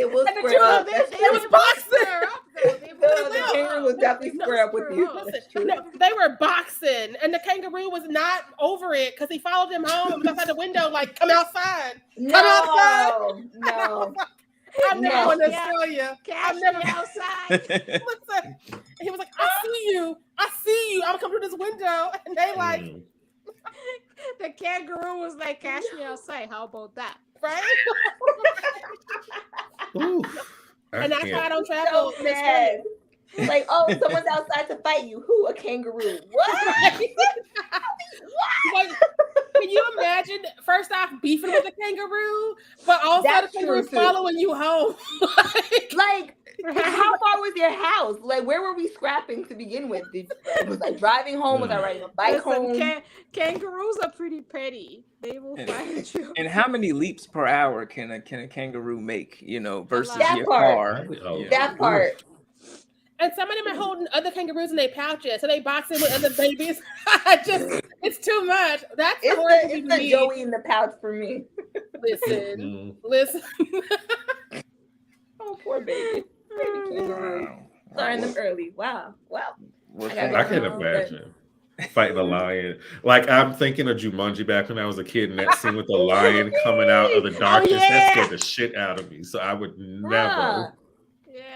will square up. They was boxing. The kangaroo will definitely square up with you. No, they were boxing, and the kangaroo was not over it because he followed him home and was outside the window, like, "Come outside, come outside." No. I'm never going to tell you. I'm never outside. Listen, he was like, I see you. I'm gonna come through this window, and they like. The kangaroo was like, "Cash me outside." How about that? Right? Ooh, And that's why I don't travel. So bad. Like, oh, someone's outside to fight you. Who? A kangaroo? What? Like, can you imagine? First off, beefing with a kangaroo, but also That's the kangaroo true, following you home. Like, how far was your house? Like, where were we scrapping to begin with? Was I driving home? Was I riding a bike home? Kangaroos are pretty petty. They will find you. And how many leaps per hour can a kangaroo make? You know, versus That your part. car. Oh, Yeah. That part. And some of them are holding other kangaroos in their pouches, so they boxing with other babies. It's too much. That's It's the Joey in the pouch for me. Listen. Oh, poor baby. Baby kangaroo. Wow. Starting them early. Wow. Well, I can imagine fighting a lion. Like I'm thinking of Jumanji back when I was a kid, and that scene with the lion coming out of the darkness that scared the shit out of me. So I would never.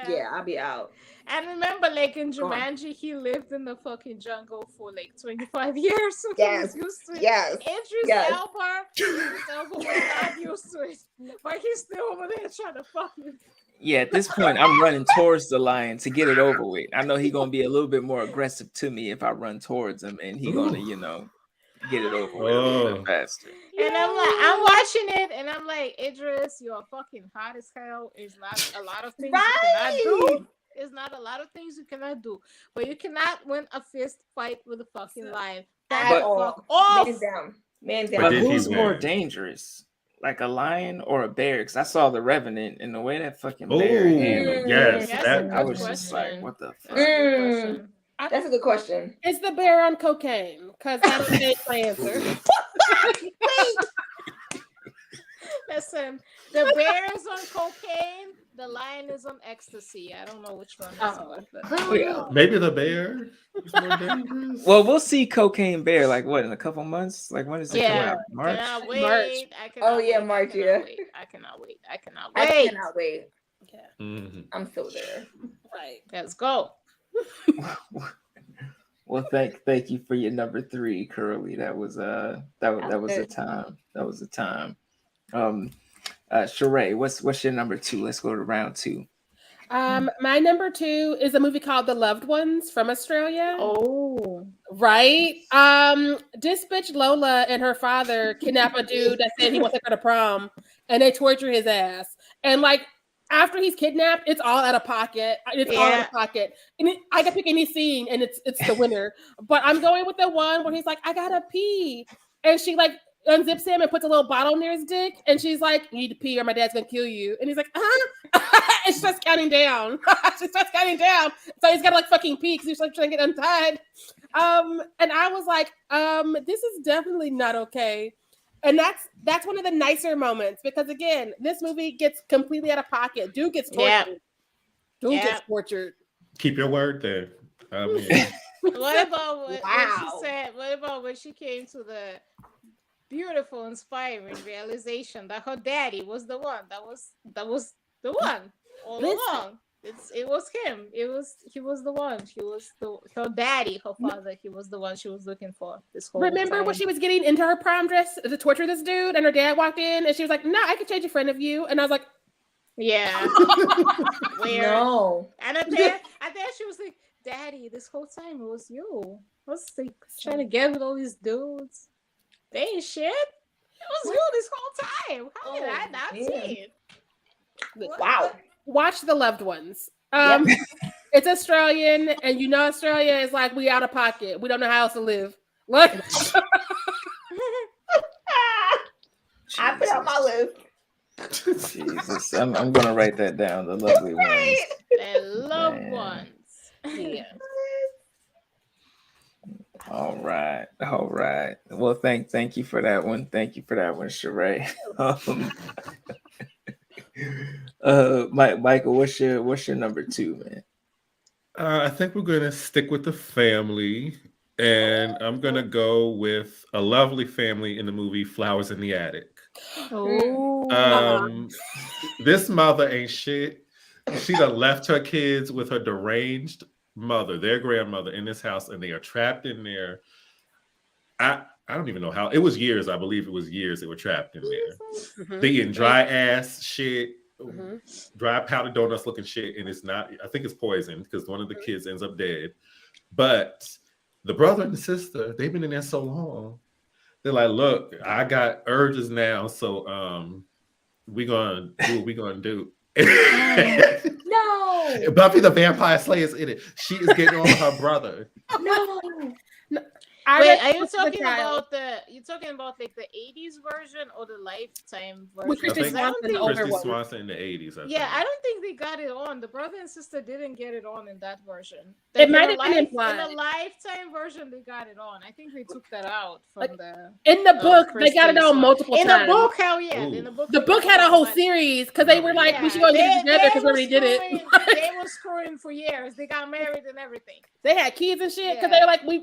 Yeah, I'll be out. And remember, like in Jumanji, he lived in the fucking jungle for like 25 years. So he was used to it. Idris Elba was not used to it. But he's still over there trying to fuck me. Yeah, at this point, I'm running towards the lion to get it over with. I know he's gonna be a little bit more aggressive to me if I run towards him, and he's gonna, get it over with a little bit faster. And I'm watching it, and I'm like, Idris, you're fucking hot as hell. It's not a lot of things you cannot do. It's not a lot of things you cannot do, but you cannot win a fist fight with a fucking lion. Man down. But who's more dangerous, like a lion or a bear? Because I saw the Revenant and the way that fucking bear handled. Yes, I was just like, what the fuck? That's a good question. Is the bear on cocaine? Because that's my answer. Listen, the bear is on cocaine. The lion is on ecstasy. I don't know which one. Maybe the bear is more dangerous. Well, we'll see Cocaine Bear like what in a couple months? Like when does it come out? March. March. March. Yeah. I cannot wait. I cannot wait. Yeah. Mm-hmm. I'm still there. Right. Let's go. Well, thank you for your number 3, Curly. That was a time. That was a time. Sharai, what's your number 2? Let's go to round 2. My number 2 is a movie called The Loved Ones from Australia. Oh, right. This bitch Lola and her father kidnap a dude that said he wants to go to prom, and they torture his ass. And like after he's kidnapped, it's all out of pocket. It's all out of pocket. And I can pick any scene, and it's the winner. But I'm going with the one where he's like, "I gotta pee," and she like unzips him and puts a little bottle near his dick, and she's like, "You need to pee or my dad's gonna kill you." And he's like, and she starts counting down. So he's gotta like fucking pee because he's like trying to get untied. And I was like, this is definitely not okay. And that's one of the nicer moments because again, this movie gets completely out of pocket. Dude gets tortured. Gets tortured. Keep your word there. What about what she said? What about when she came to the beautiful, inspiring realization that her daddy was the one that was the one all along? It was him. He was the one. He was her daddy, her father. He was the one she was looking for this whole Remember time. when she was getting into her prom dress to torture this dude, and her dad walked in, and she was like, "No, I can change in front of you," and I was like, "Yeah, weird." No. And I think she was like, "Daddy, this whole time it was you. I was like trying to get with all these dudes. They ain't shit. It was you this whole time. How did I not see it?" Wow. Watch The Loved Ones. Yep. It's Australian, and you know Australia is like, we out of pocket. We don't know how else to live. What? I put out my list. Jesus, I'm gonna write that down. The lovely ones. The loved ones. Yeah. All right. Well, thank you for that one. Thank you for that one, Sharai. Michael, what's your number 2, man? I think we're gonna stick with the family, and I'm gonna go with a lovely family in the movie Flowers in the Attic. This mother ain't shit. She done left her kids with her deranged mother, their grandmother, in this house, and they are trapped in there. I don't even know how. It was years. I believe it was years they were trapped in there. Mm-hmm. They eating dry ass shit, dry powdered donuts looking shit, and it's not. I think it's poison because one of the kids ends up dead. But the brother and the sister, they've been in there so long. They're like, look, I got urges now, so we gonna do what we gonna do. No. Buffy the Vampire Slayer is in it. She is getting on her brother. No. Wait, are you talking about like the 80s version or the Lifetime version? With Christy Swanson in the 80s. I don't think they got it on. The brother and sister didn't get it on in that version. It might have been implied. In the Lifetime version, they got it on. I think they took that out from in the book. They got it on multiple times. In the book, hell yeah. In the book, the book had a whole series because they were like, we should go get it together because we already did it. They were screwing for years. They got married and everything. They had kids and shit because they were like, we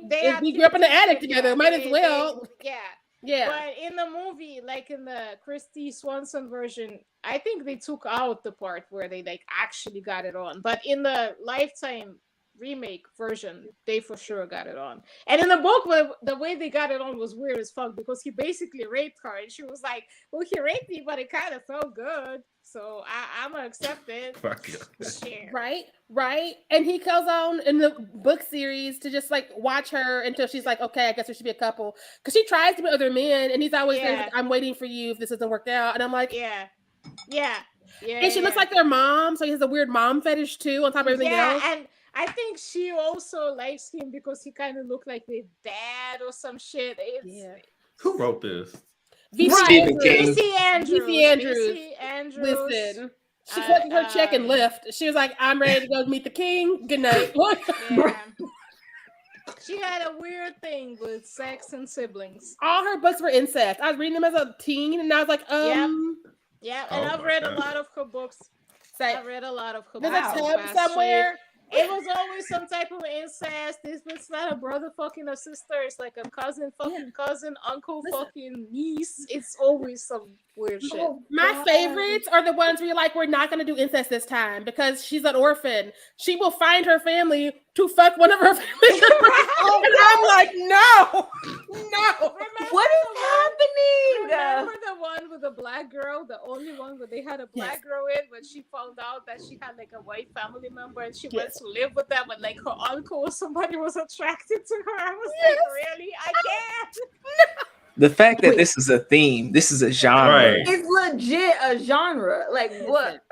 grew up in the attic together. Might as well. Yeah. But in the movie, like in the Christy Swanson version, I think they took out the part where they like actually got it on. But in the Lifetime remake version, they for sure got it on. And in the book, the way they got it on was weird as fuck because he basically raped her, and she was like, "Well, he raped me, but it kind of felt good, so I'm gonna accept it." Fuck yeah. Right. And he goes on in the book series to just like watch her until she's like, okay, I guess we should be a couple. Because she tries to be other men, and he's always like, I'm waiting for you if this doesn't work out. And I'm like, yeah. And she looks like their mom, so he has a weird mom fetish too on top of everything else. And I think she also likes him because he kind of looked like their dad or some shit. Who wrote this? V.C. Andrews. Listen, she collected her check and left. She was like, I'm ready to go meet the king. Good night. She had a weird thing with sex and siblings. All her books were incest. I was reading them as a teen, and I was like, Yeah, and I've read a lot of her books. There's a tub somewhere. It was always some type of incest. It's not a brother fucking a sister. It's like a cousin fucking cousin, uncle fucking niece. It's always some weird shit. My favorites are the ones where you're like, we're not going to do incest this time because she's an orphan. She will find her family to fuck one of her family members. And I'm like, no. What is happening? Remember the one with the black girl? The only one where they had a black girl in, but she found out that she had like a white family member and she went to live with them, and like her uncle or somebody was attracted to her. I was like, really? I can't. The fact that this is a theme, this is a genre. It's legit a genre. Like what?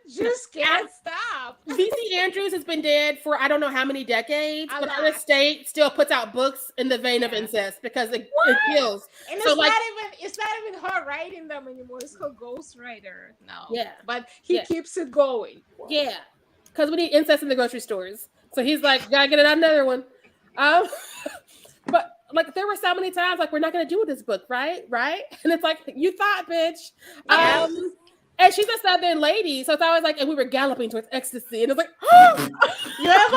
Just can't stop. V.C. Andrews has been dead for I don't know how many decades, but our estate still puts out books in the vein of incest because it kills. And it's not even her writing them anymore. It's her ghostwriter now. Yeah. But he keeps it going. Yeah. Because we need incest in the grocery stores. So he's like, gotta get another one. But like there were so many times like we're not gonna do this book, right? And it's like you thought, bitch. And she's a Southern lady, so it's always like, and we were galloping towards ecstasy, and it's like, you ever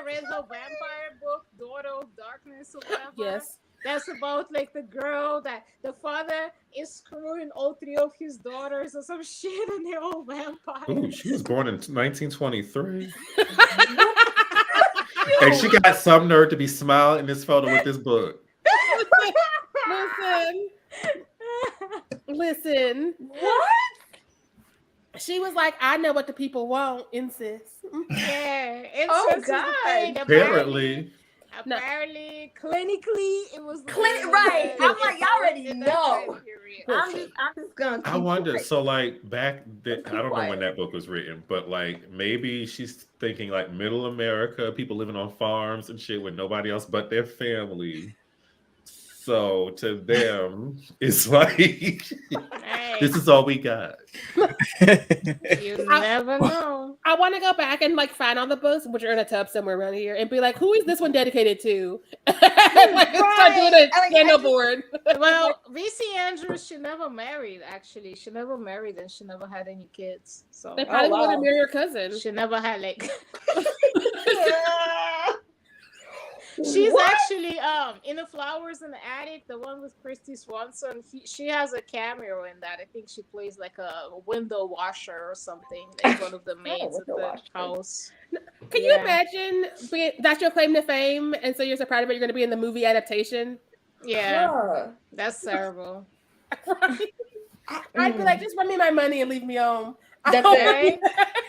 read her vampire book, Daughter of Darkness or whatever? Yes. that's about like the girl that the father is screwing all three of his daughters or some shit, and they're all vampires. Ooh, she was born in 1923. And she got some nerve to be smiling in this photo with this book. Listen. What? She was like, I know what the people want, incest. Yeah. Oh, God. Apparently, clinically, it was right. I'm like, y'all already know. I'm just gonna. I wonder. quiet. So, like, back then, I don't know when quiet. that book was written, but like, maybe she's thinking like middle America, people living on farms and shit with nobody else but their family. So to them, it's like, this is all we got. You never know. I want to go back and like find all the books, which are in a tub somewhere around here, and be like, who is this one dedicated to? Like, start doing a scandal board. Well, VC Andrews, she never married. Actually, she never married, and she never had any kids. So they probably want to marry her cousin. She never had like. She's actually in The Flowers in the Attic, the one with Christy Swanson. She has a cameo in that. I think she plays like a window washer or something. Like one of the maids at the house. Can you imagine that's your claim to fame, and so you're so proud of it? You're going to be in the movie adaptation. Yeah, that's terrible. I'd be like, just run me my money and leave me home. That's it.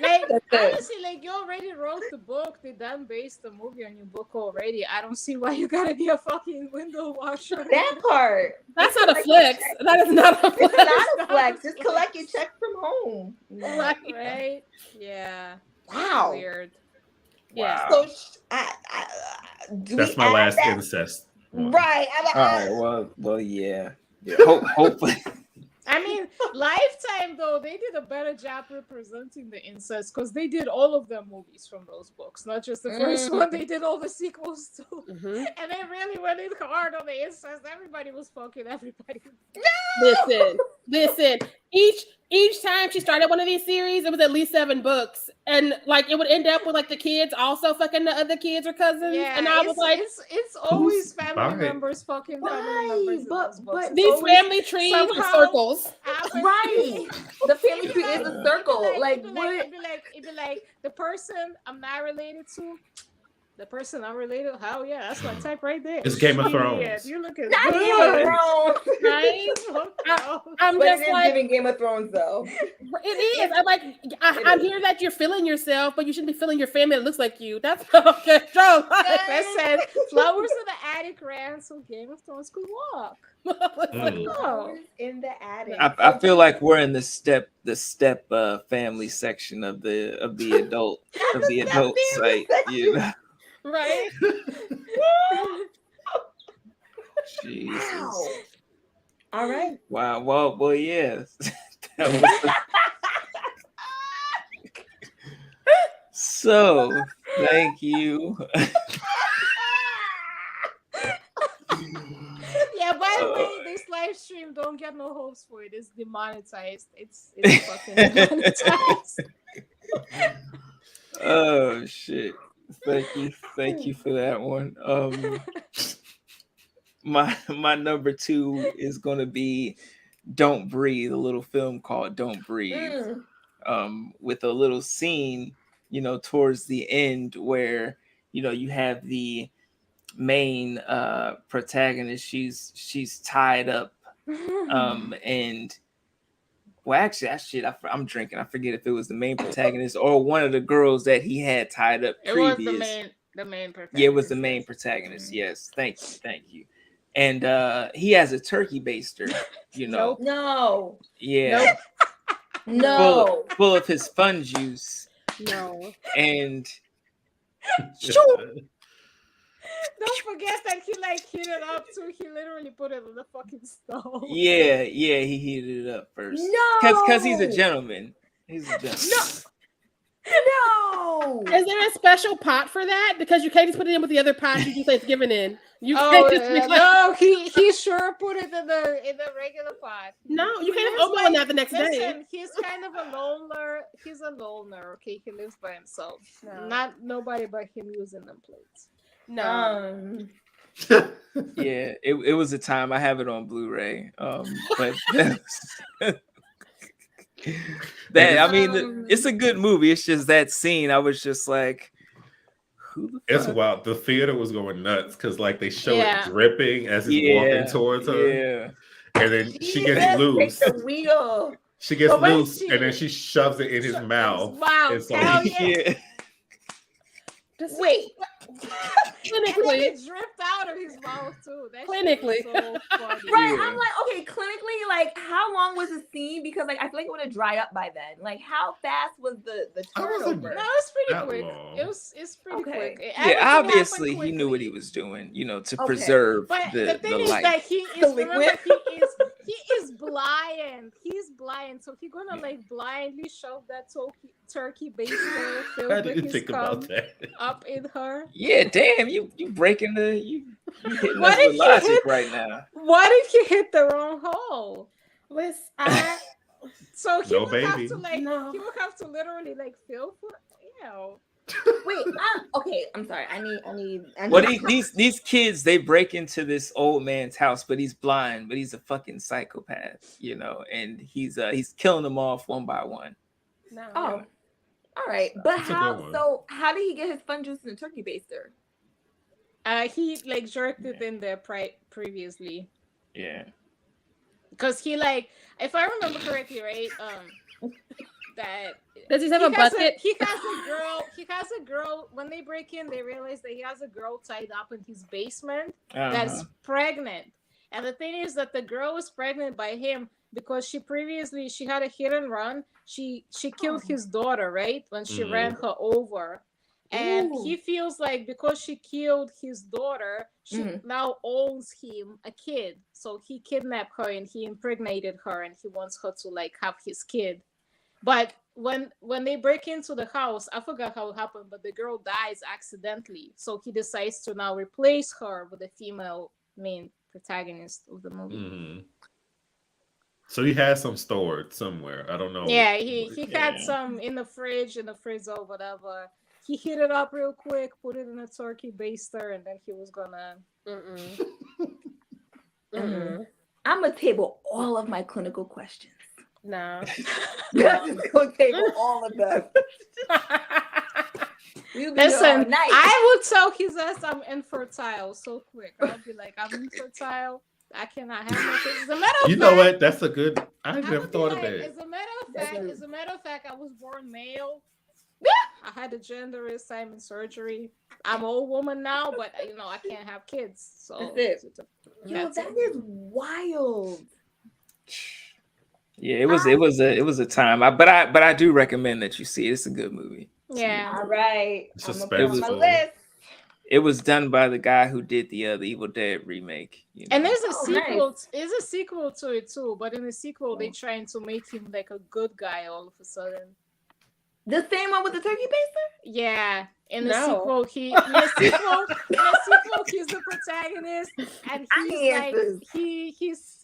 Like honestly, like you already wrote the book. They done based the movie on your book already. I don't see why you gotta be a fucking window washer. That part. That's not a flex. That is not a flex. It's not a flex. Just collect your check from home. Right? Yeah. Wow. Weird. Yeah. So That's my last incest. Right. All right. Well, yeah. Hopefully. I mean, Lifetime though, they did a better job representing the incest because they did all of their movies from those books, not just the first one. They did all the sequels too, and they really went in hard on the incest. Everybody was fucking everybody. No! Listen. Each time she started one of these series, it was at least 7 books, and like it would end up with like the kids also fucking the other kids or cousins. Yeah, and I was like, it's always family members fucking family members. But these family trees are circles. Right. The family tree is a circle. It'd be like the person I'm not related to. The person I'm related, hell yeah, that's my type right there. It's Game of Thrones. You look at not Game of Thrones, right? I'm but just like giving Game of Thrones though. It is. I'm like, I'm hearing that you're feeling yourself, but you shouldn't be feeling your family that looks like you. That's okay. Joe. I said Flowers in the Attic ran so Game of Thrones could walk. Flowers in the Attic. I feel like we're in the step family section of the adult site. You know? Right. Jesus. Wow. All right. Wow. Well, yes. So, thank you. Yeah, by the way, this live stream, don't get no hopes for it. It's demonetized. It's fucking demonetized. Oh shit. Thank you for that one. My number 2 is gonna be Don't Breathe, a little film called Don't Breathe. With a little scene, towards the end where, you have the main protagonist, she's tied up. And well, actually, I'm drinking. I forget if it was the main protagonist or one of the girls that he had tied up previous. It was the main protagonist. Yeah, it was the main protagonist. Yes, thank you. And he has a turkey baster, Nope. No. Yeah. Nope. No. Full of his fun juice. No. And don't forget that he heated it up too. He literally put it on the fucking stove. Yeah, he heated it up first. No. Because he's a gentleman. He's a gentleman. No. Is there a special pot for that? Because you can't just put it in with the other pot you do Thanksgiving in. You can't just be like, no, he sure put it in the regular pot. No, you can't have oatmeal in that the next day. He's kind of a loner. He's a loner. Okay, he lives by himself. No. Not nobody but him using them plates. No. Yeah, it was a time. I have it on Blu-ray. But that I mean, it's a good movie. It's just that scene. I was just like, who the It's fuck? wild. The theater was going nuts because like they show it dripping as he's walking towards her. Yeah. And then she gets loose. The wheel. She gets loose, and then she shoves it in his mouth. Wow! So yeah. Wait. Clinically, it dripped out of his mouth too. That clinically, so funny. Right? I'm like, okay, clinically, like, how long was the scene? Because like, I feel like it would have dried up by then. Like, how fast was the turnover? No, it's pretty quick. Long. It's pretty quick. Yeah, obviously he knew what he was doing, to preserve but the thing is life. that he is blind. He's blind, so he's gonna like blindly shove that turkey baster filled with his cum up in her. Yeah, damn, you breaking you hitting us with logic right now. What if you hit the wrong hole? Listen, so he would have baby. to like he would have to literally like feel for Wait, okay, I'm sorry. I need Well, these kids, they break into this old man's house, but he's blind, but he's a fucking psychopath, and he's killing them off one by one. No. Oh, all right. But how did he get his fun juice in the turkey baster? He like jerked it in there previously. Yeah. Because he like, if I remember correctly, right? That does he have a bucket? He has a girl. When they break in, they realize that he has a girl tied up in his basement that's pregnant. And the thing is that the girl was pregnant by him because she had a hit and run. She killed his daughter, right? When she ran her over. And he feels like because she killed his daughter, she now owes him a kid. So he kidnapped her and he impregnated her and he wants her to like have his kid. But when they break into the house, I forgot how it happened, but the girl dies accidentally. So he decides to now replace her with a female main protagonist of the movie. Mm-hmm. So he has some stored somewhere. I don't know. Yeah, he had some in the fridge, in the freezer, whatever. He heated it up real quick, put it in a turkey baster, and then he was gonna. I'm gonna table all of my clinical questions. No. That's gonna table all of them. Listen, I would tell his ass I'm infertile so quick. I'll be like, I'm infertile. I cannot have no kids. As a matter of fact, know what? That's a good. I never thought of that. As a matter of fact, I was born male. I had a gender reassignment surgery. I'm an old woman now, but I can't have kids. So that's it. That is wild. Yeah, it was a time. But I do recommend that you see it. It's a good movie. Yeah. All right. It's suspenseful. On my list. It was done by the guy who did the Evil Dead remake. And there's a sequel. Nice. There's a sequel to it too. But in the sequel, they're trying to make him like a good guy all of a sudden. The same one with the turkey baster? Yeah. In the sequel, he's the protagonist, and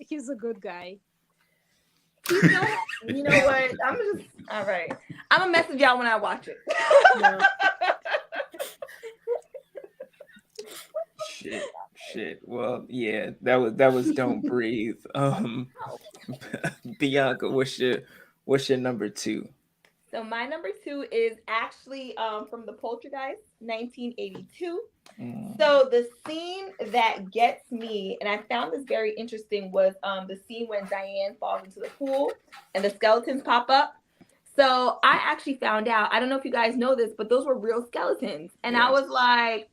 he's a good guy. You know what? All right. I'm gonna message y'all when I watch it. Shit. Well, yeah, that was Don't Breathe. Bianca, what's your number 2? So my number 2 is actually from the Poltergeist, 1982. So the scene that gets me, and I found this very interesting, was the scene when Diane falls into the pool and the skeletons pop up. So I actually found out, I don't know if you guys know this, but those were real skeletons. And I was like,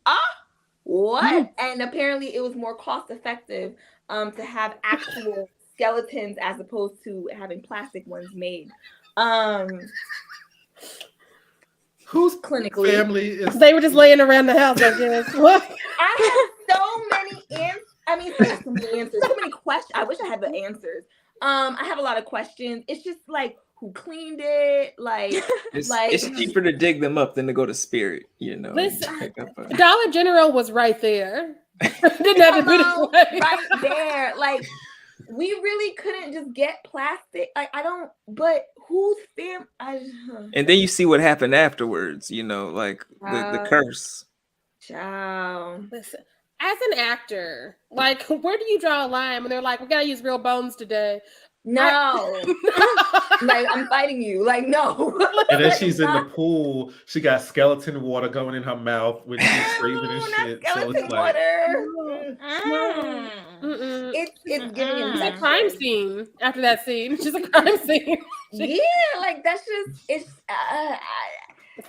what? And apparently it was more cost effective to have actual skeletons as opposed to having plastic ones made. Whose clinically family is? They were just laying around the house, I guess. What? I have so many answers. I mean, so many answers, so many questions. I wish I had the answers. I have a lot of questions. It's just like, who cleaned it? It's cheaper to dig them up than to go to Spirit, Listen, Dollar General was right there. Didn't have to do this way. Right there. Like, we really couldn't just get plastic. Like, but whose family? And then you see what happened afterwards, the curse. Ciao. Listen, As an actor, like, where do you draw a line when they're like, we gotta use real bones today? No. Like, I'm fighting you. Like, no. And then she's in the pool. She got skeleton water going in her mouth when she's screaming and shit. So it's like, it's giving It's a crime scene after that scene. It's just a crime scene. Yeah, like that's just it's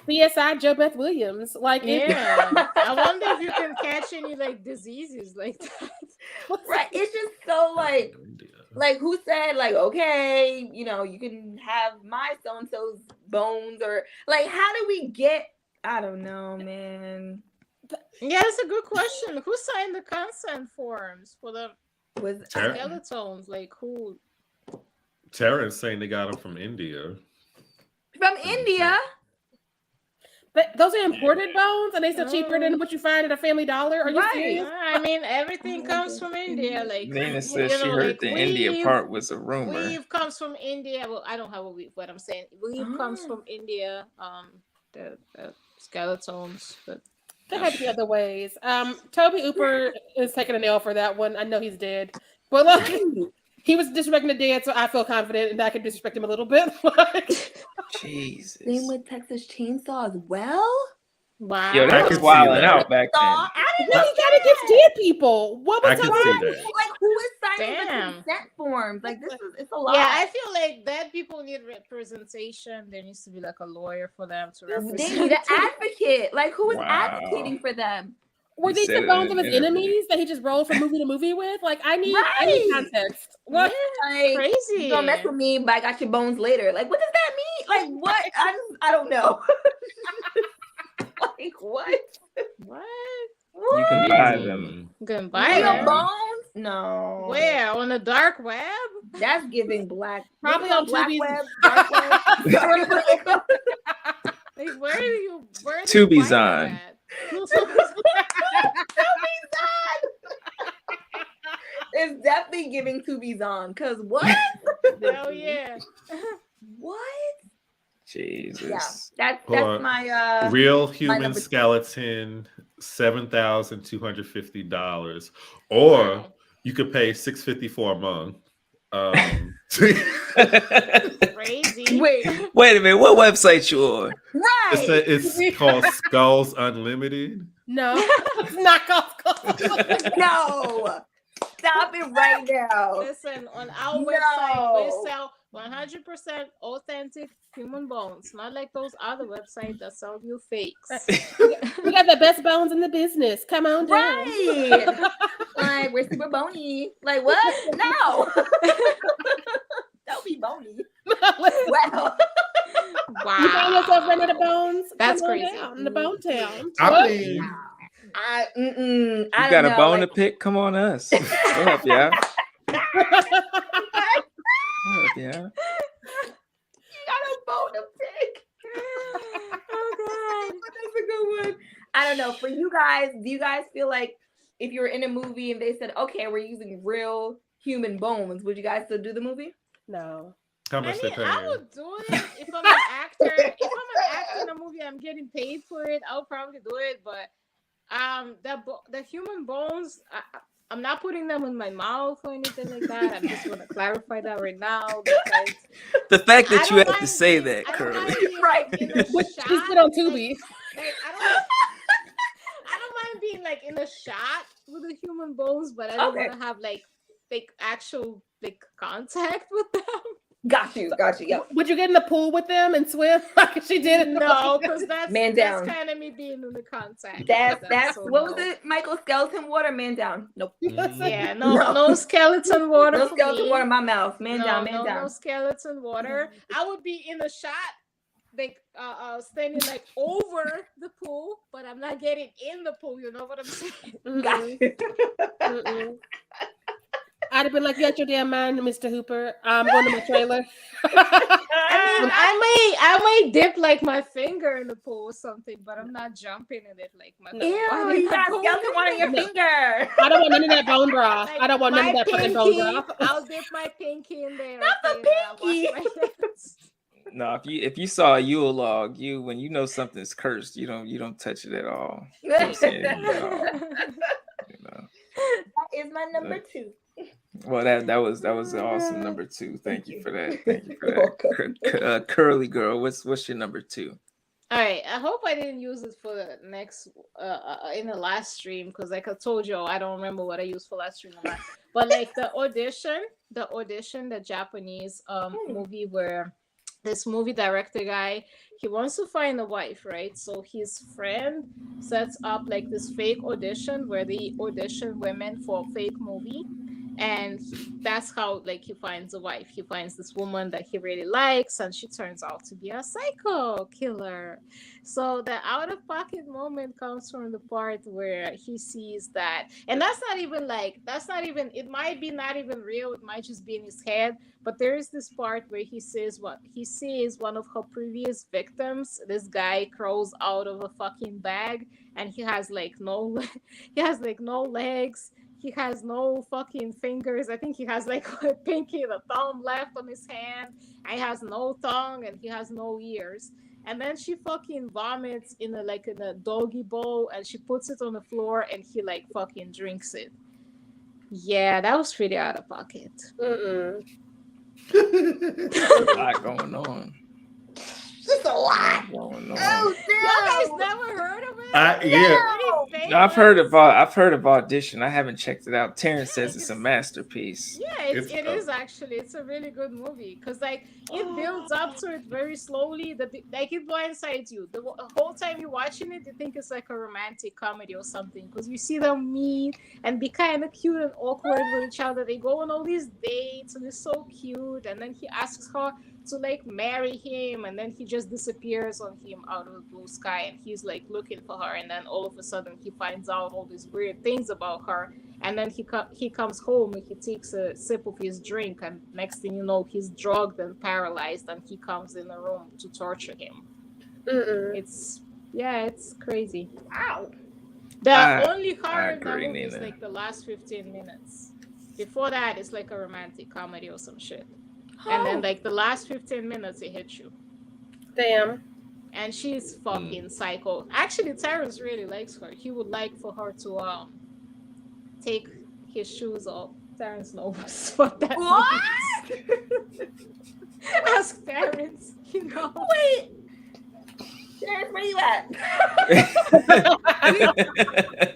CSI Joe Beth Williams. Like, I wonder if you can catch any like diseases like that. Right. It's just so like who said like, okay, you know, you can have my so-and-so's bones, or like how do we get, I don't know, man. Yeah, that's a good question. Who signed the consent forms for the skeletons? Like who? Terrence saying they got them from India. From India? But those are imported bones, and they still cheaper than what you find at a Family Dollar. Are you serious? I mean, everything comes from India. Like Nina said she heard like, the India part was a rumor. Weave comes from India. Well, I don't have a weave, but I'm saying weave comes from India. The skeletons, but there had to be other ways. Toby Hooper is taking a nail for that one. I know he's dead, but look, he was disrespecting the dead, so I feel confident and I can disrespect him a little bit. Jesus. Same with Texas Chainsaw as well. Wow. Yo, that was wilding out back then. I didn't know he got against dead people. What was that? Like, who is signing the consent forms? Like, it's a lot. Yeah, I feel like dead people need representation. There needs to be like a lawyer for them to represent. They need an advocate. Like, who is advocating for them? Were these the bones of his enemies that he just rolled from movie to movie with? Like, I need context. What? Like, Crazy. Don't mess with me, but I got your bones later. Like, what does that mean? Like, what? I don't know. Like, what? What? You can buy them. You can buy them. Bones? No. Where? On the dark web? That's giving black. Probably on black Tubi's web, dark web. Like, where do you? Tubi's on. It's definitely giving Tubi's on. Cause what? Hell yeah. What? Jesus. Yeah, that's my real human skeleton, $7,250, or you could pay $650 for a month. Crazy. Wait a minute. What website you on? Right. It's called Skulls Unlimited. No, it's not called Skulls. No. Stop it right now. Listen, on our website, we sell 100% authentic human bones, not like those other websites that sell you fakes. We got the best bones in the business. Come on down. Right. Like, we're super bony. Like, what? No. Don't be bony. Wow. Wow. You find yourself running the bones? That's Come on crazy. down in the bone town. I mean, You got a bone to pick? Come on us. We'll help you out. You got a bone to pick. Oh God, that's a good one. I don't know. For you guys, do you guys feel like if you were in a movie and they said, "Okay, we're using real human bones," would you guys still do the movie? No. How much they pay? I would do it if I'm an actor. If I'm an actor in a movie, I'm getting paid for it. I'll probably do it. But the human bones, I'm not putting them in my mouth or anything like that. I'm just going to clarify that right now. Because the fact that you have to say that, Curly. Right. Just get on Tubi. Like, I don't mind being like in a shot with the human bones, but I don't want to have like actual contact with them. Got you. Yeah. Would you get in the pool with them and swim like she did? No, because that's kind of me being in the contact. That's so what was it? Michael, skeleton water, man down. Nope. Yeah, no skeleton water. No skeleton water in my mouth. Man down. No skeleton water. I would be in a shot, like standing like over the pool, but I'm not getting in the pool. You know what I'm saying? Got you. I'd have been like, "You got your damn mind, Mr. Hooper. I'm going to my trailer." I may dip like my finger in the pool or something, but I'm not jumping in it like my. Ew, you got skeleton water in your finger. I don't want none of that bone broth. I don't want none of that fucking bone broth. I'll dip my pinky in there. Not the pinky. No, if you saw a Yule log, when you know something's cursed, you don't touch it at all. You That is my number 2. Well, that was an awesome number 2. Thank you for that. Thank you for that. Curly Girl, what's your number 2? All right, I hope I didn't use it for the next in the last stream, because like I told you, I don't remember what I used for last stream or not. But like the audition, the Japanese movie where this movie director guy, he wants to find a wife, right? So his friend sets up like this fake audition where they audition women for a fake movie, and that's how like he finds a wife. He finds this woman that he really likes, and she turns out to be a psycho killer. So the out of pocket moment comes from the part where he sees that, and that's not even it might be not even real, it might just be in his head, but there is this part where he sees one of her previous victims. This guy crawls out of a fucking bag, and he has like no legs. He has no fucking fingers. I think he has like a pinky and a thumb left on his hand. And he has no tongue, and he has no ears. And then she fucking vomits in a doggy bowl, and she puts it on the floor, and he like fucking drinks it. Yeah, that was pretty out of pocket. A lot going on. Just a lot going on. Oh, you guys never heard of it? No, I've heard of Audition. I haven't checked it out. Terrence says it's a masterpiece. Yeah, it is actually. It's a really good movie because like it builds up to it very slowly. Like it blindsides you. The whole time you're watching it, you think it's like a romantic comedy or something because you see them meet and be kind of cute and awkward with each other. They go on all these dates and it's so cute. And then he asks her to like marry him, and then he just disappears on him out of the blue sky, and he's like looking for her, and then all of a sudden he finds out all these weird things about her, and then he comes home and he takes a sip of his drink, and next thing you know he's drugged and paralyzed, and he comes in the room to torture him. It's crazy. Wow. The only horror in that movie is like the last 15 minutes. Before that it's like a romantic comedy or some shit. And then like the last 15 minutes it hits you. Damn. And she's fucking psycho. Actually, Terrence really likes her. He would like for her to take his shoes off. Terrence knows what that means. Ask Terrence. You know. Wait. Terrence, where you at?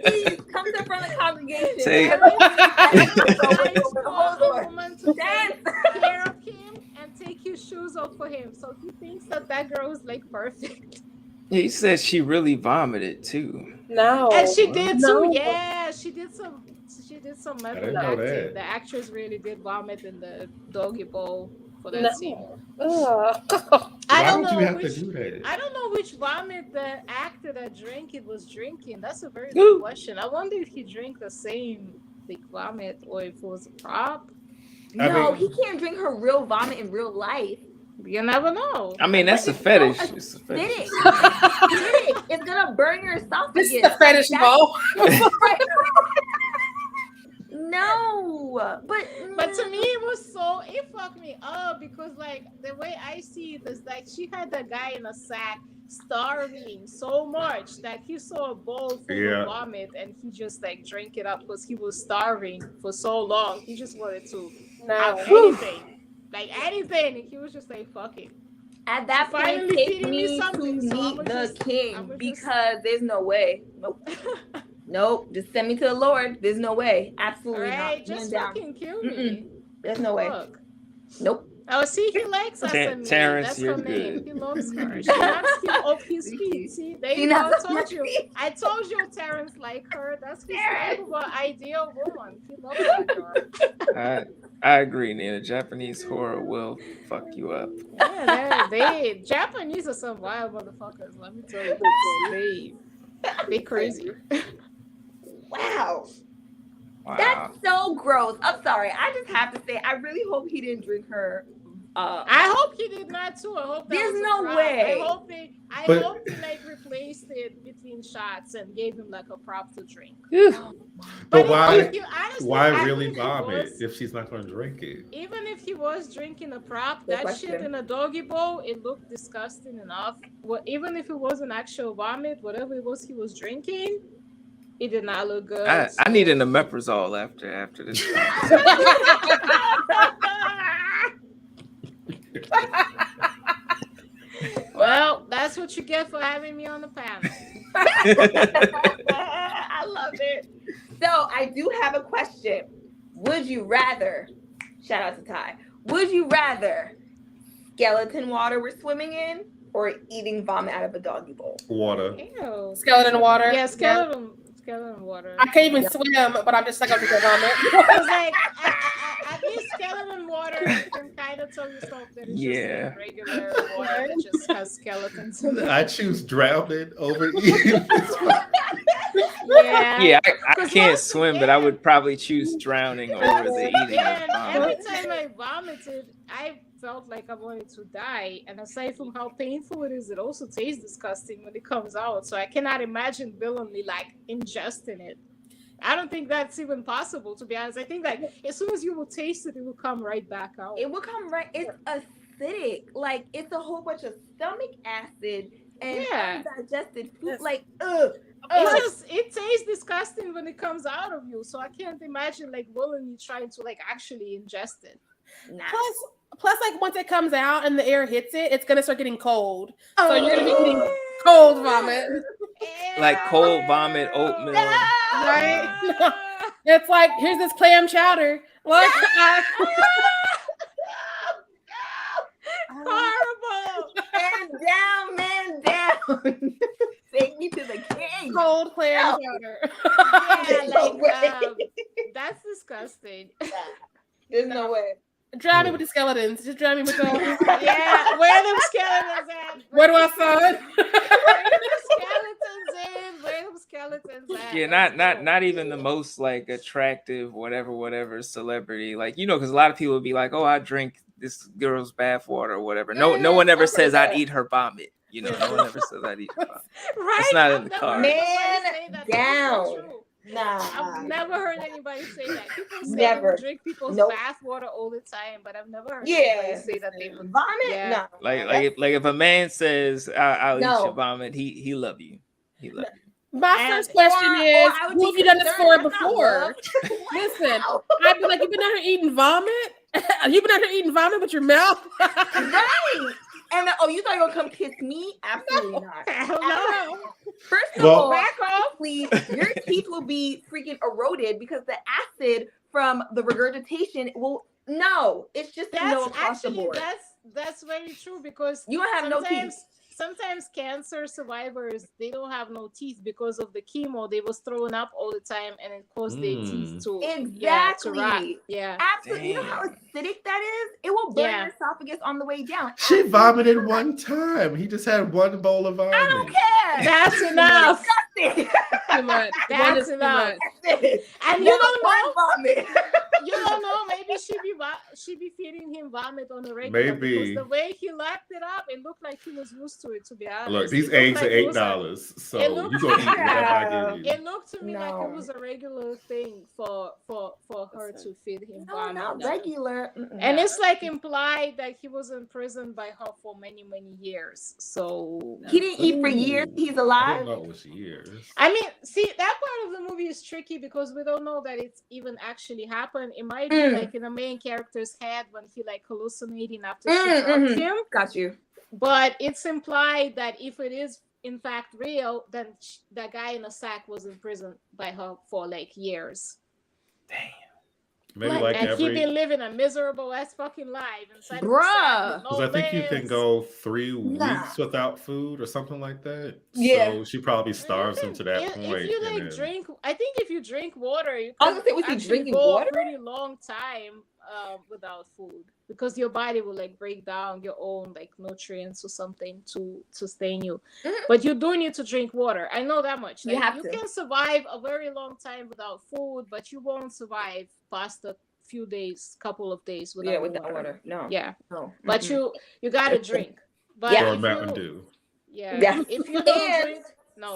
Please come to the front of the congregation. Care of him and take his shoes off for him. So he thinks that girl is like perfect. He said she really vomited too. No. And she did too. Yeah, she did some method acting. That. The actress really did vomit in the doggy bowl for that scene. I don't know which vomit the actor that drank it was drinking. That's a very good question. I wonder if he drank the same like vomit or if it was a prop. No, he can't drink her real vomit in real life. You never know. I mean, that's a fetish. It's a fetish. It's gonna burn your esophagus. This is a fetish, Bo. No, but to me it fucked me up because like the way I see it is like she had the guy in a sack starving so much that he saw a bowl full of vomit and he just like drank it up because he was starving for so long. He just wanted to have anything, and he was just like fuck it. At that point, take me to meet the king because there's no way. Nope. Nope, just send me to the Lord. There's no way. Absolutely not. Just fucking kill me. There's no way. Nope. Oh, see, he likes us and me. Terrence, that's you're her name. good. He loves her. She knocks him off his feet. See, I told you Terrence like her. That's his type of ideal woman. He loves that girl. I agree, Nina. Japanese horror will fuck you up. Yeah, they Japanese are some wild motherfuckers. Let me tell you, they crazy. Wow. That's so gross. I'm sorry. I just have to say, I really hope he didn't drink her. I hope he did not too. I hope there's no way. I hope they like replaced it between shots and gave him like a prop to drink. But why really vomit if she's not going to drink it? Even if he was drinking a prop, that shit in a doggy bowl, it looked disgusting enough. Even if it was an actual vomit, whatever it was he was drinking, It did not look good. I need an omeprazole after this. Well, that's what you get for having me on the panel. I love it. So I do have a question. Would you rather, shout out to Ty, would you rather skeleton water we're swimming in or eating vomit out of a doggy bowl? Water. Ew. Skeleton water. Yeah, skeleton water. I can't even swim, but I'm just like, okay, vomit. Because like at least skeleton water you can kind of tell yourself that it's just like regular water that just has skeletons in it. I choose drowning over eating. Yeah, I can't swim, but I would probably choose drowning over the eating of vomit. Every time I vomited, I felt like I wanted to die. And aside from how painful it is, it also tastes disgusting when it comes out. So I cannot imagine willingly like ingesting it. I don't think that's even possible, to be honest. I think like as soon as you will taste it, it will come right back out. It will come right. It's acidic. Like it's a whole bunch of stomach acid and undigested food. Like It tastes disgusting when it comes out of you. So I can't imagine like willingly trying to like actually ingest it. Nah. Plus, like once it comes out and the air hits it, it's gonna start getting cold. So you're gonna be eating cold vomit. Like cold vomit, oatmeal. Right? It's like, here's this clam chowder. Like horrible. Man down. Take me to the king. Cold clam chowder. That's disgusting. There's no way. Drown me with the skeletons. Just drown me with those. Yeah, where them skeletons at? Where do I sign? Where them skeletons at? Yeah, not even the most like attractive whatever celebrity. Like, you know, because a lot of people would be like, oh, I drink this girl's bath water or whatever. No one ever says I'd eat her vomit. You know, no one ever says I'd eat her vomit. Right? It's not in the card. Man down. Nah. I've never heard anybody say that. People say Never. they would drink people's bath water all the time, but I've never heard anybody say that they would vomit. Yeah. No. Like if a man says I'll eat your vomit, he love you. He love you. My first question is, who have you done this for before? Listen, I'd be like, you've been out here eating vomit? You've been out here eating vomit with your mouth? Right. And you thought you were gonna come kiss me? Absolutely not. No. First of all, back off, please. Your teeth will be freaking eroded because the acid from the regurgitation will. No, it's just no across the board. That's very true because you don't have no teeth. Sometimes cancer survivors, they don't have no teeth because of the chemo. They was throwing up all the time and it caused their teeth to to rot. Yeah. Absolutely. You know how acidic that is? It will burn your esophagus on the way down. She vomited one time. He just had one bowl of vomit. I don't care. That's enough. Too much. That's enough. And you don't know. Vomit. You don't know. Maybe she be feeding him vomit on the regular. Maybe. Because the way he lapped it up, it looked like he was used to it, to be honest. Look, these eggs are $8, so you gonna eat whatever I give you. It looked to me like it was a regular thing for her to feed him vomit. Not regular. And it's like implied that he was imprisoned by her for many years. So he didn't eat for years. He's alive. I don't know it was years. I mean, see, that part of the movie is tricky because we don't know that it's even actually happened. It might be like in the main character's head when he like hallucinating after she drugged him. Got you. But it's implied that if it is in fact real, then that guy in a sack was in prison by her for like years. Damn. Maybe he been living a miserable ass fucking life inside. Bruh. Because I think you can go 3 weeks without food or something like that. Yeah. So she probably starves him to that point. If you like drink, I think if you drink water, you I was gonna say, was he drinking water? A pretty long time without food because your body will like break down your own like nutrients or something to sustain you. But you do need to drink water. I know that much. Like, you can survive a very long time without food, but you won't survive past a few days, couple of days without water. No. Yeah. No. But you gotta drink. But or Mountain Dew. Yeah. If you don't drink,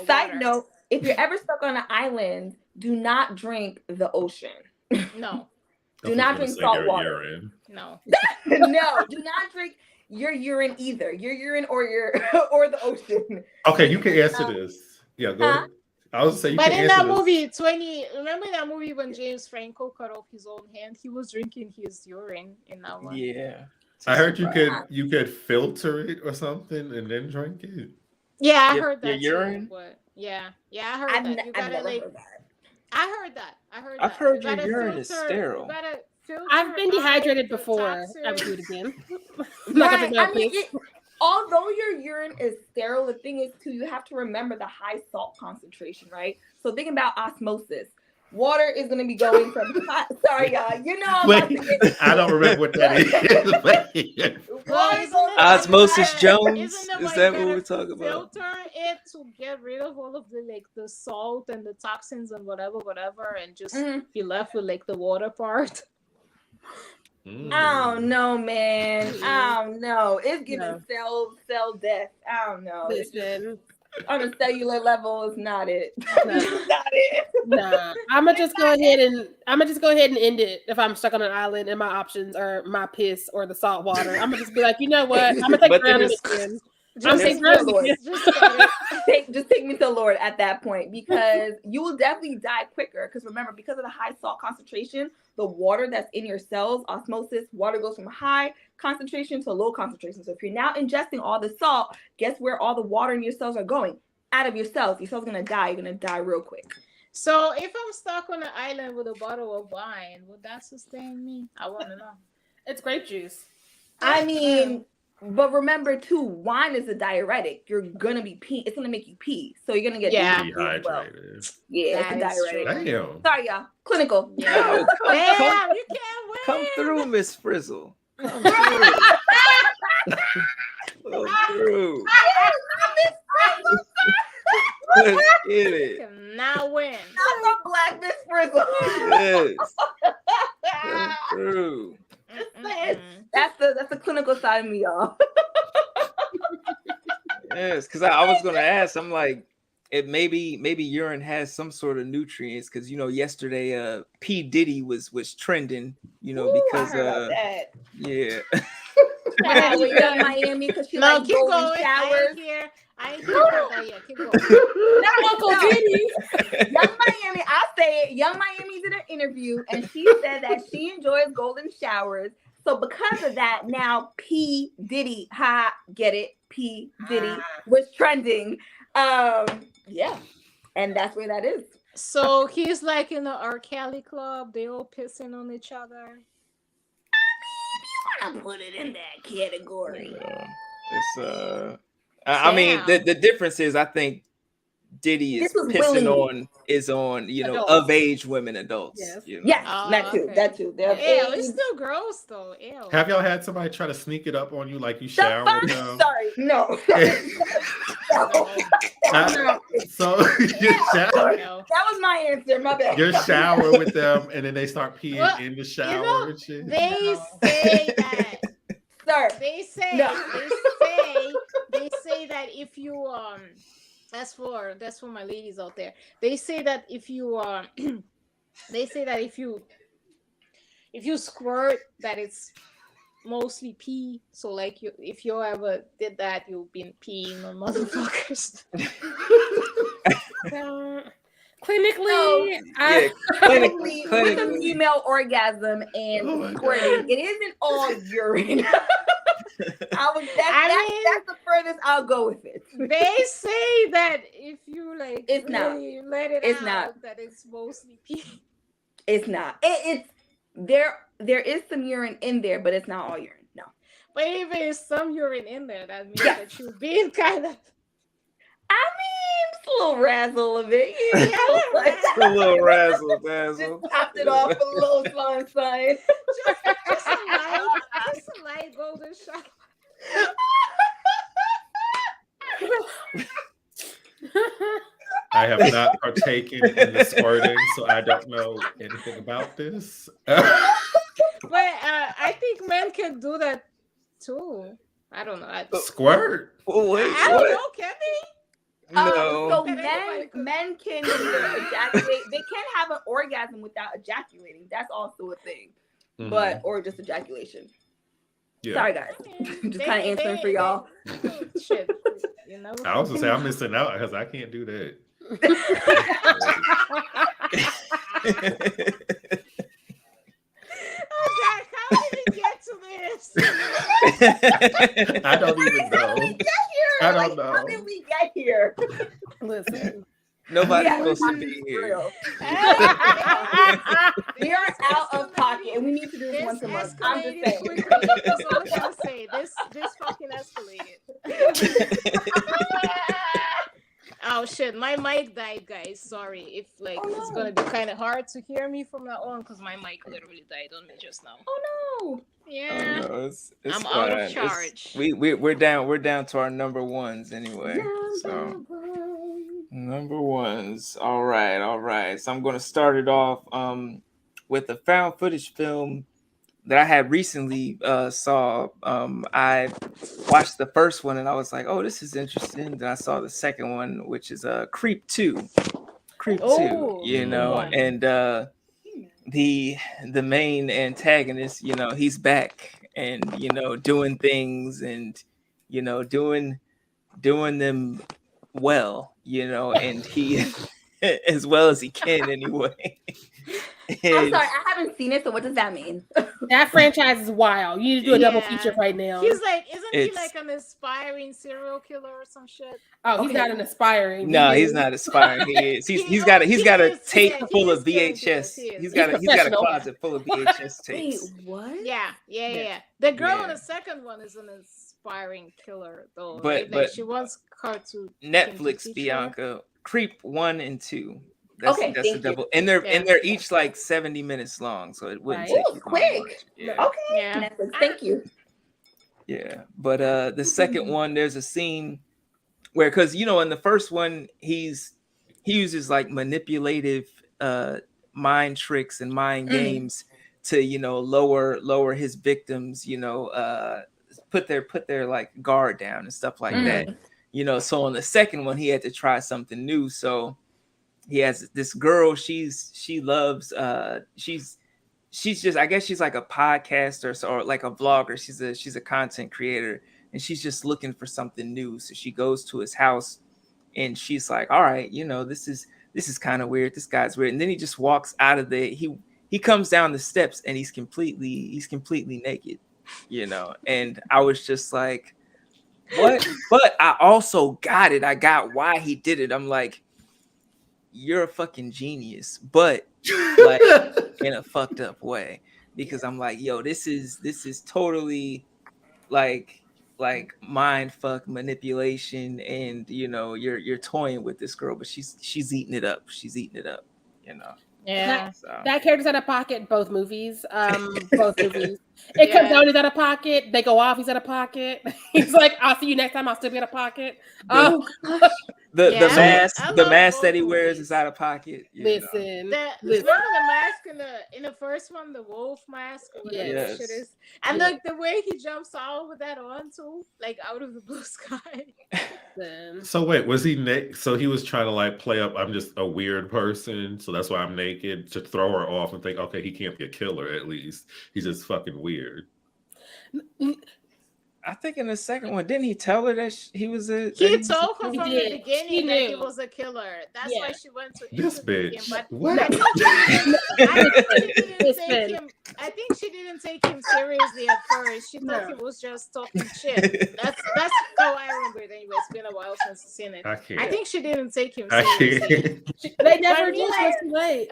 side note, if you're ever stuck on an island, do not drink the ocean. No. Do not drink salt water. Urine. No. No, do not drink your urine either. Your urine or the ocean. Okay, you can answer this. Yeah, go ahead. I was saying, but in that movie, remember that movie when James Franco cut off his own hand? He was drinking his urine in that one. Yeah. I heard you could filter it or something and then drink it. Yeah, I heard that your urine. Too, but yeah, I heard that. You gotta heard that. I've heard your urine is sterile. I've been dehydrated before. I would do it again. Although your urine is sterile, the thing is too, you have to remember the high salt concentration, right? So thinking about osmosis. Water is going to be going from sorry, y'all. You know, I don't remember what that is. Osmosis Jones. Is that what we're talking about? Filter it to get rid of all of the salt and the toxins and whatever, and just be left with like the water part. I don't know, man. I don't know. It's giving cell death. I don't know. Listen. On a cellular level, it's not it. Not it. Nah, I'm gonna just go ahead and end it if I'm stuck on an island and my options are my piss or the salt water. I'm gonna just be like, you know what? I'm gonna take drowning again. Just take me to the Lord at that point, because you will definitely die quicker. Because remember, because of the high salt concentration, the water that's in your cells, osmosis, water goes from high concentration to low concentration. So if you're now ingesting all the salt, guess where all the water in your cells are going? Out of your cells. Your cells are gonna die. You're gonna die real quick. So if I'm stuck on an island with a bottle of wine, would that sustain me? I want to know. It's grape juice. I mean. But remember too, wine is a diuretic. You're gonna be pee. It's gonna make you pee, so you're gonna get dehydrated. Well. Yeah, it's a diuretic. Damn. Sorry, y'all. Clinical. Yeah. Damn, you can't win. Come through, Miss Frizzle. Come through. Come through. Let's get it. Cannot win. Not a black Miss Frizzle. Yes. Come through. That's the clinical side of me, y'all. Yes, because I was gonna ask. I'm like, it maybe urine has some sort of nutrients, because yesterday P Diddy was trending, because I heard about that. Yeah. With Young Miami, because she like golden showers. I ain't hear about that yet. Keep going. Not Uncle Diddy. Young Miami, I'll say it. Young Miami did an interview, and she said that she enjoys golden showers. So because of that, now P Diddy, get it? P Diddy was trending. Yeah, and that's where that is. So he's like in the R. Kelly club. They all pissing on each other. I mean, if you want to put it in that category, it's I mean, the difference is, I think Diddy is pissing on adults. Of age women, adults. Yes, that too. Okay. That too. Ew, it's still gross though. Ew. Have y'all had somebody try to sneak it up on you, like you shower with them? Sorry, no. So you shower. That was my answer. My bad. You shower with them, and then they start peeing in the shower and shit. They say that. Sir, they say that if you that's for my ladies out there. They say that if you if you squirt, that it's mostly pee. So like if you ever did that, you've been peeing on motherfuckers. Clinically, clinically with a female orgasm and squirting, it isn't all urine. That's the furthest I'll go with it. They say that if you let it out, that it's mostly pee. It's not. It's there is some urine in there, but it's not all urine. No. But if there's some urine in there, that means that you're being kind of. I mean, it's a little razzle of it. A little razzle dazzle. Just topped it off a little sunshine. Just a light golden shower. I have not partaken in the squirting, so I don't know anything about this. But I think men can do that too. I don't know. Squirt? I don't know. Can they? No. So men can ejaculate. They can have an orgasm without ejaculating. That's also a thing. But or just ejaculation. Yeah. Sorry guys. Just kind of answering for y'all. Shit. I was gonna say I'm missing out because I can't do that. Oh God, how did we get to this? I don't even know. I don't know. How did we get here? Listen. Nobody's supposed to be here. We are out of pocket, and we need to do this once a month. I'm just saying. Quickly. That's all I gotta say. This fucking escalated. Oh shit, my mic died, guys. Sorry if it's gonna be kind of hard to hear me from now on because my mic literally died on me just now. Oh no! Yeah, Oh, no, it's I'm fine. out of charge. We're down to our number ones anyway. So number ones. All right. So I'm gonna start it off with a found footage film that I had recently saw. I watched the first one and I was like, oh, this is interesting. Then I saw the second one, which is Creep 2. Creep 2, and the main antagonist, he's back and doing things and doing them well, and he as well as he can anyway. I'm sorry, I haven't seen it, so what does that mean? That franchise is wild. You need to do a double feature right now. He's isn't he like an aspiring serial killer or some shit? Oh, he's not an aspiring. No, he's not aspiring. He is. He's got a tape full of VHS. He's got a closet full of VHS tapes. Wait, what? Yeah. The girl in the second one is an aspiring killer, though. But she wants her to Netflix Bianca Creep 1 and 2. That's a double, you. and they're each like 70 minutes long, so it wouldn't take you quick. Yeah. Okay, Netflix, thank you. Yeah, but the second one, there's a scene where, because in the first one, he uses like manipulative mind tricks and mind games to lower his victims, put their like guard down and stuff like that. So on the second one, he had to try something new. So he has this girl. She loves. She's just. I guess she's like a podcaster or like a vlogger. She's a content creator, and she's just looking for something new. So she goes to his house, and she's like, "All right, this is kind of weird. This guy's weird." And then he just walks out of the. He comes down the steps, and he's completely naked, And I was just like, "What?" But I also got it. I got why he did it. I'm like, you're a fucking genius, but like in a fucked up way, because I'm like, yo, this is totally like mind fuck manipulation, and you're toying with this girl, but she's eating it up. Yeah. That character's out of pocket in both movies. Both movies. It comes out, he's out of pocket. They go off, he's out of pocket. He's like, I'll see you next time, I'll still be out of pocket. The mask that he wears is out of pocket. Listen. Remember the mask in the first one, the wolf mask or whatever that shit is? And the way he jumps out with that on too, like out of the blue sky. So wait, was he naked? So he was trying to like play up, I'm just a weird person, so that's why I'm naked, to throw her off and think, okay, he can't be a killer at least. He's just fucking weird. I think in the second one, didn't he tell her that he was a? He told her from the beginning that he was a killer. That's why she went to this bitch. Him. But what? I think she didn't take him seriously at first. She thought he was just talking shit. That's how I remember it. Anyway, it's been a while since I've seen it. I think she didn't take him seriously. They never did. I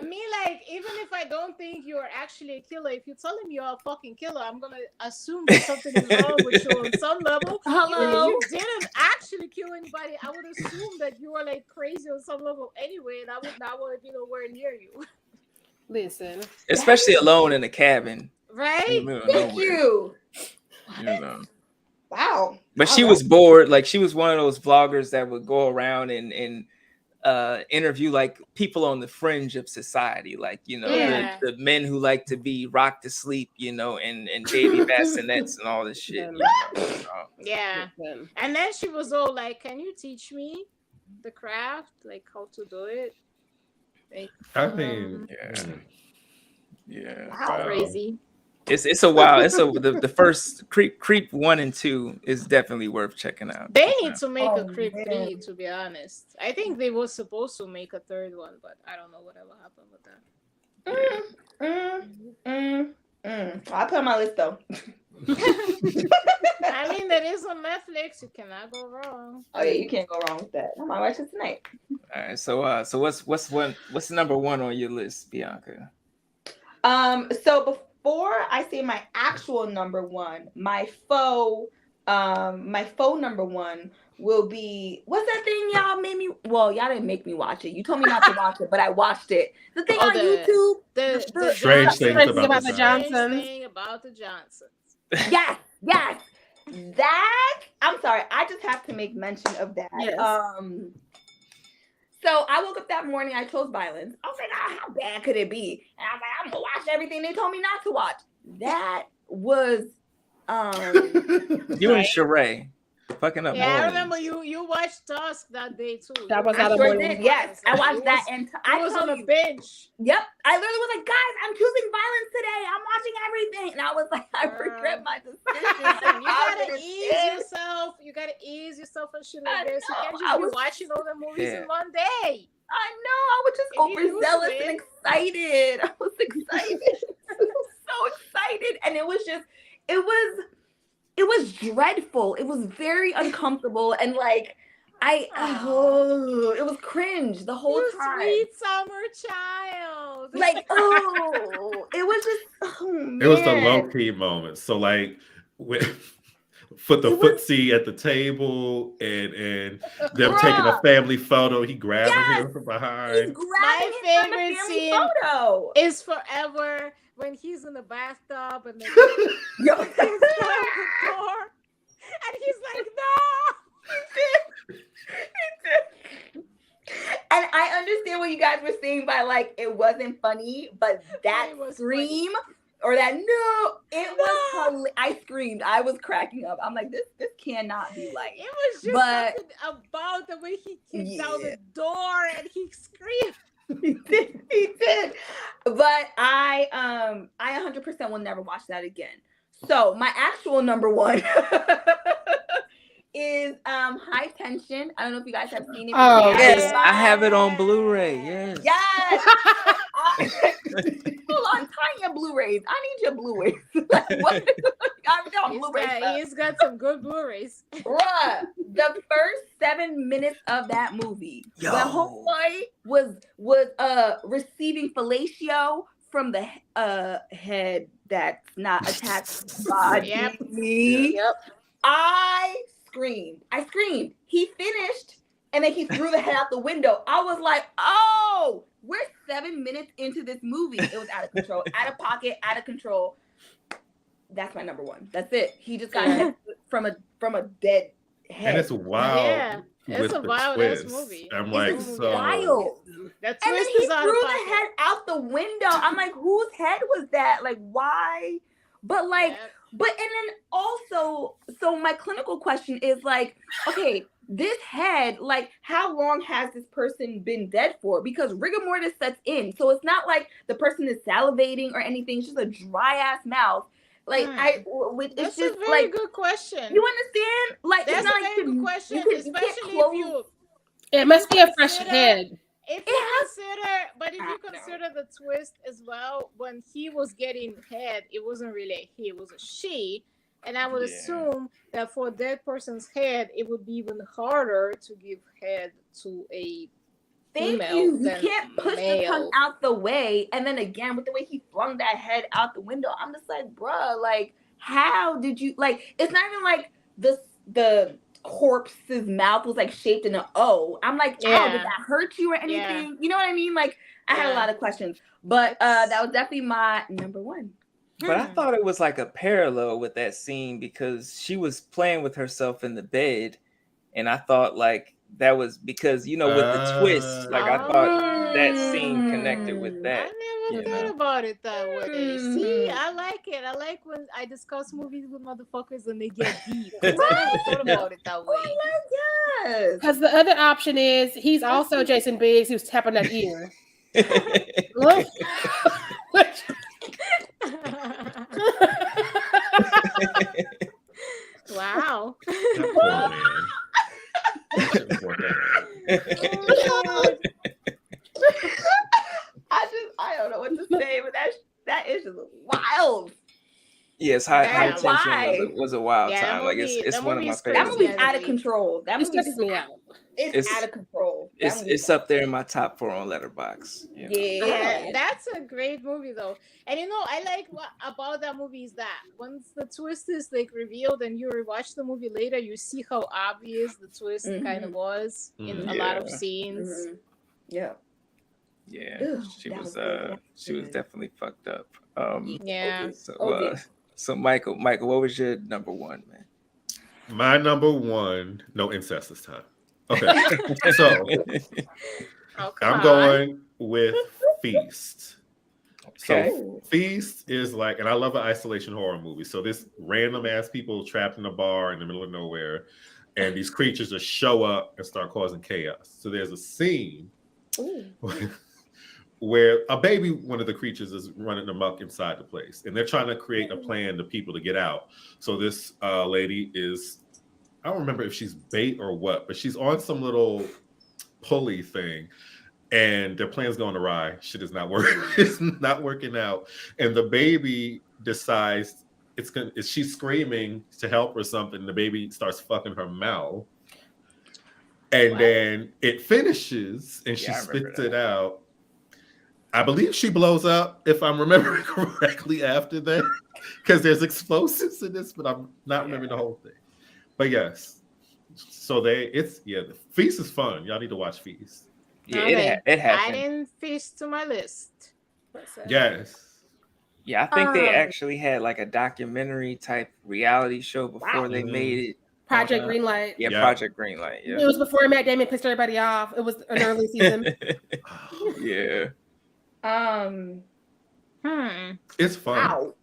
mean, like, even if I don't think you're actually a killer, if you're telling me you're a fucking killer, I'm gonna assume that something is wrong with you on some level. Hello? If you didn't actually kill anybody, I would assume that you are like crazy on some level anyway, and I would not want to be nowhere near you. Listen, especially alone in a cabin, right? Thank you. Wow. But she was bored. Like, she was one of those vloggers that would go around and interview like people on the fringe of society, like the men who like to be rocked to sleep, and baby bassinets and all this shit. Yeah. And then she was all like, "Can you teach me the craft, like how to do it?" Like, I mean, yeah. Wow. Crazy. It's a while. The first Creep 1 and 2 is definitely worth checking out. They need to make a Creep 3, to be honest. I think they were supposed to make a third one, but I don't know whatever happened with that. I put on my list though. I mean, that is on Netflix. You cannot go wrong. Oh yeah, you can't go wrong with that. I'm gonna watch it tonight. All right, so what's number one on your list, Bianca? So before I say my actual number one, my faux number one will be, what's that thing y'all made me? Well, y'all didn't make me watch it. You told me not to watch it, but I watched it. The thing on YouTube, the Strange Things About the Johnsons. Yes. That, I'm sorry, I just have to make mention of that. Yes. So I woke up that morning, I chose violence. I was like, how bad could it be? And I was like, I'm gonna watch everything they told me not to watch. That was you and Sharai fucking up. Yeah, morning. I remember you watched Tusk that day too. That was I sure did. Yes, I watched that, and I was on a bench. Yep, I literally was like, guys, I'm choosing violence today. I'm watching everything, and I was like, I regret my decision. You gotta ease yourself and shit like this. You can't just be watching all the movies in one day. I know. I was just overzealous and excited. I was excited. I was so excited, and it was dreadful. It was very uncomfortable, and like it was cringe the whole time. Sweet summer child. Like, it was just, man. It was the low key moments. So like, put the footsie at the table and them taking a family photo. He grabbing him from behind. My favorite scene is forever when he's in the bathtub and he's the door, and he's like, no. He did. And I understand what you guys were saying by like it wasn't funny, but that scream or that was I screamed. I was cracking up. I'm like, this cannot be like. It was just something about the way he kicked out the door and he screamed. He did. But I 100% will never watch that again. So my actual number one is High Tension. I don't know if you guys have seen it. Oh, yes. I have it on Blu-ray. Yes. Hold on, tie your Blu-rays. I need your Blu-rays. Like, what? He's got some good Blu-rays. Bruh, the first 7 minutes of that movie, when homeboy was receiving fellatio from the head that's not attached to the body. Yep. I screamed. He finished, and then he threw the head out the window. I was like, oh, we're 7 minutes into this movie. It was out of control, out of pocket, out of control. That's my number one. That's it. He just got hit from a dead head. And it's wild. Yeah. It's a wild ass movie. I'm like, so wild. That and then he threw the head out the window. I'm like, whose head was that? Like, why? But like, and then also, so my clinical question is like, okay, this head, like, how long has this person been dead for? Because rigor mortis sets in. So it's not like the person is salivating or anything. It's just a dry ass mouth. Like it's that's just a very like good question. You understand? Like that's it's not a very good question, especially if you. It must be a fresh head. If you consider the twist as well, when he was getting head, it wasn't really a he, it was a she. And I would assume that for a dead person's head, it would be even harder to give head to a female. You can't push the tongue out the way. And then again, with the way he flung that head out the window, I'm just like, bruh, like, how did you, like, it's not even like the corpse's mouth was like shaped in an O. I'm like, oh, did that hurt you or anything? Yeah. You know what I mean? Like, I had a lot of questions. But that was definitely my number one. But I thought it was like a parallel with that scene because she was playing with herself in the bed. And I thought like that was because, with the twist, like I thought that scene connected with that. I never thought about it that way. See, I like it. I like when I discuss movies with motherfuckers and they get deep. I never thought about it that way. Yes. Because the other option is he's also Jason Biggs who's tapping that ear. Yes, High Damn. Tension was a wild Yeah, that time. Like movie- it's that one of my movie's favorite. That movie's crazy. out of control. That It movie stresses me out. it's out of control. That movie's It's up there in my top 4 on Letterboxd. You know? Yeah, that's a great movie though. And you know, I like what about that movie is that once the twist is like revealed and you rewatch the movie later, you see how obvious the twist kind of was in a lot of scenes. Mm-hmm. Yeah. Yeah, Ew, she that was was definitely fucked up. Yeah. So Michael, what was your number 1, man? My number 1, no incest this time. Okay, so I'm going with Feast. Okay. So Feast is like, and I love an isolation horror movie. So this random ass people trapped in a bar in the middle of nowhere, and these creatures just show up and start causing chaos. So there's a scene where a baby, one of the creatures, is running amok inside the place, and they're trying to create a plan to people to get out. So this lady is, I don't remember if she's bait or what, but she's on some little pulley thing, and their plan's going awry. Shit is not working. It's not working out, and the baby decides she's screaming to help or something. The baby starts fucking her mouth, and then it finishes, and she spits it out. I believe she blows up, if I'm remembering correctly, after that, because there's explosives in this, but I'm not remembering the whole thing. But yes, so the Feast is fun. Y'all need to watch Feast. Yeah, it happened. Adding Feast to my list. Yes. Yeah, I think they actually had like a documentary type reality show before they made it. Project Greenlight. Yeah, Project Greenlight. Yeah. It was before Matt Damon pissed everybody off. It was an early season. Yeah. It's fun. Wow.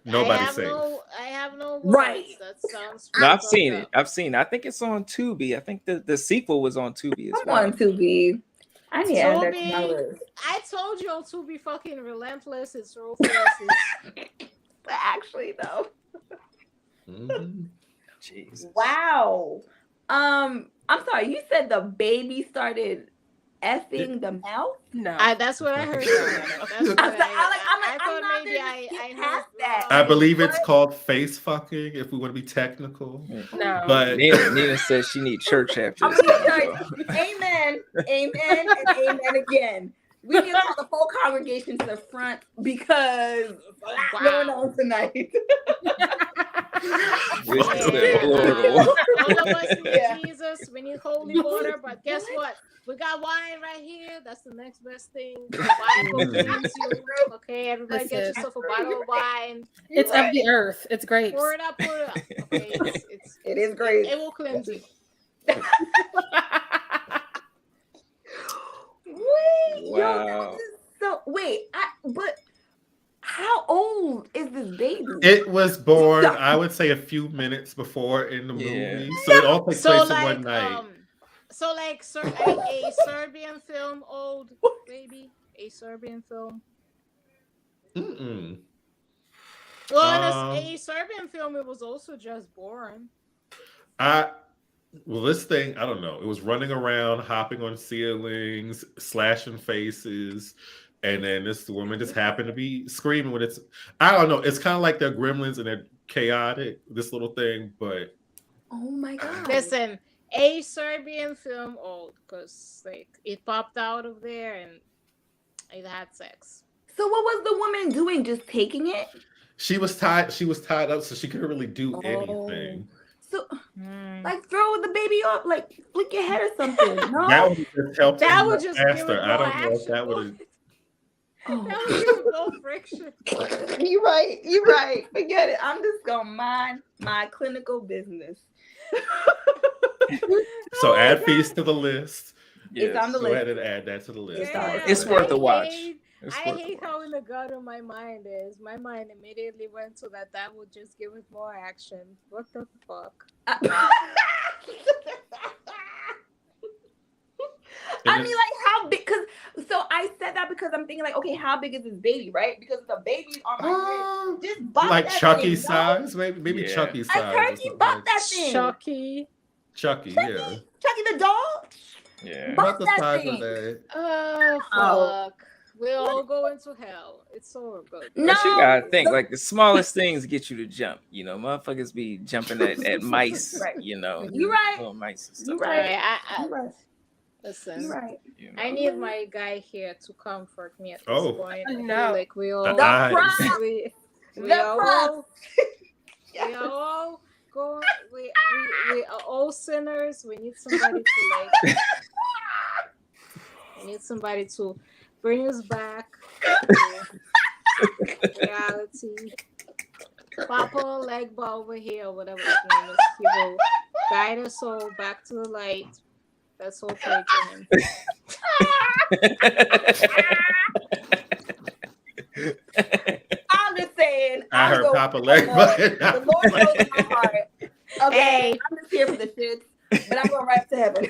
Nobody's safe. I have no words. Right. That sounds. No, I've seen it. I think it's on Tubi. I think the sequel was on Tubi as well. I'm on Tubi. I need to add that to my list. I told you on Tubi fucking relentless. It's ruthless. But actually, though. Jesus. Wow. I'm sorry. You said the baby started effing the mouth? No, that's what I heard. I thought maybe I heard that. I believe it's called face fucking, if we want to be technical. No, but Nina says she needs church after this. Amen, amen, and amen again. We need to call the whole congregation to the front because what's going on tonight? All of us need Jesus. We need holy water, but guess what? We got wine right here. That's the next best thing. The Bible cleans you. Okay, everybody get yourself a bottle of wine. It's of the earth. It's grapes. Pour it up, pour it up. Okay, it is great. It will cleanse you. Wait, wow. But how old is this baby? It was born, I would say, a few minutes before in the movie. So it all takes place in one night. So like a Serbian film, old baby, a Serbian film. Well, in a Serbian film, it was also just born. This thing, I don't know. It was running around, hopping on ceilings, slashing faces, and then this woman just happened to be screaming when it's. I don't know. It's kind of like they're gremlins and they're chaotic. This little thing, but oh my god! Listen. A Serbian film old because like it popped out of there and it had sex. So what was the woman doing? Just taking it? She was tied up, so she couldn't really do anything. So like throw the baby off, like flick your head or something. No? That would just help. That would just faster. I don't know if that would. That was just no friction. You're right. Forget it. I'm just gonna mind my clinical business. So add Feast to the list. Yes. It's on the list. Go ahead and add that to the list. Yeah. It's worth a watch. I hate how in the gutter my mind is. My mind immediately went to that would just give it more action. What the fuck? I mean, like, how big? So I said that because I'm thinking, like, okay, how big is this baby, right? Because the baby's on my head. Just bump like that Chucky thing, size, maybe Chucky size. I heard you bump that thing. Chucky, yeah. Chucky the dog. Yeah. Bump the that size thing. of that. Oh fuck. We all go into hell. It's so good. No, but you gotta think like the smallest things get you to jump. You know, motherfuckers be jumping at mice. Right. You know, you right. Little mice and stuff. You right. I, you right. Listen, you right. You know. I need my guy here to comfort me at this point. I no. feel like we all The prop. we The all prop. we all go we are all sinners. We need somebody to like we need somebody to bring us back to reality. Papa Legba over here, whatever his name is, he will guide us all back to the light. That's all pray to him. I'm just saying. I heard Papa Legba. The Lord knows my heart. Okay, hey. I'm just here for the shits, but I'm going right to heaven.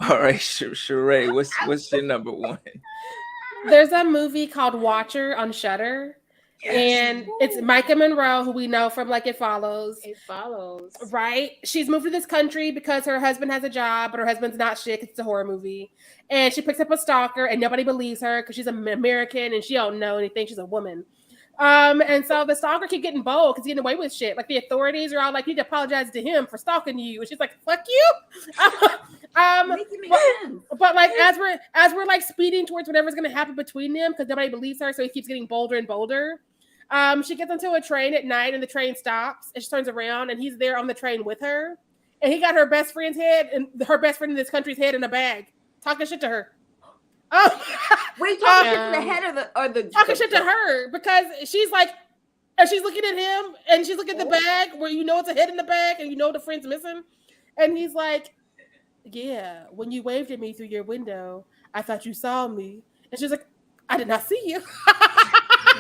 All right, Sharai, what's your number one? There's a movie called Watcher on Shudder. Yes. And it's Micah Monroe, who we know from like It Follows. It Follows. Right? She's moved to this country because her husband has a job, but her husband's not shit because it's a horror movie. And she picks up a stalker and nobody believes her because she's an American and she don't know anything. She's a woman. And so the stalker keep getting bold because he's getting away with shit. Like the authorities are all like, you need to apologize to him for stalking you. And she's like, fuck you. But like as we're like speeding towards whatever's gonna happen between them because nobody believes her, so he keeps getting bolder and bolder. She gets onto a train at night and the train stops and she turns around and he's there on the train with her. And he got her best friend's head and her best friend in this country's head in a bag, talking shit to her. Oh, wait, talking shit to the head or the talking shit to her because she's like, and she's looking at him and she's looking at the bag where you know it's a head in the bag and you know the friend's missing, and he's like, yeah, when you waved at me through your window, I thought you saw me, and she's like, I did not see you.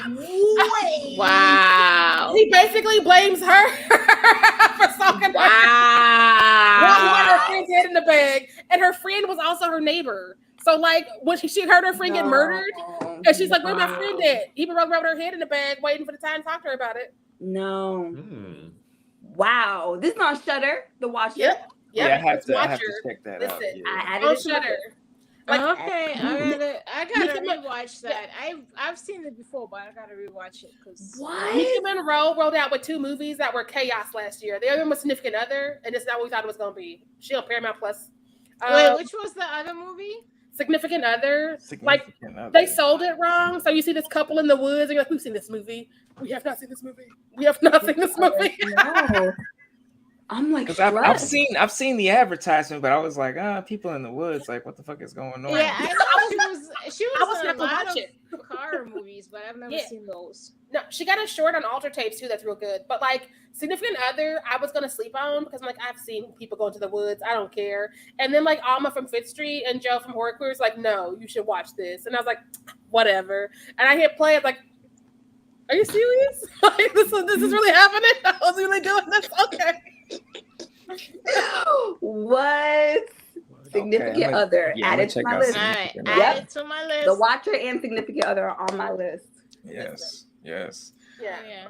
Wait. Wow. He basically blames her for stalking her. Wow. He had her friend's head in the bag, and her friend was also her neighbor. So, like, when she heard her friend get murdered, and she's like, where's my friend at? He been rubbing her head in the bag, waiting for the time to talk to her about it. No. Wow. This is on Shudder, The Watcher. Yep. Yeah, I have to check that out. Listen, Yeah. I added it to Shudder. Like, okay, I gotta rewatch that. I've seen it before, but I gotta rewatch it because Mika Monroe rolled out with 2 movies that were chaos last year. The other one was Significant Other, and it's not what we thought it was gonna be. She on Paramount Plus. Wait, which was the other movie? Significant Other. They sold it wrong. So you see this couple in the woods, and you're like, we've seen this movie. We have not seen this movie. We have not seen this movie. No. I'm like, I've seen the advertisement, but I was like, people in the woods, like, what the fuck is going on? Yeah, I know she was in a lot of horror movies, but I've never seen those. No, she got a short on Alter Tapes too. That's real good. But like Significant Other, I was gonna sleep on because I'm like, I've seen people go into the woods. I don't care. And then like Alma from Fifth Street and Joe from Horror Queers like, no, you should watch this. And I was like, whatever. And I hit play. I was like, are you serious? Like this is really happening? I was really doing this? Okay. What? Significant Other added to my list. Add it to my list. The Watcher and Significant Other are on my list. Yes. Yeah.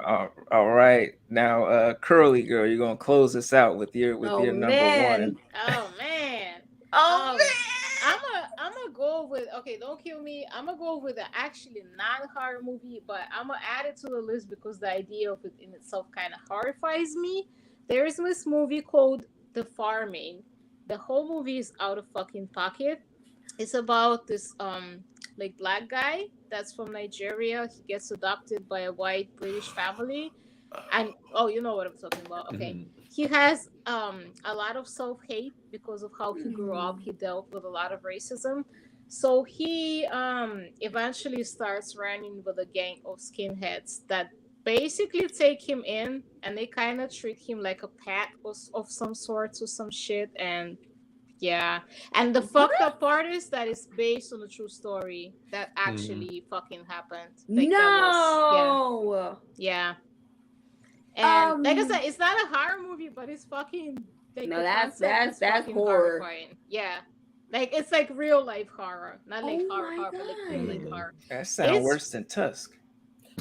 All right. Now, CurlyGirl, you're gonna close us out with your number one. Oh man. I'm gonna go with, okay, don't kill me. I'm gonna go with an actually non-horror movie, but I'm gonna add it to the list because the idea of it in itself kind of horrifies me. There is this movie called The Farming. The whole movie is out of fucking pocket. It's about this like black guy that's from Nigeria. He gets adopted by a white British family. And you know what I'm talking about. Okay. Mm-hmm. He has a lot of self-hate because of how he grew up. He dealt with a lot of racism. So he eventually starts running with a gang of skinheads that basically take him in, and they kind of treat him like a pet of some sort or some shit. And yeah, and the fucked up part is that it's based on a true story that actually fucking happened. Like, yeah. And like I said, it's not a horror movie, but it's fucking like, no, that's horror. Horrifying. Yeah. Like it's like real life horror. Not like horror, but like real life horror. That sounds worse than Tusk.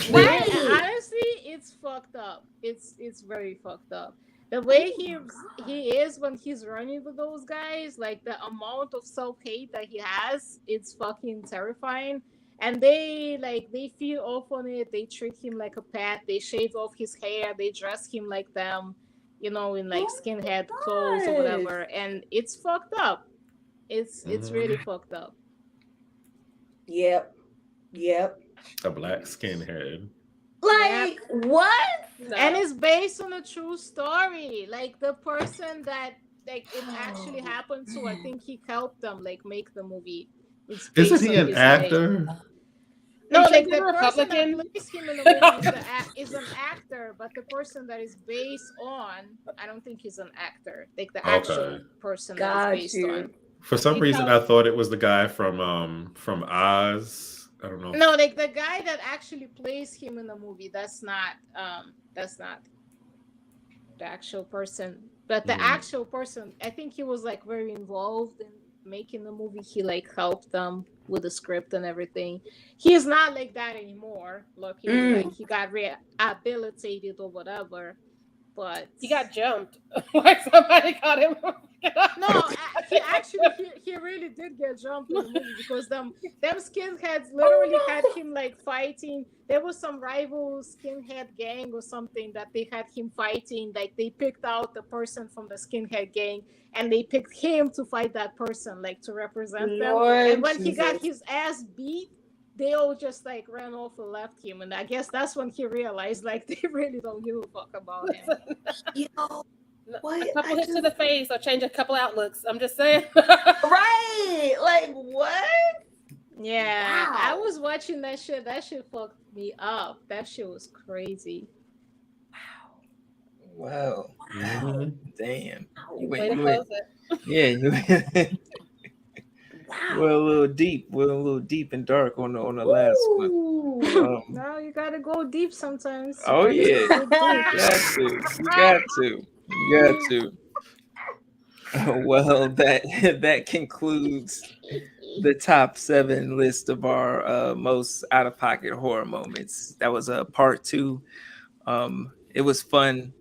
Right. Honestly, it's fucked up. It's very fucked up. The way he is when he's running with those guys, like the amount of self-hate that he has, it's fucking terrifying. And they feel off on it. They treat him like a pet. They shave off his hair. They dress him like them, in like skinhead clothes or whatever. And it's fucked up. It's really fucked up. Yep. A black skinhead. Like what? No. And it's based on a true story. Like the person that it actually happened to, I think he helped them make the movie. Isn't he an actor? No, like the person that plays him in the movie is an actor, but the person that is based on, I don't think he's an actor. Like the actual person that is based on. For some reason, I thought it was the guy from Oz. I don't know. No, like the guy that actually plays him in the movie. That's not the actual person. But the actual person, I think he was very involved in making the movie. He helped them with the script and everything. He's not like that anymore. Luckily, he got rehabilitated or whatever. But he got jumped. Somebody got him. No, he really did get jumped in the movie because them skinheads literally had him fighting. There was some rival skinhead gang or something that they had him fighting. They picked out the person from the skinhead gang and they picked him to fight that person, to represent them. And when he got his ass beat, they all just ran off and left him. And I guess that's when he realized they really don't give a fuck about him. What? A couple hits to the face or change a couple outlooks. I'm just saying. Right. What? Yeah. Wow. I was watching that shit. That shit fucked me up. That shit was crazy. Wow. Wow. Damn. You went. Yeah. Wow. We're a little deep. We're a little deep and dark on the last one. No, you gotta go deep sometimes. Oh yeah. You got to. Well, that concludes the top 7 list of our most out-of-pocket horror moments. That was part 2. It was fun.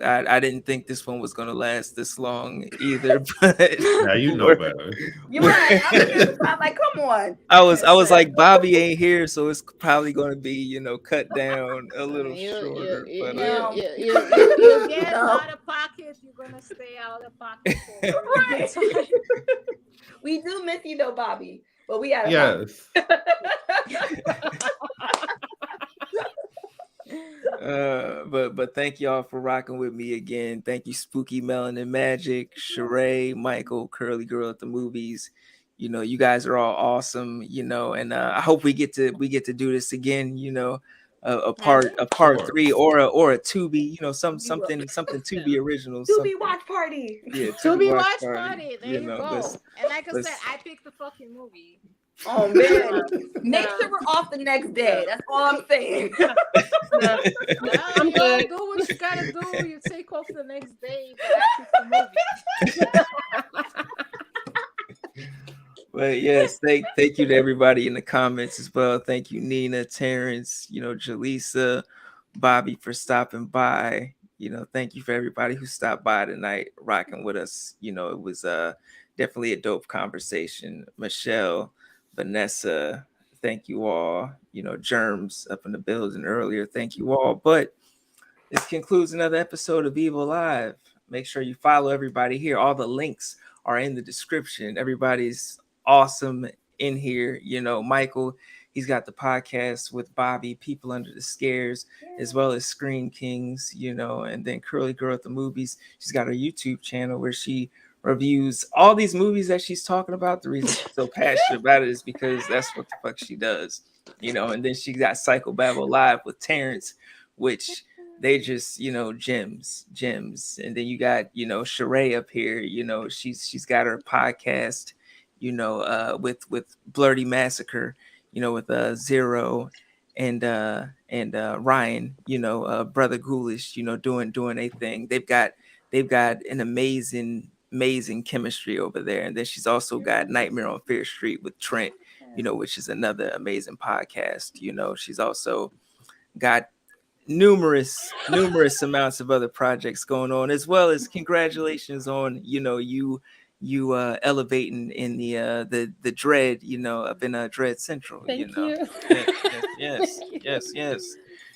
I didn't think this one was going to last this long either, but now you know better. You're right. I'm come on. I was like, Bobby ain't here, so it's probably going to be, cut down a little shorter. You get out of pocket, you're going to stay out of pocket. Right. We do miss you though, Bobby, but we out of pocket. But thank y'all for rocking with me again. Thank you, Spooky Melanin Magic, Sharai, Michael, CurlyGirl at the movies. You guys are all awesome. And I hope we get to do this again. A part 3 or a Tubi. Something Tubi original. Tubi watch party. Yeah, Tubi watch party. There you go. And like I said, I picked the fucking movie. Oh man! Make sure we're off the next day. That's all I'm saying. I'm good. Do what you gotta do. You take off the next day, but I picked the movie. But yes, thank you to everybody in the comments as well. Thank you, Nina, Terrence, Jaleesa, Bobby for stopping by. Thank you for everybody who stopped by tonight, rocking with us. It was definitely a dope conversation. Michelle, Vanessa, thank you all. Germs up in the building earlier. Thank you all. But this concludes another episode of Evol Live. Make sure you follow everybody here. All the links are in the description. Everybody's awesome in here. Michael, he's got the podcast with Bobby, People Under the Scares, as well as Screen Kings, and then CurlyGirl at the movies. She's got her YouTube channel where she reviews all these movies that she's talking about. The reason she's so passionate about it is because that's what the fuck she does, and then she got Psycho Babble Live with Terrence, which they just, gems. And then you got, Sharai up here, she's got her podcast, with Blurty Massacre, with Zero and Ryan, Brother Ghoulish, doing a thing. They've got an amazing chemistry over there. And then she's also got Nightmare on Fear Street with Trent, which is another amazing podcast. She's also got numerous amounts of other projects going on, as well as congratulations on you elevating in the dread, up in Dread Central. Thank you. Yes.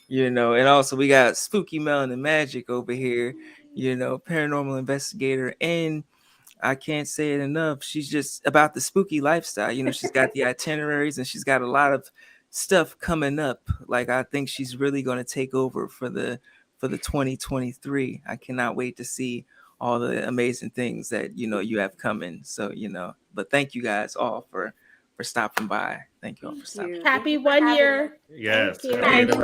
And also we got Spooky Melanin Magic over here, paranormal investigator, and I can't say it enough. She's just about the spooky lifestyle. She's got the itineraries and she's got a lot of stuff coming up. Like, I think she's really going to take over for the 2023. I cannot wait to see all the amazing things that you have coming. So but thank you guys all for stopping by. Thank you all for stopping. Happy 1 year. Yes. Thank you.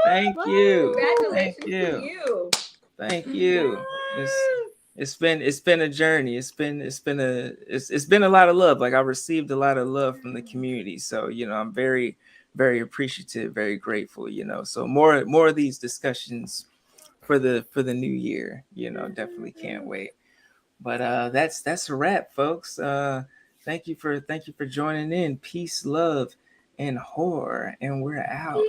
Thank you. Congratulations to you. Thank you. It's been a journey. It's been a lot of love. Like, I received a lot of love from the community. So, I'm very, very appreciative, very grateful, So more of these discussions for the new year, definitely can't wait. But that's a wrap, folks. Thank you for joining in. Peace, love, and horror. And we're out.